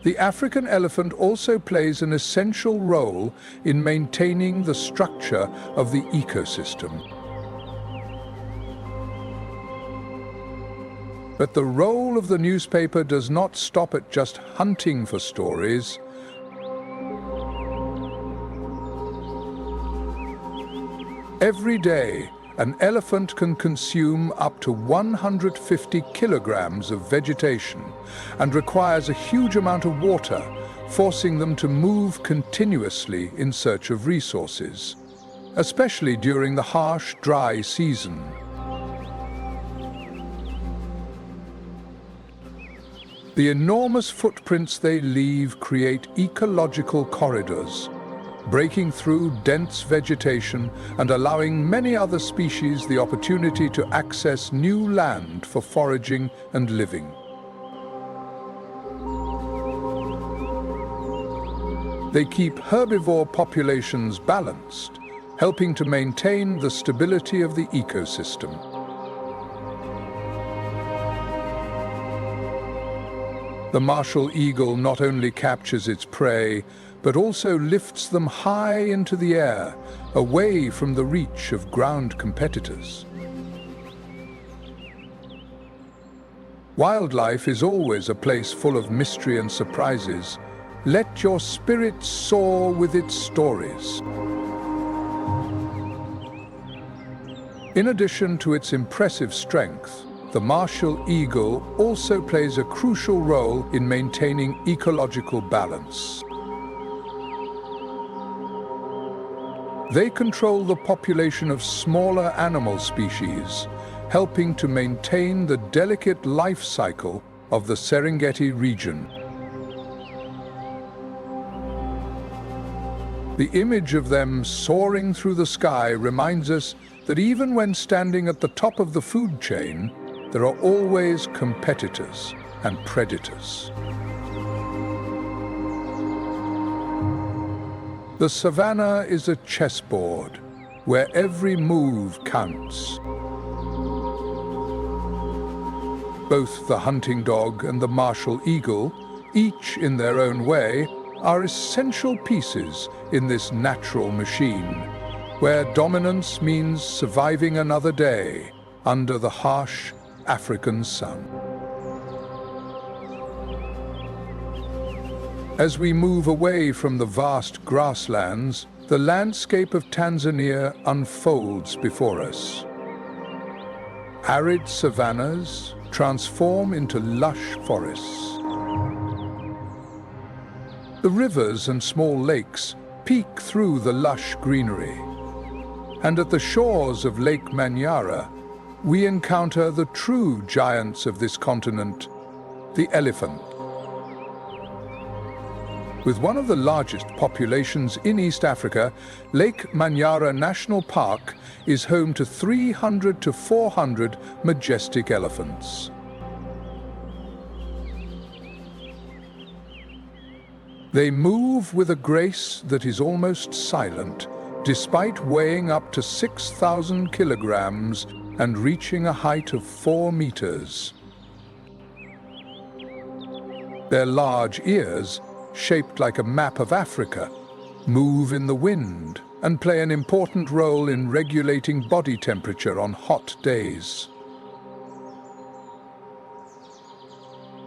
the African elephant also plays an essential role in maintaining the structure of the ecosystem. But the role of the newspaper does not stop at just hunting for stories. Every day, an elephant can consume up to 150 kilograms of vegetation and requires a huge amount of water, forcing them to move continuously in search of resources, especially during the harsh, dry season. The enormous footprints they leave create ecological corridors, breaking through dense vegetation and allowing many other species the opportunity to access new land for foraging and living. They keep herbivore populations balanced, helping to maintain the stability of the ecosystem. The martial eagle not only captures its prey, but also lifts them high into the air, away from the reach of ground competitors. Wildlife is always a place full of mystery and surprises. Let your spirit soar with its stories. In addition to its impressive strength, the martial eagle also plays a crucial role in maintaining ecological balance. They control the population of smaller animal species, helping to maintain the delicate life cycle of the Serengeti region. The image of them soaring through the sky reminds us that even when standing at the top of the food chain, there are always competitors and predators. The savannah is a chessboard where every move counts. Both the hunting dog and the martial eagle, each in their own way, are essential pieces in this natural machine, where dominance means surviving another day under the harsh African sun. As we move away from the vast grasslands, the landscape of Tanzania unfolds before us. Arid savannas transform into lush forests. The rivers and small lakes peek through the lush greenery. And at the shores of Lake Manyara, we encounter the true giants of this continent, the elephant. With one of the largest populations in East Africa, Lake Manyara National Park is home to 300 to 400 majestic elephants. They move with a grace that is almost silent, despite weighing up to 6,000 kilograms and reaching a height of 4 meters. Their large ears, shaped like a map of Africa, move in the wind and play an important role in regulating body temperature on hot days.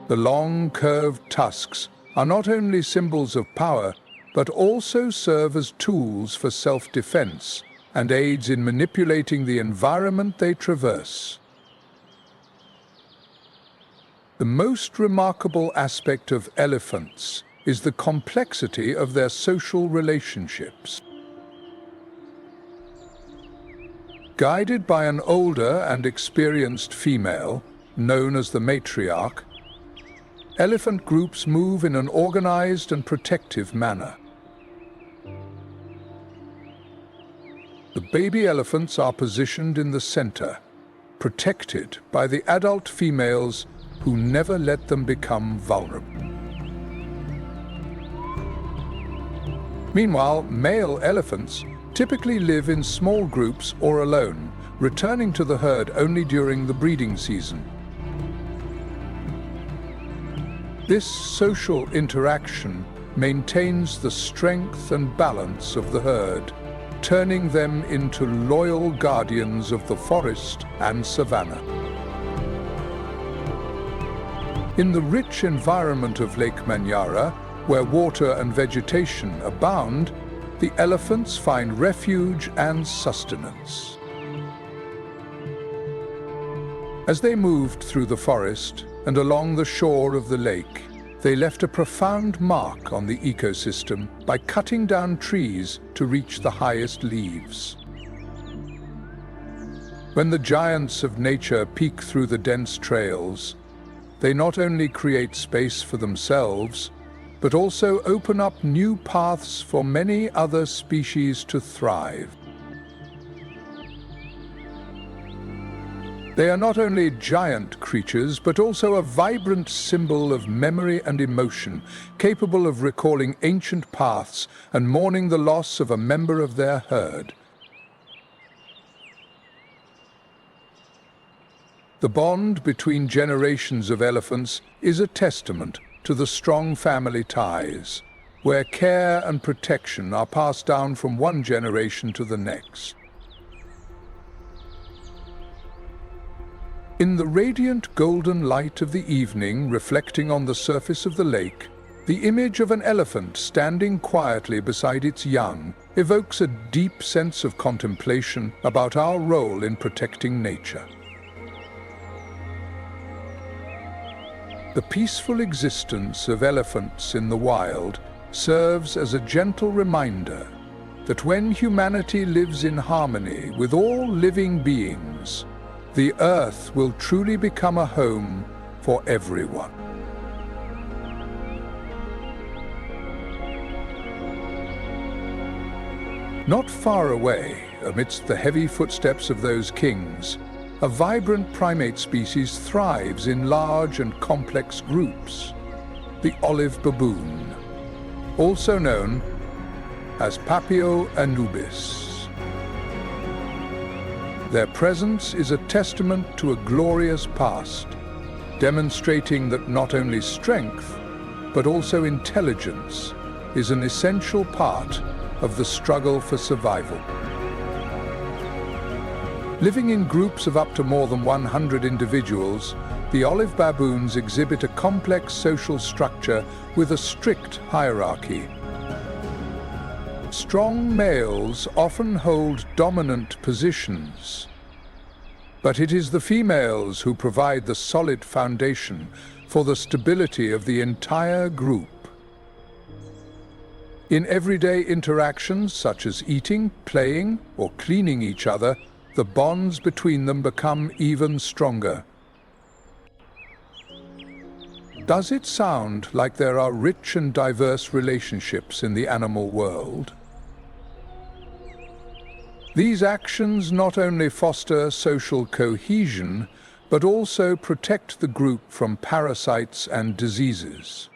The long, curved tusks are not only symbols of power, but also serve as tools for self-defense and aids in manipulating the environment they traverse. The most remarkable aspect of elephants is the complexity of their social relationships. Guided by an older and experienced female, known as the matriarch, elephant groups move in an organized and protective manner. The baby elephants are positioned in the center, protected by the adult females who never let them become vulnerable. Meanwhile, male elephants typically live in small groups or alone, returning to the herd only during the breeding season. This social interaction maintains the strength and balance of the herd, turning them into loyal guardians of the forest and savanna. In the rich environment of Lake Manyara, where water and vegetation abound, the elephants find refuge and sustenance. As they moved through the forest and along the shore of the lake, they left a profound mark on the ecosystem by cutting down trees to reach the highest leaves. When the giants of nature peek through the dense trails, they not only create space for themselves, but also open up new paths for many other species to thrive. They are not only giant creatures, but also a vibrant symbol of memory and emotion, capable of recalling ancient paths and mourning the loss of a member of their herd. The bond between generations of elephants is a testament to the strong family ties, where care and protection are passed down from one generation to the next. In the radiant golden light of the evening reflecting on the surface of the lake, the image of an elephant standing quietly beside its young evokes a deep sense of contemplation about our role in protecting nature. The peaceful existence of elephants in the wild serves as a gentle reminder that when humanity lives in harmony with all living beings, the earth will truly become a home for everyone. Not far away, amidst the heavy footsteps of those kings, a vibrant primate species thrives in large and complex groups, the olive baboon, also known as Papio anubis. Their presence is a testament to a glorious past, demonstrating that not only strength, but also intelligence is an essential part of the struggle for survival. Living in groups of up to more than 100 individuals, the olive baboons exhibit a complex social structure with a strict hierarchy. Strong males often hold dominant positions, but it is the females who provide the solid foundation for the stability of the entire group. In everyday interactions such as eating, playing, or cleaning each other, the bonds between them become even stronger. Does it sound like there are rich and diverse relationships in the animal world? These actions not only foster social cohesion, but also protect the group from parasites and diseases.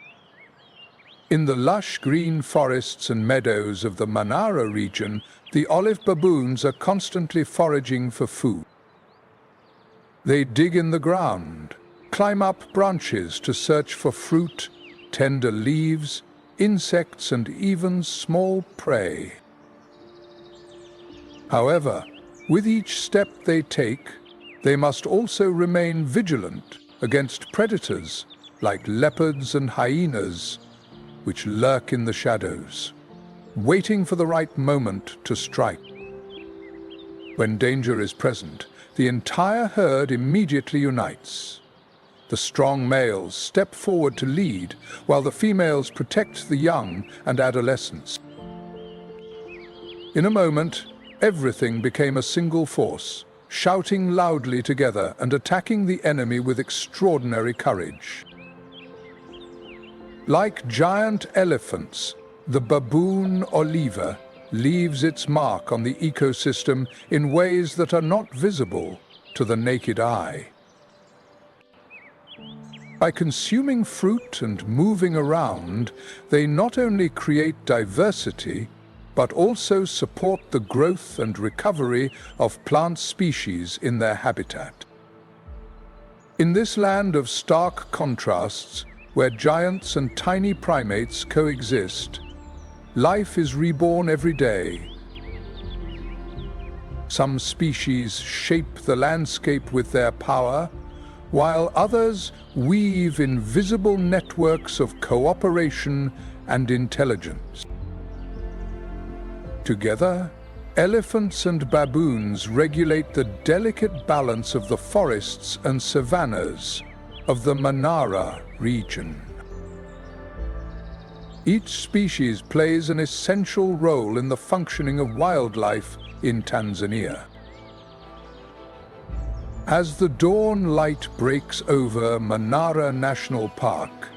In the lush green forests and meadows of the Mara region, the olive baboons are constantly foraging for food. They dig in the ground, climb up branches to search for fruit, tender leaves, insects, and even small prey. However, with each step they take, they must also remain vigilant against predators like leopards and hyenas, which lurk in the shadows, waiting for the right moment to strike. When danger is present, the entire herd immediately unites. The strong males step forward to lead, while the females protect the young and adolescents. In a moment, everything became a single force, shouting loudly together and attacking the enemy with extraordinary courage. Like giant elephants, the baboon oliva leaves its mark on the ecosystem in ways that are not visible to the naked eye. By consuming fruit and moving around, they not only create diversity, but also support the growth and recovery of plant species in their habitat. In this land of stark contrasts, where giants and tiny primates coexist, life is reborn every day. Some species shape the landscape with their power, while others weave invisible networks of cooperation and intelligence. Together, elephants and baboons regulate the delicate balance of the forests and savannas of the Mara region. Each species plays an essential role in the functioning of wildlife in Tanzania. As the dawn light breaks over Mara National Park,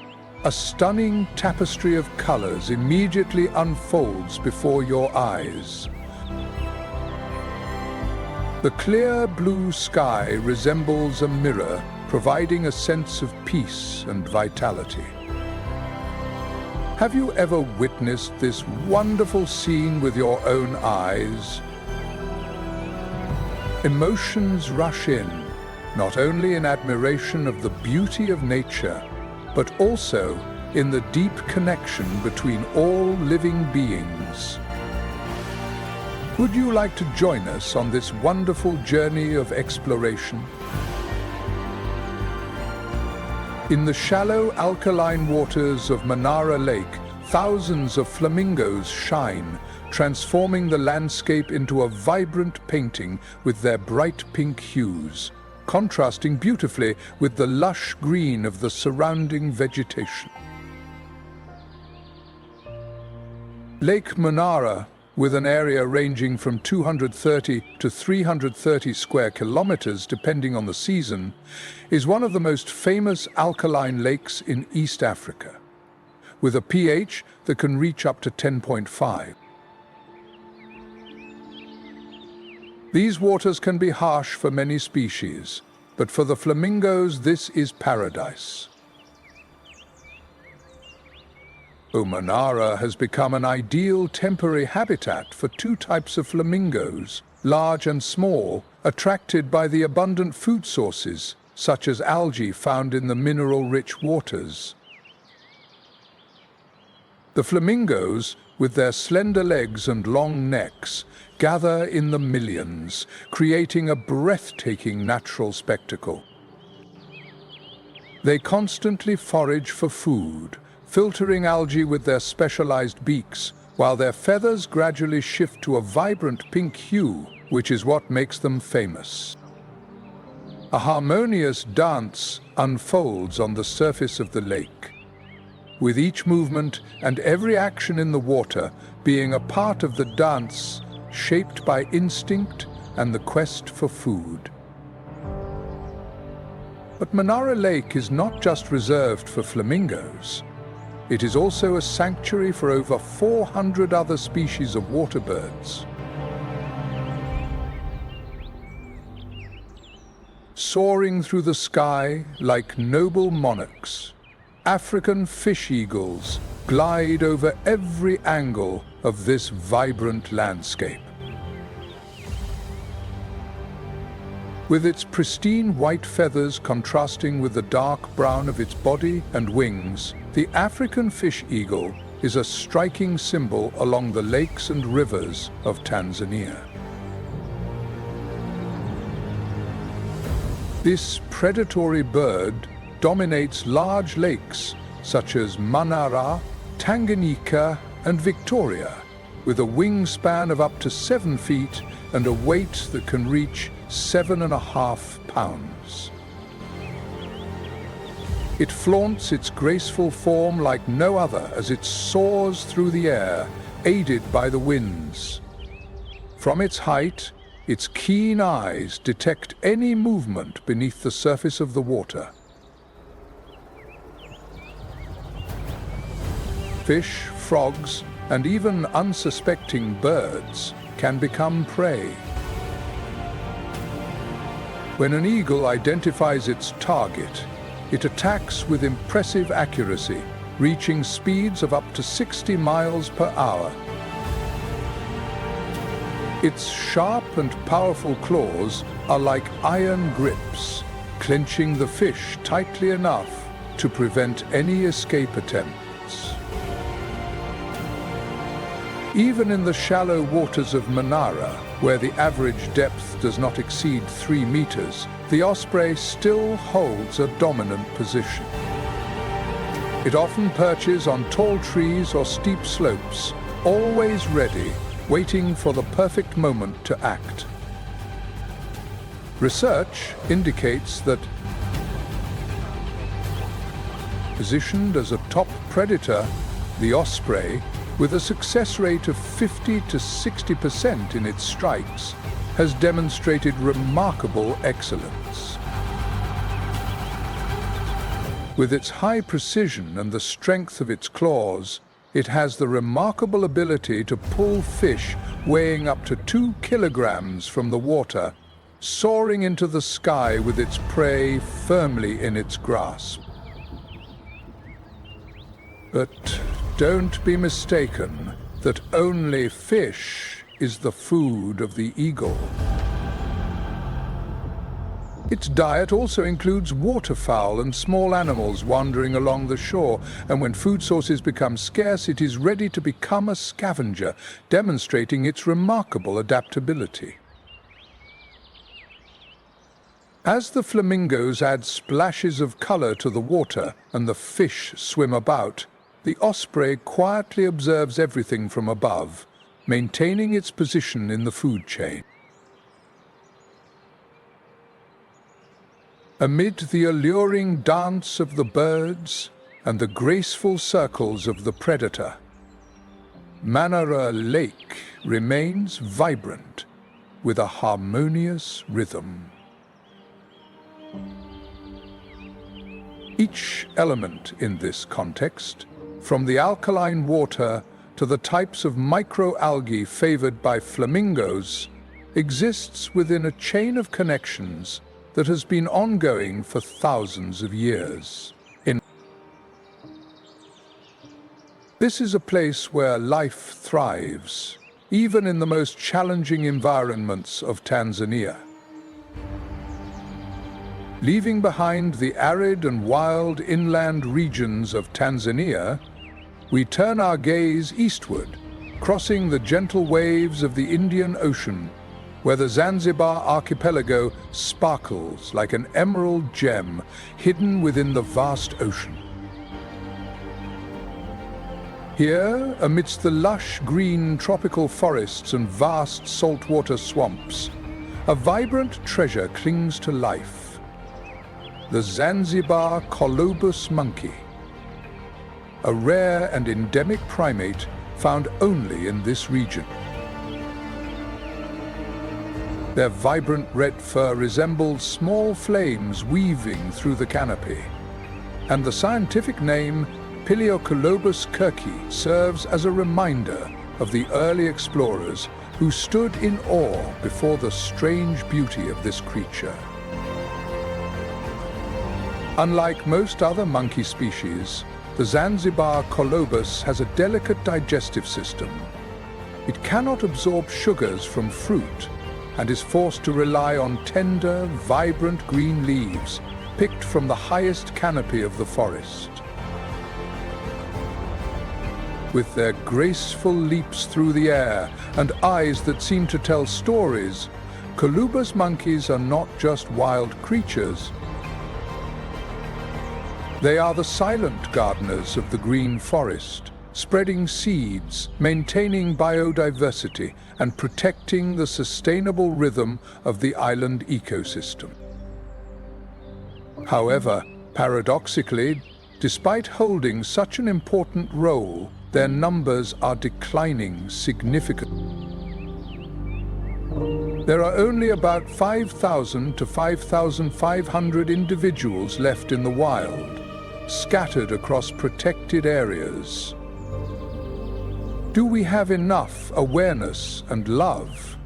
a stunning tapestry of colors immediately unfolds before your eyes. The clear blue sky resembles a mirror, providing a sense of peace and vitality. Have you ever witnessed this wonderful scene with your own eyes? Emotions rush in, not only in admiration of the beauty of nature, but also in the deep connection between all living beings. Would you like to join us on this wonderful journey of exploration? In the shallow alkaline waters of Manara Lake, thousands of flamingos shine, transforming the landscape into a vibrant painting with their bright pink hues. contrasting beautifully with the lush green of the surrounding vegetation. Lake Mara, with an area ranging from 230 to 330 square kilometers depending on the season, is one of the most famous alkaline lakes in East Africa, with a pH that can reach up to 10.5. These waters can be harsh for many species, but for the flamingos this is paradise. Manara has become an ideal temporary habitat for two types of flamingos, large and small, attracted by the abundant food sources, such as algae found in the mineral-rich waters. The flamingos, with their slender legs and long necks, gather in the millions, creating a breathtaking natural spectacle. They constantly forage for food, filtering algae with their specialized beaks, while their feathers gradually shift to a vibrant pink hue, which is what makes them famous. A harmonious dance unfolds on the surface of the lake, with each movement and every action in the water being a part of the dance shaped by instinct and the quest for food. But Manara Lake is not just reserved for flamingos. It is also a sanctuary for over 400 other species of water birds. Soaring through the sky like noble monarchs, African fish eagles glide over every angle of this vibrant landscape. With its pristine white feathers contrasting with the dark brown of its body and wings, the African fish eagle is a striking symbol along the lakes and rivers of Tanzania. This predatory bird dominates large lakes such as Manara, Tanganyika, and Victoria, with a wingspan of up to 7 feet and a weight that can reach 7.5 pounds. It flaunts its graceful form like no other as it soars through the air, aided by the winds. From its height, its keen eyes detect any movement beneath the surface of the water. Fish, frogs, and even unsuspecting birds can become prey. When an eagle identifies its target, it attacks with impressive accuracy, reaching speeds of up to 60 miles per hour. Its sharp and powerful claws are like iron grips, clenching the fish tightly enough to prevent any escape attempts. Even in the shallow waters of Manara, where the average depth does not exceed 3 meters, the osprey still holds a dominant position. It often perches on tall trees or steep slopes, always ready, waiting for the perfect moment to act. Research indicates that, positioned as a top predator, the osprey, with a success rate of 50 to 60% in its strikes, has demonstrated remarkable excellence. With its high precision and the strength of its claws, it has the remarkable ability to pull fish weighing up to 2 kilograms from the water, soaring into the sky with its prey firmly in its grasp. But don't be mistaken that only fish is the food of the eagle. Its diet also includes waterfowl and small animals wandering along the shore, and when food sources become scarce, it is ready to become a scavenger, demonstrating its remarkable adaptability. As the flamingos add splashes of color to the water and the fish swim about, the osprey quietly observes everything from above, maintaining its position in the food chain. Amid the alluring dance of the birds and the graceful circles of the predator, Mara Lake remains vibrant with a harmonious rhythm. Each element in this context, from the alkaline water to the types of microalgae favored by flamingos, exists within a chain of connections that has been ongoing for thousands of years. This is a place where life thrives, even in the most challenging environments of Tanzania. Leaving behind the arid and wild inland regions of Tanzania, we turn our gaze eastward, crossing the gentle waves of the Indian Ocean, where the Zanzibar archipelago sparkles like an emerald gem hidden within the vast ocean. Here, amidst the lush green tropical forests and vast saltwater swamps, a vibrant treasure clings to life: the Zanzibar colobus monkey, a rare and endemic primate found only in this region. Their vibrant red fur resembles small flames weaving through the canopy, and the scientific name Pileocolobus kirki serves as a reminder of the early explorers who stood in awe before the strange beauty of this creature. Unlike most other monkey species, the Zanzibar colobus has a delicate digestive system. It cannot absorb sugars from fruit and is forced to rely on tender, vibrant green leaves picked from the highest canopy of the forest. With their graceful leaps through the air and eyes that seem to tell stories, colobus monkeys are not just wild creatures. They are the silent gardeners of the green forest, spreading seeds, maintaining biodiversity, and protecting the sustainable rhythm of the island ecosystem. However, paradoxically, despite holding such an important role, their numbers are declining significantly. There are only about 5,000 to 5,500 individuals left in the wild, scattered across protected areas. Do we have enough awareness and love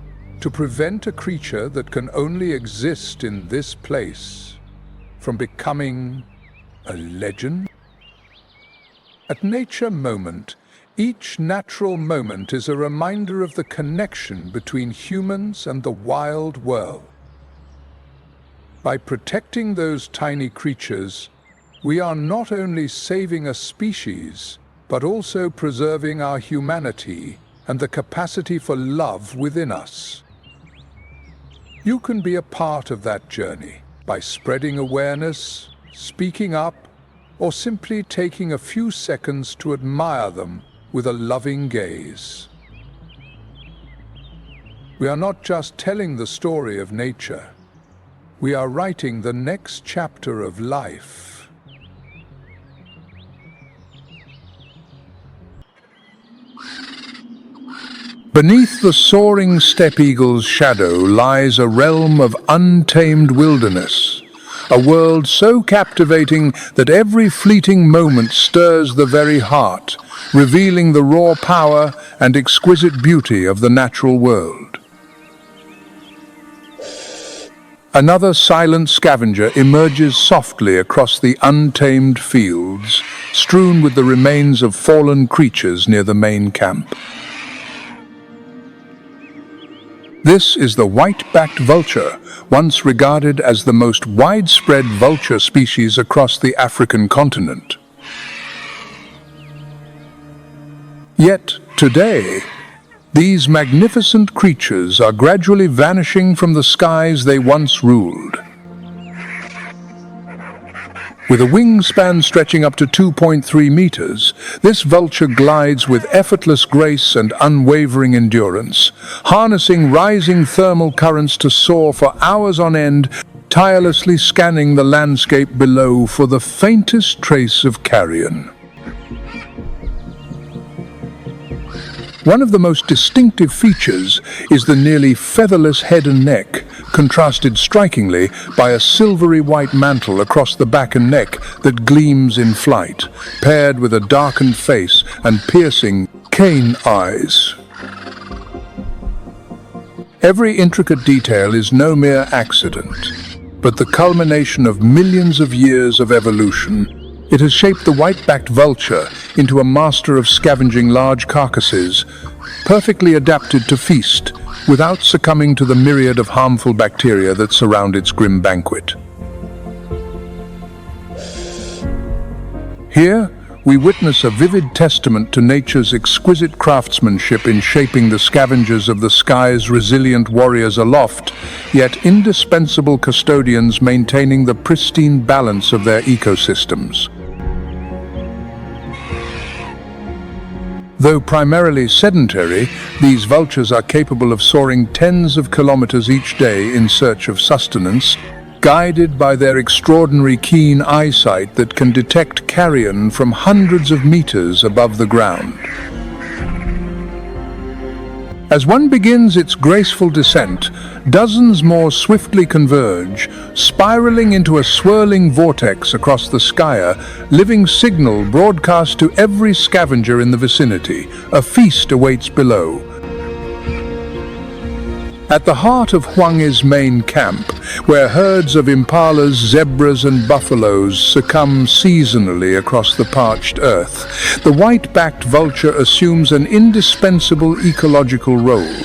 to prevent a creature that can only exist in this place from becoming a legend? At Nature Moment, each natural moment is a reminder of the connection between humans and the wild world. By protecting those tiny creatures, we are not only saving a species, but also preserving our humanity and the capacity for love within us. You can be a part of that journey by spreading awareness, speaking up, or simply taking a few seconds to admire them with a loving gaze. We are not just telling the story of nature. We are writing the next chapter of life. Beneath the soaring steppe eagle's shadow lies a realm of untamed wilderness, a world so captivating that every fleeting moment stirs the very heart, revealing the raw power and exquisite beauty of the natural world. Another silent scavenger emerges softly across the untamed fields, strewn with the remains of fallen creatures near the main camp. This is the white-backed vulture, once regarded as the most widespread vulture species across the African continent. Yet, today, these magnificent creatures are gradually vanishing from the skies they once ruled. With a wingspan stretching up to 2.3 meters, this vulture glides with effortless grace and unwavering endurance, harnessing rising thermal currents to soar for hours on end, tirelessly scanning the landscape below for the faintest trace of carrion. One of the most distinctive features is the nearly featherless head and neck, contrasted strikingly by a silvery white mantle across the back and neck that gleams in flight, paired with a darkened face and piercing cane eyes. Every intricate detail is no mere accident, but the culmination of millions of years of evolution. It has shaped the white-backed vulture into a master of scavenging large carcasses, perfectly adapted to feast, without succumbing to the myriad of harmful bacteria that surround its grim banquet. Here, we witness a vivid testament to nature's exquisite craftsmanship in shaping the scavengers of the sky's resilient warriors aloft, yet indispensable custodians maintaining the pristine balance of their ecosystems. Though primarily sedentary, these vultures are capable of soaring tens of kilometers each day in search of sustenance, guided by their extraordinary keen eyesight that can detect carrion from hundreds of meters above the ground. As one begins its graceful descent, dozens more swiftly converge, spiraling into a swirling vortex across the sky, a living signal broadcast to every scavenger in the vicinity. A feast awaits below. At the heart of Hwange's main camp, where herds of impalas, zebras and buffaloes succumb seasonally across the parched earth, the white-backed vulture assumes an indispensable ecological role.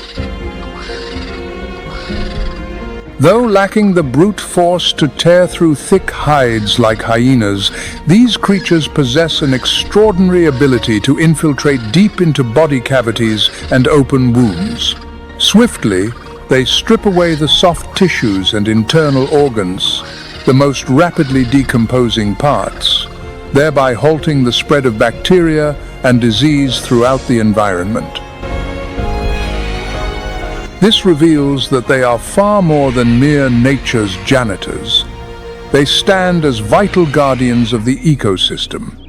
Though lacking the brute force to tear through thick hides like hyenas, these creatures possess an extraordinary ability to infiltrate deep into body cavities and open wounds. Swiftly, they strip away the soft tissues and internal organs, the most rapidly decomposing parts, thereby halting the spread of bacteria and disease throughout the environment. This reveals that they are far more than mere nature's janitors. They stand as vital guardians of the ecosystem.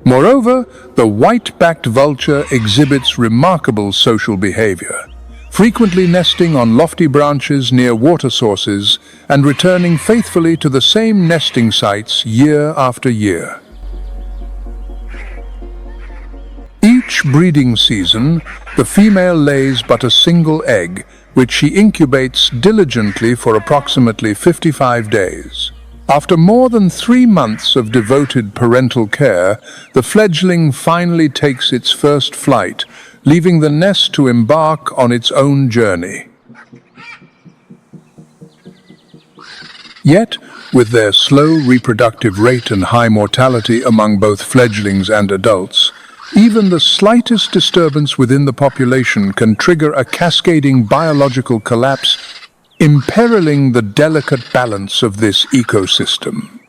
Moreover, the white-backed vulture exhibits remarkable social behavior, frequently nesting on lofty branches near water sources and returning faithfully to the same nesting sites year after year. Each breeding season, the female lays but a single egg, which she incubates diligently for approximately 55 days. After more than 3 months of devoted parental care, the fledgling finally takes its first flight, leaving the nest to embark on its own journey. Yet, with their slow reproductive rate and high mortality among both fledglings and adults, even the slightest disturbance within the population can trigger a cascading biological collapse, imperiling the delicate balance of this ecosystem.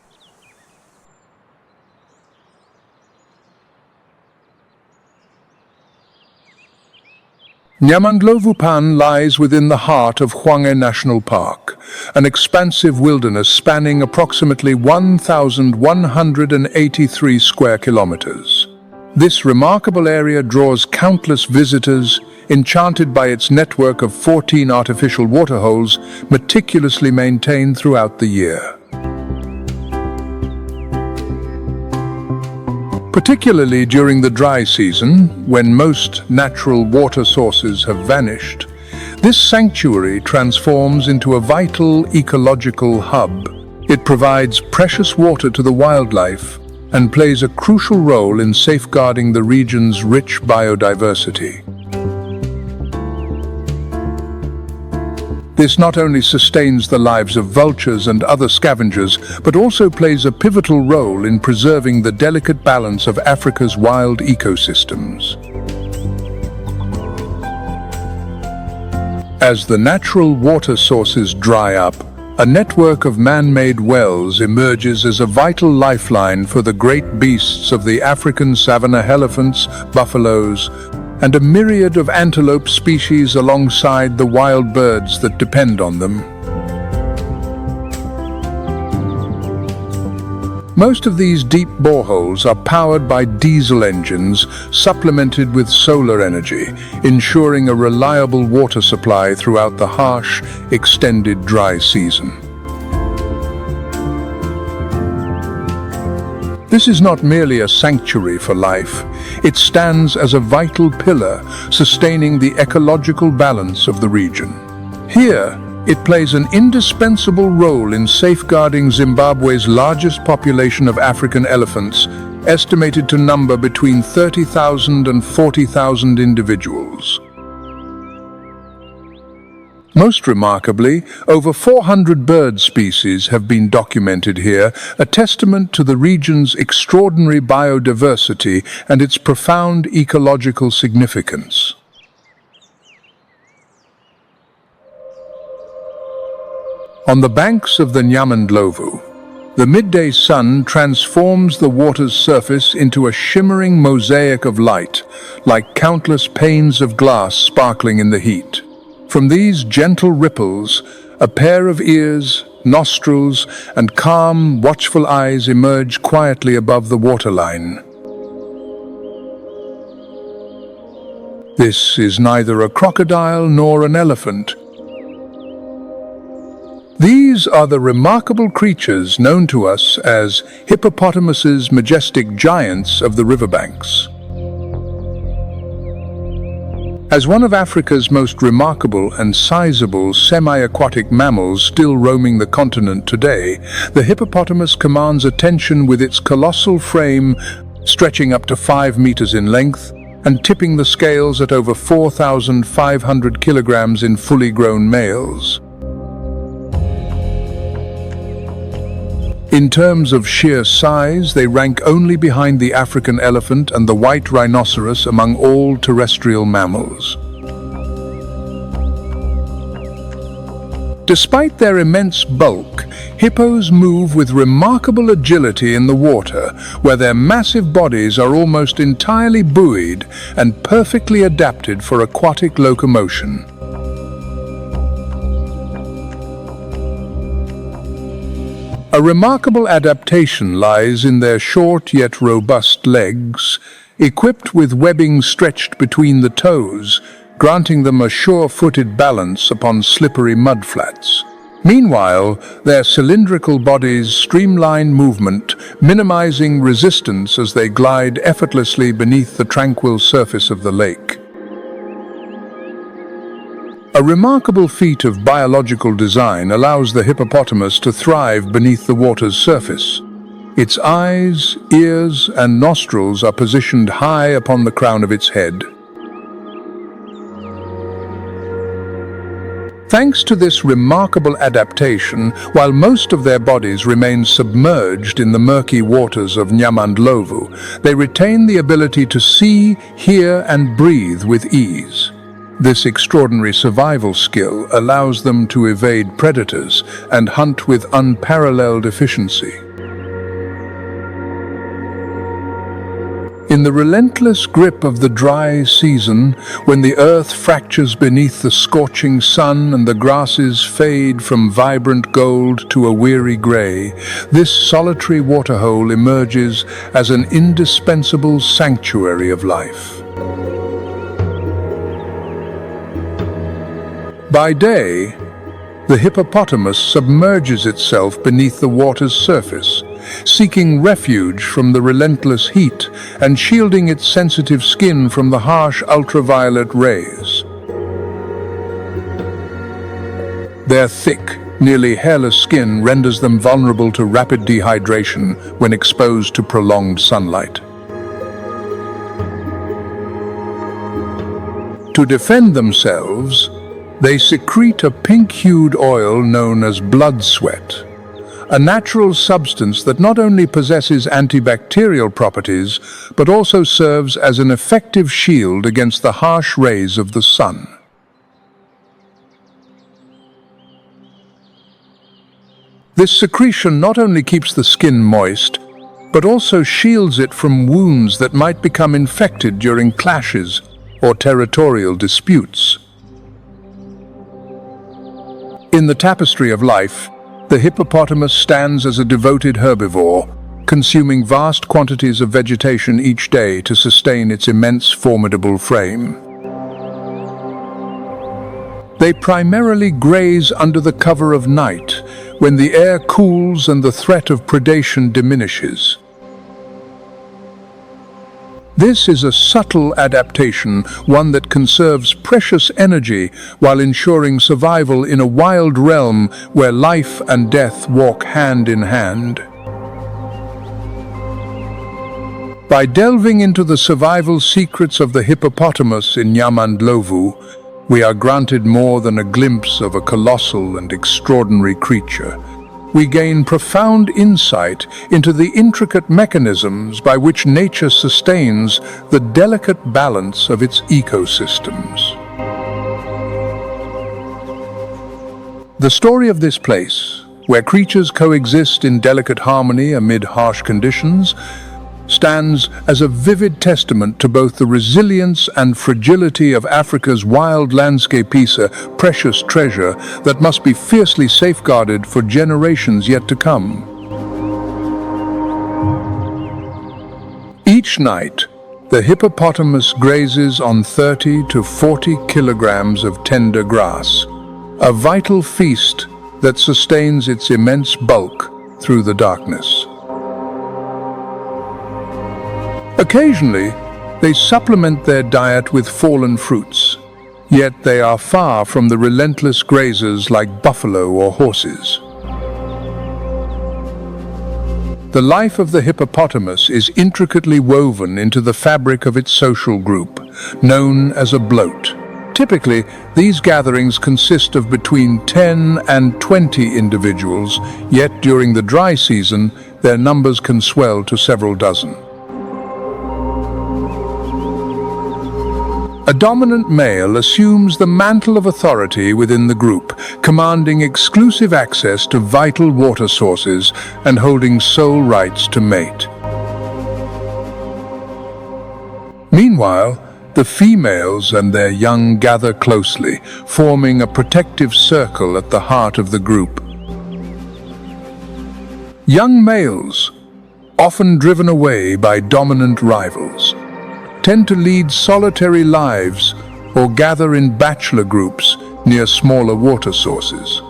Nyamandlovupan lies within the heart of Hwange National Park, an expansive wilderness spanning approximately 1,183 square kilometers. This remarkable area draws countless visitors, enchanted by its network of 14 artificial waterholes meticulously maintained throughout the year. Particularly during the dry season, when most natural water sources have vanished, this sanctuary transforms into a vital ecological hub. It provides precious water to the wildlife and plays a crucial role in safeguarding the region's rich biodiversity. This not only sustains the lives of vultures and other scavengers, but also plays a pivotal role in preserving the delicate balance of Africa's wild ecosystems. As the natural water sources dry up, a network of man-made wells emerges as a vital lifeline for the great beasts of the African savanna elephants, buffaloes, and a myriad of antelope species alongside the wild birds that depend on them. Most of these deep boreholes are powered by diesel engines supplemented with solar energy, ensuring a reliable water supply throughout the harsh, extended dry season. This is not merely a sanctuary for life. It stands as a vital pillar, sustaining the ecological balance of the region. Here, it plays an indispensable role in safeguarding Zimbabwe's largest population of African elephants, estimated to number between 30,000 and 40,000 individuals. Most remarkably, over 400 bird species have been documented here, a testament to the region's extraordinary biodiversity and its profound ecological significance. On the banks of the Nyamandlovu, the midday sun transforms the water's surface into a shimmering mosaic of light, like countless panes of glass sparkling in the heat. From these gentle ripples, a pair of ears, nostrils, and calm, watchful eyes emerge quietly above the waterline. This is neither a crocodile nor an elephant. These are the remarkable creatures known to us as hippopotamuses, majestic giants of the riverbanks. As one of Africa's most remarkable and sizable semi-aquatic mammals still roaming the continent today, the hippopotamus commands attention with its colossal frame stretching up to 5 meters in length and tipping the scales at over 4,500 kilograms in fully grown males. In terms of sheer size, they rank only behind the African elephant and the white rhinoceros among all terrestrial mammals. Despite their immense bulk, hippos move with remarkable agility in the water, where their massive bodies are almost entirely buoyed and perfectly adapted for aquatic locomotion. A remarkable adaptation lies in their short yet robust legs, equipped with webbing stretched between the toes, granting them a sure-footed balance upon slippery mudflats. Meanwhile, their cylindrical bodies streamline movement, minimizing resistance as they glide effortlessly beneath the tranquil surface of the lake. A remarkable feat of biological design allows the hippopotamus to thrive beneath the water's surface. Its eyes, ears, and nostrils are positioned high upon the crown of its head. Thanks to this remarkable adaptation, while most of their bodies remain submerged in the murky waters of Nyamandlovu, they retain the ability to see, hear, and breathe with ease. This extraordinary survival skill allows them to evade predators and hunt with unparalleled efficiency. In the relentless grip of the dry season, when the earth fractures beneath the scorching sun and the grasses fade from vibrant gold to a weary gray, this solitary waterhole emerges as an indispensable sanctuary of life. By day, the hippopotamus submerges itself beneath the water's surface, seeking refuge from the relentless heat and shielding its sensitive skin from the harsh ultraviolet rays. Their thick, nearly hairless skin renders them vulnerable to rapid dehydration when exposed to prolonged sunlight. To defend themselves, they secrete a pink-hued oil known as blood sweat, a natural substance that not only possesses antibacterial properties, but also serves as an effective shield against the harsh rays of the sun. This secretion not only keeps the skin moist, but also shields it from wounds that might become infected during clashes, or territorial disputes. In the tapestry of life, the hippopotamus stands as a devoted herbivore, consuming vast quantities of vegetation each day to sustain its immense, formidable frame. They primarily graze under the cover of night, when the air cools and the threat of predation diminishes. This is a subtle adaptation, one that conserves precious energy while ensuring survival in a wild realm where life and death walk hand in hand. By delving into the survival secrets of the hippopotamus in Nyamandlovu, we are granted more than a glimpse of a colossal and extraordinary creature. We gain profound insight into the intricate mechanisms by which nature sustains the delicate balance of its ecosystems. The story of this place, where creatures coexist in delicate harmony amid harsh conditions, stands as a vivid testament to both the resilience and fragility of Africa's wild landscape, a precious treasure that must be fiercely safeguarded for generations yet to come. Each night, the hippopotamus grazes on 30 to 40 kilograms of tender grass, a vital feast that sustains its immense bulk through the darkness. Occasionally, they supplement their diet with fallen fruits, yet they are far from the relentless grazers like buffalo or horses. The life of the hippopotamus is intricately woven into the fabric of its social group, known as a bloat. Typically, these gatherings consist of between 10 and 20 individuals, yet during the dry season, their numbers can swell to several dozen. A dominant male assumes the mantle of authority within the group, commanding exclusive access to vital water sources and holding sole rights to mate. Meanwhile, the females and their young gather closely, forming a protective circle at the heart of the group. Young males, often driven away by dominant rivals, tend to lead solitary lives or gather in bachelor groups near smaller water sources.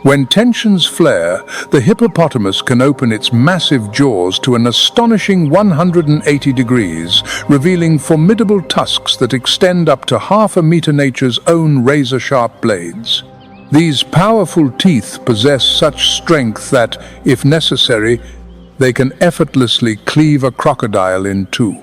When tensions flare, the hippopotamus can open its massive jaws to an astonishing 180 degrees, revealing formidable tusks that extend up to half a meter, nature's own razor-sharp blades. These powerful teeth possess such strength that, if necessary, they can effortlessly cleave a crocodile in two.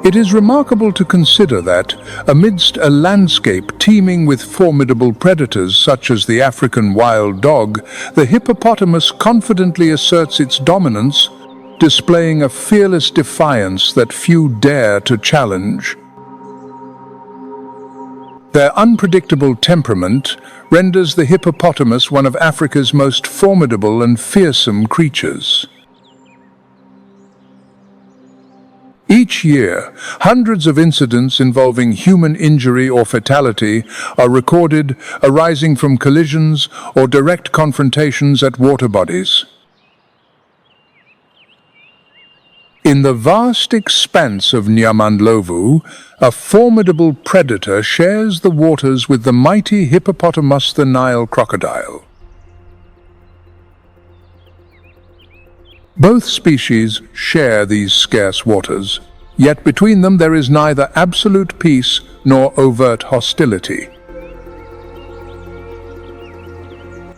It is remarkable to consider that, amidst a landscape teeming with formidable predators such as the African wild dog, the hippopotamus confidently asserts its dominance, displaying a fearless defiance that few dare to challenge. Their unpredictable temperament renders the hippopotamus one of Africa's most formidable and fearsome creatures. Each year, hundreds of incidents involving human injury or fatality are recorded, arising from collisions or direct confrontations at water bodies. In the vast expanse of Nyamandlovu, a formidable predator shares the waters with the mighty hippopotamus, the Nile crocodile. Both species share these scarce waters, yet between them there is neither absolute peace nor overt hostility.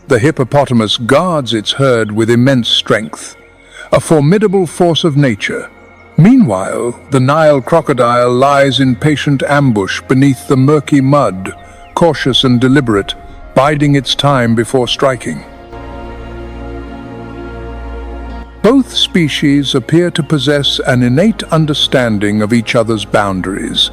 The hippopotamus guards its herd with immense strength, a formidable force of nature. Meanwhile, the Nile crocodile lies in patient ambush beneath the murky mud, cautious and deliberate, biding its time before striking. Both species appear to possess an innate understanding of each other's boundaries,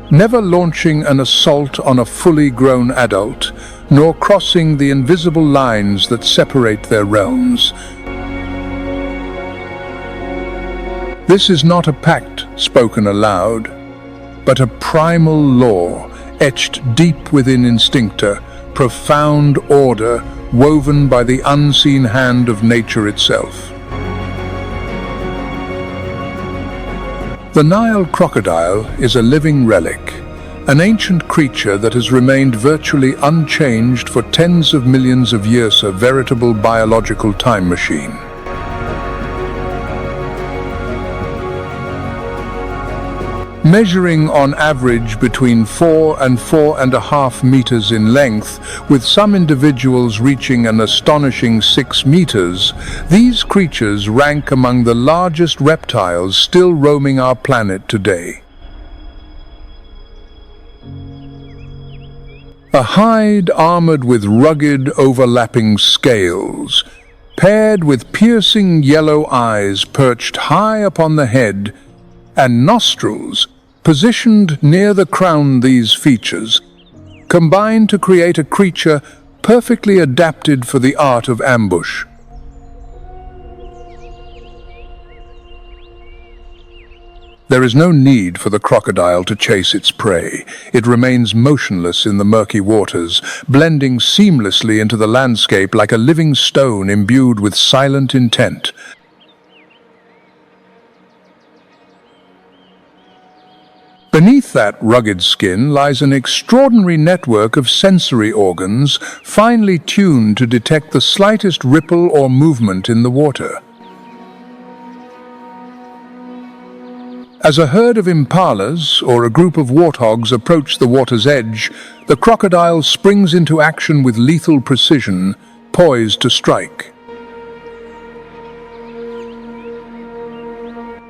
never launching an assault on a fully grown adult, nor crossing the invisible lines that separate their realms. This is not a pact spoken aloud, but a primal law etched deep within instincta, profound order woven by the unseen hand of nature itself. The Nile crocodile is a living relic, an ancient creature that has remained virtually unchanged for tens of millions of years, a veritable biological time machine. Measuring on average between 4 and 4.5 meters in length, with some individuals reaching an astonishing 6 meters, these creatures rank among the largest reptiles still roaming our planet today. A hide armored with rugged, overlapping scales, paired with piercing yellow eyes perched high upon the head, and nostrils positioned near the crown. These features combine to create a creature perfectly adapted for the art of ambush. There is no need for the crocodile to chase its prey. It remains motionless in the murky waters, blending seamlessly into the landscape like a living stone imbued with silent intent. Beneath that rugged skin lies an extraordinary network of sensory organs, finely tuned to detect the slightest ripple or movement in the water. As a herd of impalas or a group of warthogs approach the water's edge, the crocodile springs into action with lethal precision, poised to strike.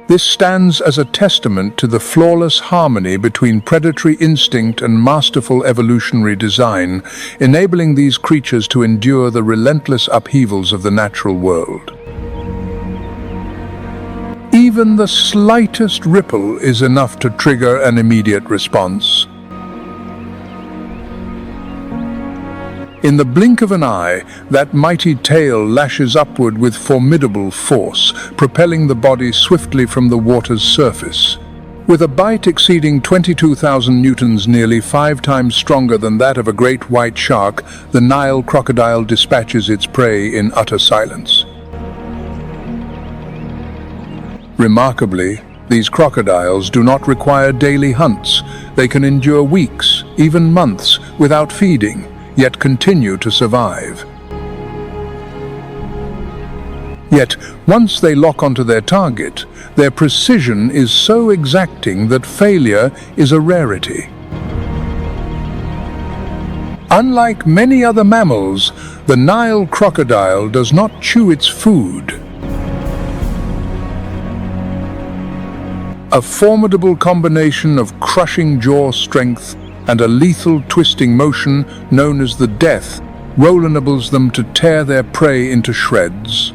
This stands as a testament to the flawless harmony between predatory instinct and masterful evolutionary design, enabling these creatures to endure the relentless upheavals of the natural world. Even the slightest ripple is enough to trigger an immediate response. In the blink of an eye, that mighty tail lashes upward with formidable force, propelling the body swiftly from the water's surface. With a bite exceeding 22,000 newtons, nearly 5 times stronger than that of a great white shark, the Nile crocodile dispatches its prey in utter silence. Remarkably, these crocodiles do not require daily hunts. They can endure weeks, even months, without feeding, yet continue to survive. Yet, once they lock onto their target, their precision is so exacting that failure is a rarity. Unlike many other mammals, the Nile crocodile does not chew its food. A formidable combination of crushing jaw strength and a lethal twisting motion known as the death roll enables them to tear their prey into shreds.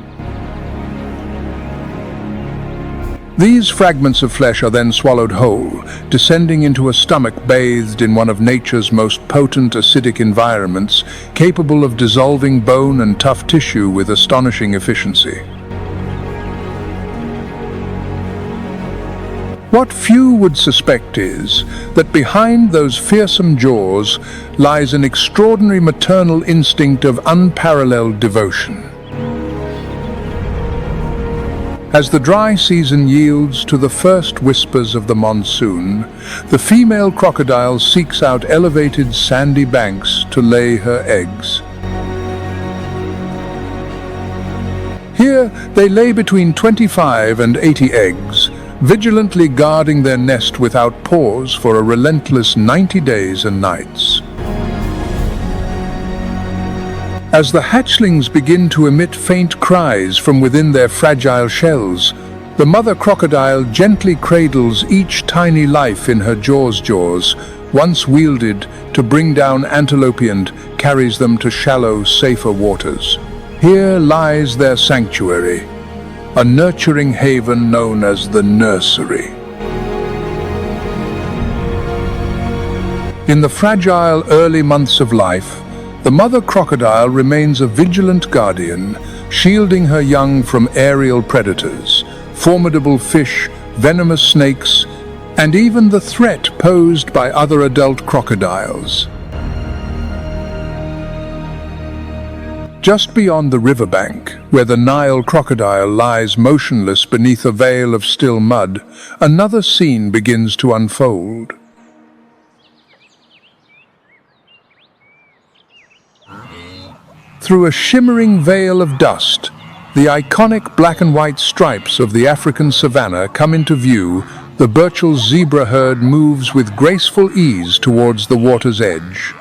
These fragments of flesh are then swallowed whole, descending into a stomach bathed in one of nature's most potent acidic environments, capable of dissolving bone and tough tissue with astonishing efficiency. What few would suspect is that behind those fearsome jaws lies an extraordinary maternal instinct of unparalleled devotion. As the dry season yields to the first whispers of the monsoon, the female crocodile seeks out elevated sandy banks to lay her eggs. Here they lay between 25 and 80 eggs, vigilantly guarding their nest without pause for a relentless 90 days and nights. As the hatchlings begin to emit faint cries from within their fragile shells, the mother crocodile gently cradles each tiny life in her jaws, once wielded to bring down antelope, and carries them to shallow, safer waters. Here lies their sanctuary, a nurturing haven known as the nursery. In the fragile early months of life, the mother crocodile remains a vigilant guardian, shielding her young from aerial predators, formidable fish, venomous snakes, and even the threat posed by other adult crocodiles. Just beyond the riverbank, where the Nile crocodile lies motionless beneath a veil of still mud, another scene begins to unfold. Through a shimmering veil of dust, the iconic black and white stripes of the African savanna come into view. The Burchell's zebra herd moves with graceful ease towards the water's edge.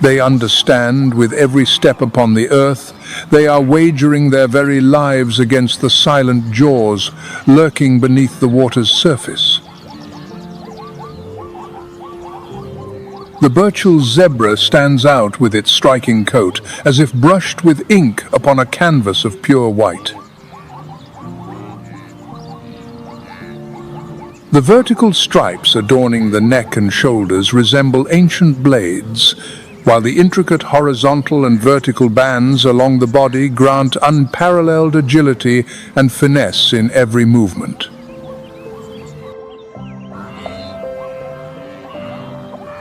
They understand, with every step upon the earth, they are wagering their very lives against the silent jaws lurking beneath the water's surface. The Burchell's zebra stands out with its striking coat, as if brushed with ink upon a canvas of pure white. The vertical stripes adorning the neck and shoulders resemble ancient blades, while the intricate horizontal and vertical bands along the body grant unparalleled agility and finesse in every movement.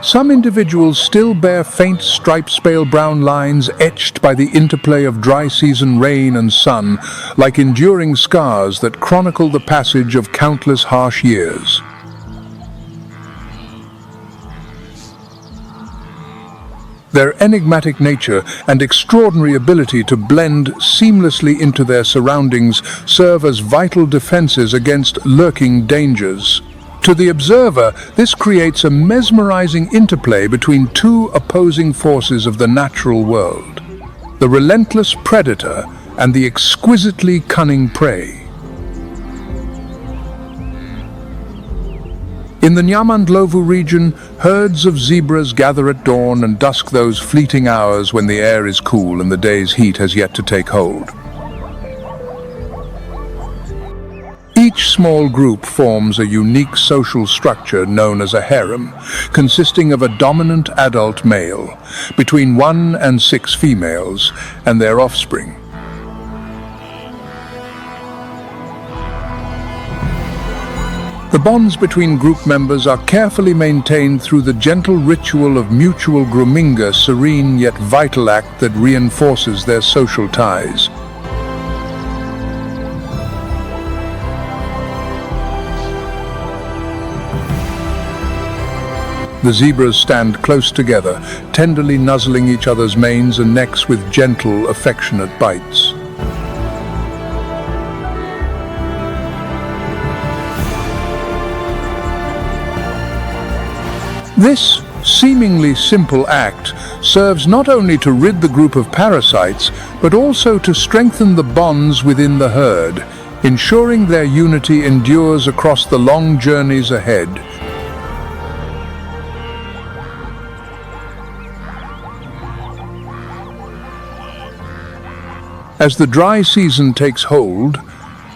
Some individuals still bear faint striped pale brown lines etched by the interplay of dry season rain and sun, like enduring scars that chronicle the passage of countless harsh years. Their enigmatic nature and extraordinary ability to blend seamlessly into their surroundings serve as vital defenses against lurking dangers. To the observer, this creates a mesmerizing interplay between two opposing forces of the natural world: the relentless predator and the exquisitely cunning prey. In the Nyamandlovu region, herds of zebras gather at dawn and dusk, those fleeting hours when the air is cool and the day's heat has yet to take hold. Each small group forms a unique social structure known as a harem, consisting of a dominant adult male, between 1 and 6 females, and their offspring. The bonds between group members are carefully maintained through the gentle ritual of mutual grooming, a serene yet vital act that reinforces their social ties. The zebras stand close together, tenderly nuzzling each other's manes and necks with gentle, affectionate bites. This seemingly simple act serves not only to rid the group of parasites, but also to strengthen the bonds within the herd, ensuring their unity endures across the long journeys ahead. As the dry season takes hold,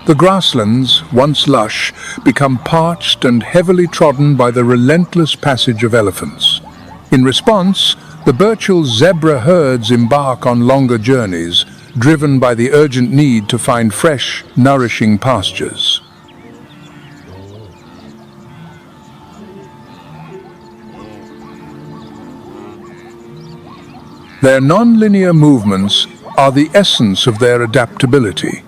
the grasslands, once lush, become parched and heavily trodden by the relentless passage of elephants. In response, the Burchell zebra herds embark on longer journeys, driven by the urgent need to find fresh, nourishing pastures. Their non-linear movements are the essence of their adaptability.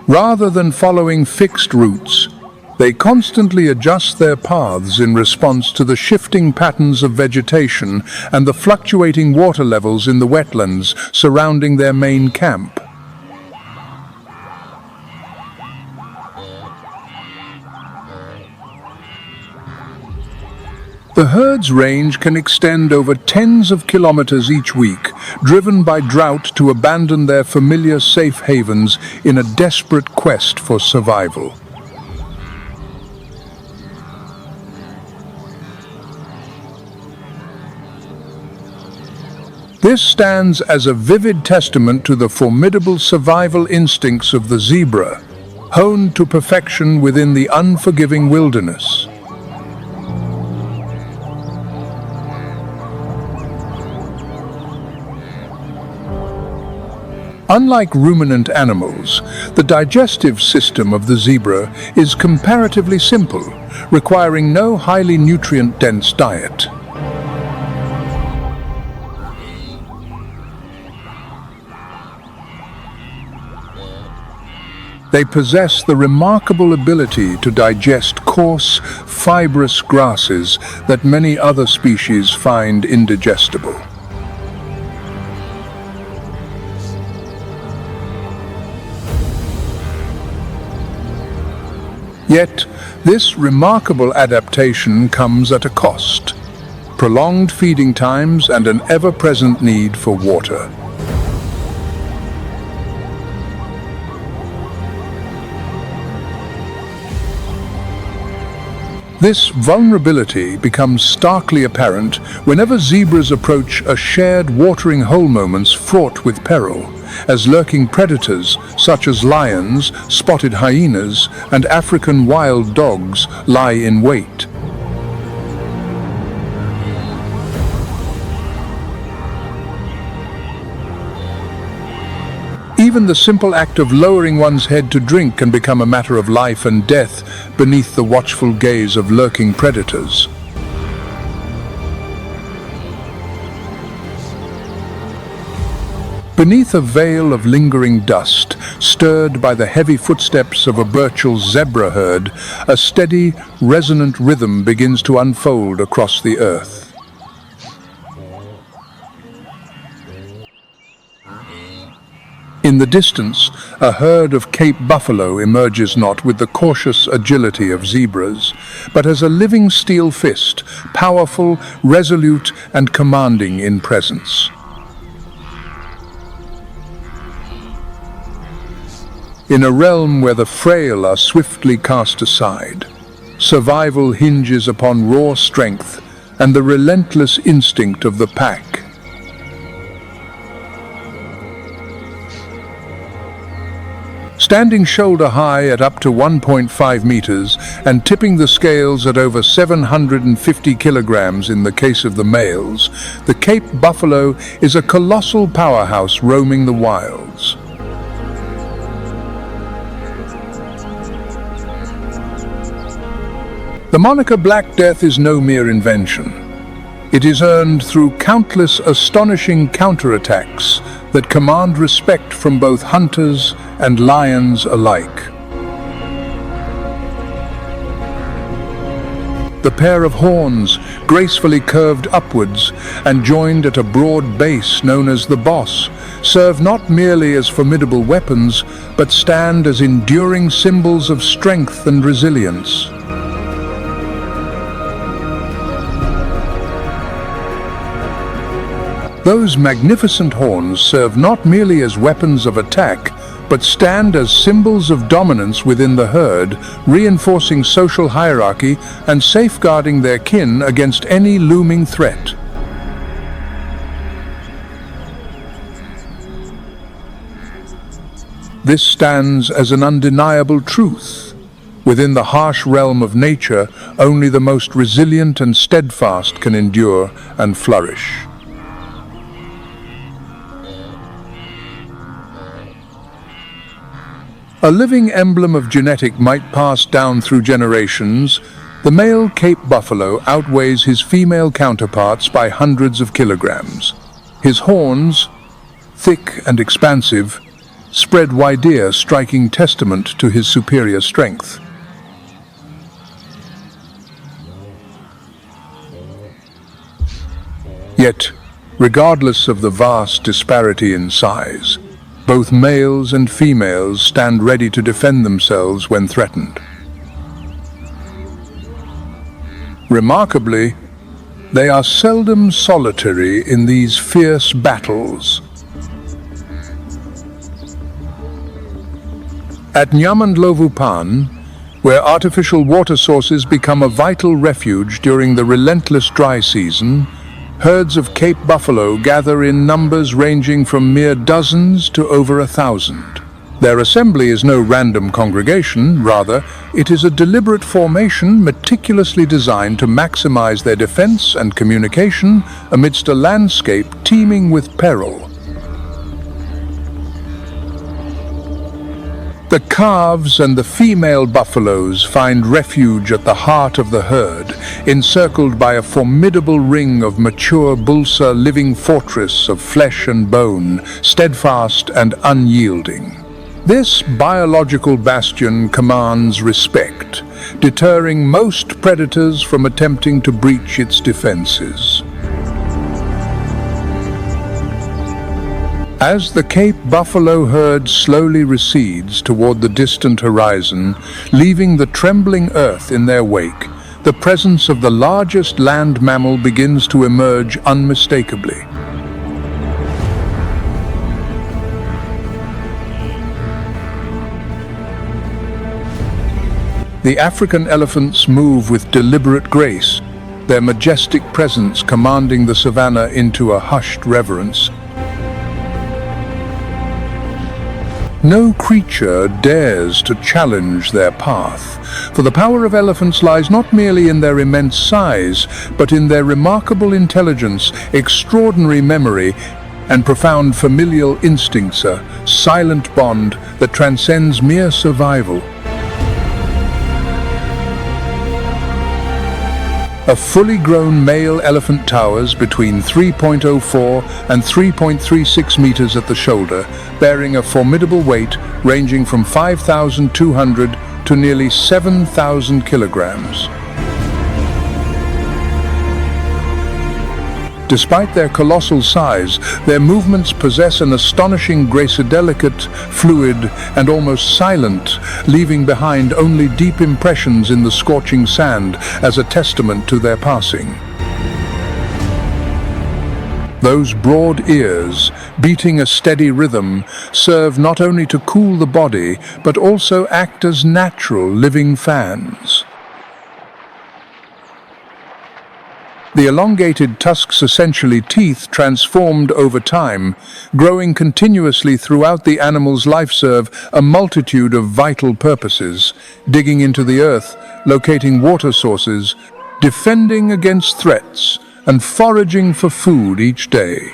Rather than following fixed routes, they constantly adjust their paths in response to the shifting patterns of vegetation and the fluctuating water levels in the wetlands surrounding their main camp. The herd's range can extend over tens of kilometers each week, driven by drought to abandon their familiar safe havens in a desperate quest for survival. This stands as a vivid testament to the formidable survival instincts of the zebra, honed to perfection within the unforgiving wilderness. Unlike ruminant animals, the digestive system of the zebra is comparatively simple, requiring no highly nutrient-dense diet. They possess the remarkable ability to digest coarse, fibrous grasses that many other species find indigestible. Yet, this remarkable adaptation comes at a cost: prolonged feeding times and an ever-present need for water. This vulnerability becomes starkly apparent whenever zebras approach a shared watering hole moments fraught with peril, as lurking predators such as lions, spotted hyenas, and African wild dogs lie in wait. Even the simple act of lowering one's head to drink can become a matter of life and death beneath the watchful gaze of lurking predators. Beneath a veil of lingering dust, stirred by the heavy footsteps of a Burchell's zebra herd, a steady, resonant rhythm begins to unfold across the earth. In the distance, a herd of Cape buffalo emerges not with the cautious agility of zebras, but as a living steel fist, powerful, resolute, and commanding in presence. In a realm where the frail are swiftly cast aside, survival hinges upon raw strength and the relentless instinct of the pack. Standing shoulder-high at up to 1.5 meters and tipping the scales at over 750 kilograms in the case of the males, the Cape buffalo is a colossal powerhouse roaming the wilds. The moniker Black Death is no mere invention. It is earned through countless astonishing counterattacks that command respect from both hunters and lions alike. The pair of horns, gracefully curved upwards and joined at a broad base known as the boss, serve not merely as formidable weapons, but stand as enduring symbols of strength and resilience. Those magnificent horns serve not merely as weapons of attack, but stand as symbols of dominance within the herd, reinforcing social hierarchy and safeguarding their kin against any looming threat. This stands as an undeniable truth. Within the harsh realm of nature, only the most resilient and steadfast can endure and flourish. A living emblem of genetic might pass down through generations, the male Cape buffalo outweighs his female counterparts by hundreds of kilograms. His horns, thick and expansive, spread wide, striking testament to his superior strength. Yet, regardless of the vast disparity in size, both males and females stand ready to defend themselves when threatened. Remarkably, they are seldom solitary in these fierce battles. At Nyamandlovupan, where artificial water sources become a vital refuge during the relentless dry season, herds of Cape buffalo gather in numbers ranging from mere dozens to over 1,000. Their assembly is no random congregation, rather, it is a deliberate formation meticulously designed to maximize their defense and communication amidst a landscape teeming with peril. The calves and the female buffaloes find refuge at the heart of the herd, encircled by a formidable ring of mature bulsa, living fortress of flesh and bone, steadfast and unyielding. This biological bastion commands respect, deterring most predators from attempting to breach its defenses. As the Cape buffalo herd slowly recedes toward the distant horizon, leaving the trembling earth in their wake, the presence of the largest land mammal begins to emerge unmistakably. The African elephants move with deliberate grace, their majestic presence commanding the savanna into a hushed reverence. No creature dares to challenge their path, for the power of elephants lies not merely in their immense size, but in their remarkable intelligence, extraordinary memory, and profound familial instincts, a silent bond that transcends mere survival. A fully grown male elephant towers between 3.04 and 3.36 meters at the shoulder, bearing a formidable weight ranging from 5,200 to nearly 7,000 kilograms. Despite their colossal size, their movements possess an astonishing grace, delicate, fluid, and almost silent, leaving behind only deep impressions in the scorching sand as a testament to their passing. Those broad ears, beating a steady rhythm, serve not only to cool the body, but also act as natural living fans. The elongated tusks, essentially teeth, transformed over time, growing continuously throughout the animal's life, serve a multitude of vital purposes, digging into the earth, locating water sources, defending against threats, and foraging for food each day.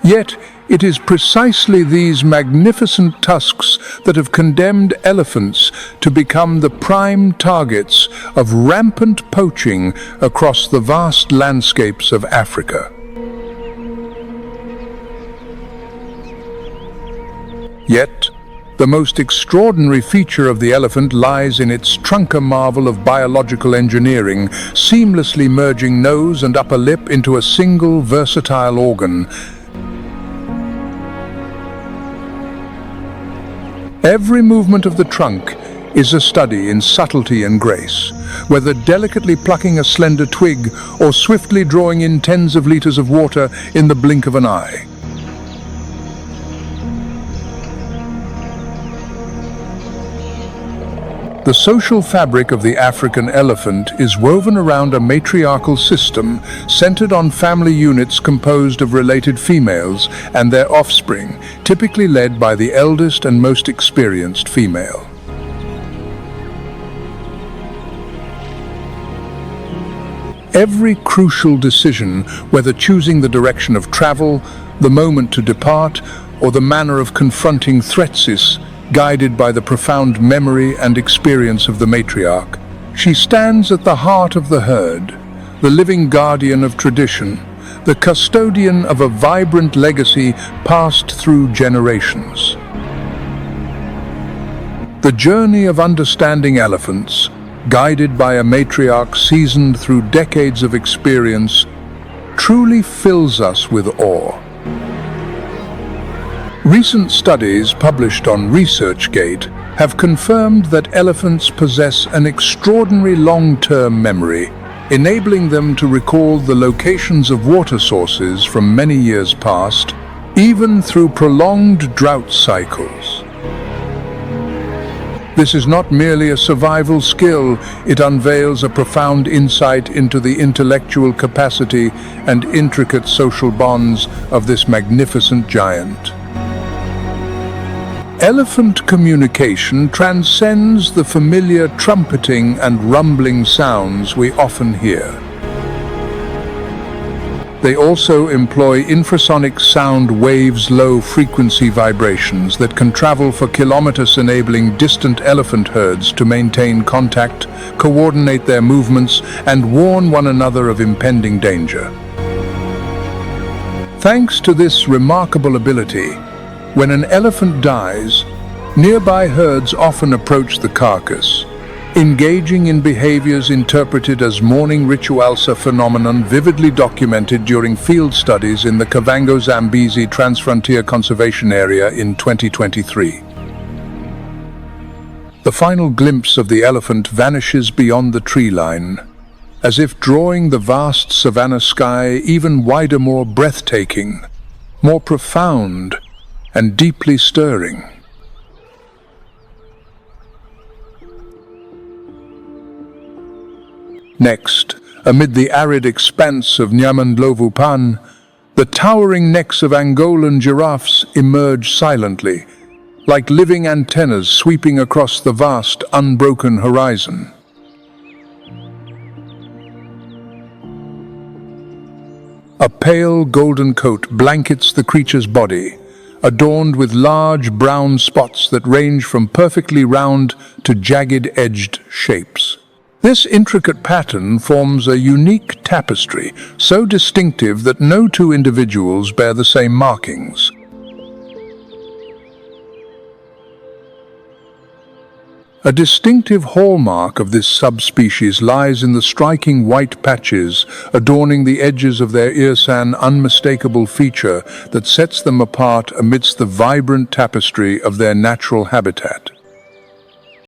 Yet, it is precisely these magnificent tusks that have condemned elephants to become the prime targets of rampant poaching across the vast landscapes of Africa. Yet, the most extraordinary feature of the elephant lies in its trunk, a marvel of biological engineering, seamlessly merging nose and upper lip into a single versatile organ. Every movement of the trunk is a study in subtlety and grace, whether delicately plucking a slender twig or swiftly drawing in tens of liters of water in the blink of an eye. The social fabric of the African elephant is woven around a matriarchal system centered on family units composed of related females and their offspring, typically led by the eldest and most experienced female. Every crucial decision, whether choosing the direction of travel, the moment to depart, or the manner of confronting threats, is guided by the profound memory and experience of the matriarch. She stands at the heart of the herd, the living guardian of tradition, the custodian of a vibrant legacy passed through generations. The journey of understanding elephants, guided by a matriarch seasoned through decades of experience, truly fills us with awe. Recent studies published on ResearchGate have confirmed that elephants possess an extraordinary long-term memory, enabling them to recall the locations of water sources from many years past, even through prolonged drought cycles. This is not merely a survival skill, it unveils a profound insight into the intellectual capacity and intricate social bonds of this magnificent giant. Elephant communication transcends the familiar trumpeting and rumbling sounds we often hear. They also employ infrasonic sound waves, low-frequency vibrations that can travel for kilometers, enabling distant elephant herds to maintain contact, coordinate their movements, and warn one another of impending danger. Thanks to this remarkable ability, when an elephant dies, nearby herds often approach the carcass, engaging in behaviors interpreted as mourning rituals, a phenomenon vividly documented during field studies in the Kavango-Zambezi Transfrontier Conservation Area in 2023. The final glimpse of the elephant vanishes beyond the tree line, as if drawing the vast savanna sky even wider, more breathtaking, more profound, and deeply stirring. Next, amid the arid expanse of Nyamandlovu-Pan, the towering necks of Angolan giraffes emerge silently, like living antennas sweeping across the vast, unbroken horizon. A pale golden coat blankets the creature's body, adorned with large brown spots that range from perfectly round to jagged-edged shapes. This intricate pattern forms a unique tapestry, so distinctive that no two individuals bear the same markings. A distinctive hallmark of this subspecies lies in the striking white patches adorning the edges of their ears, an unmistakable feature that sets them apart amidst the vibrant tapestry of their natural habitat.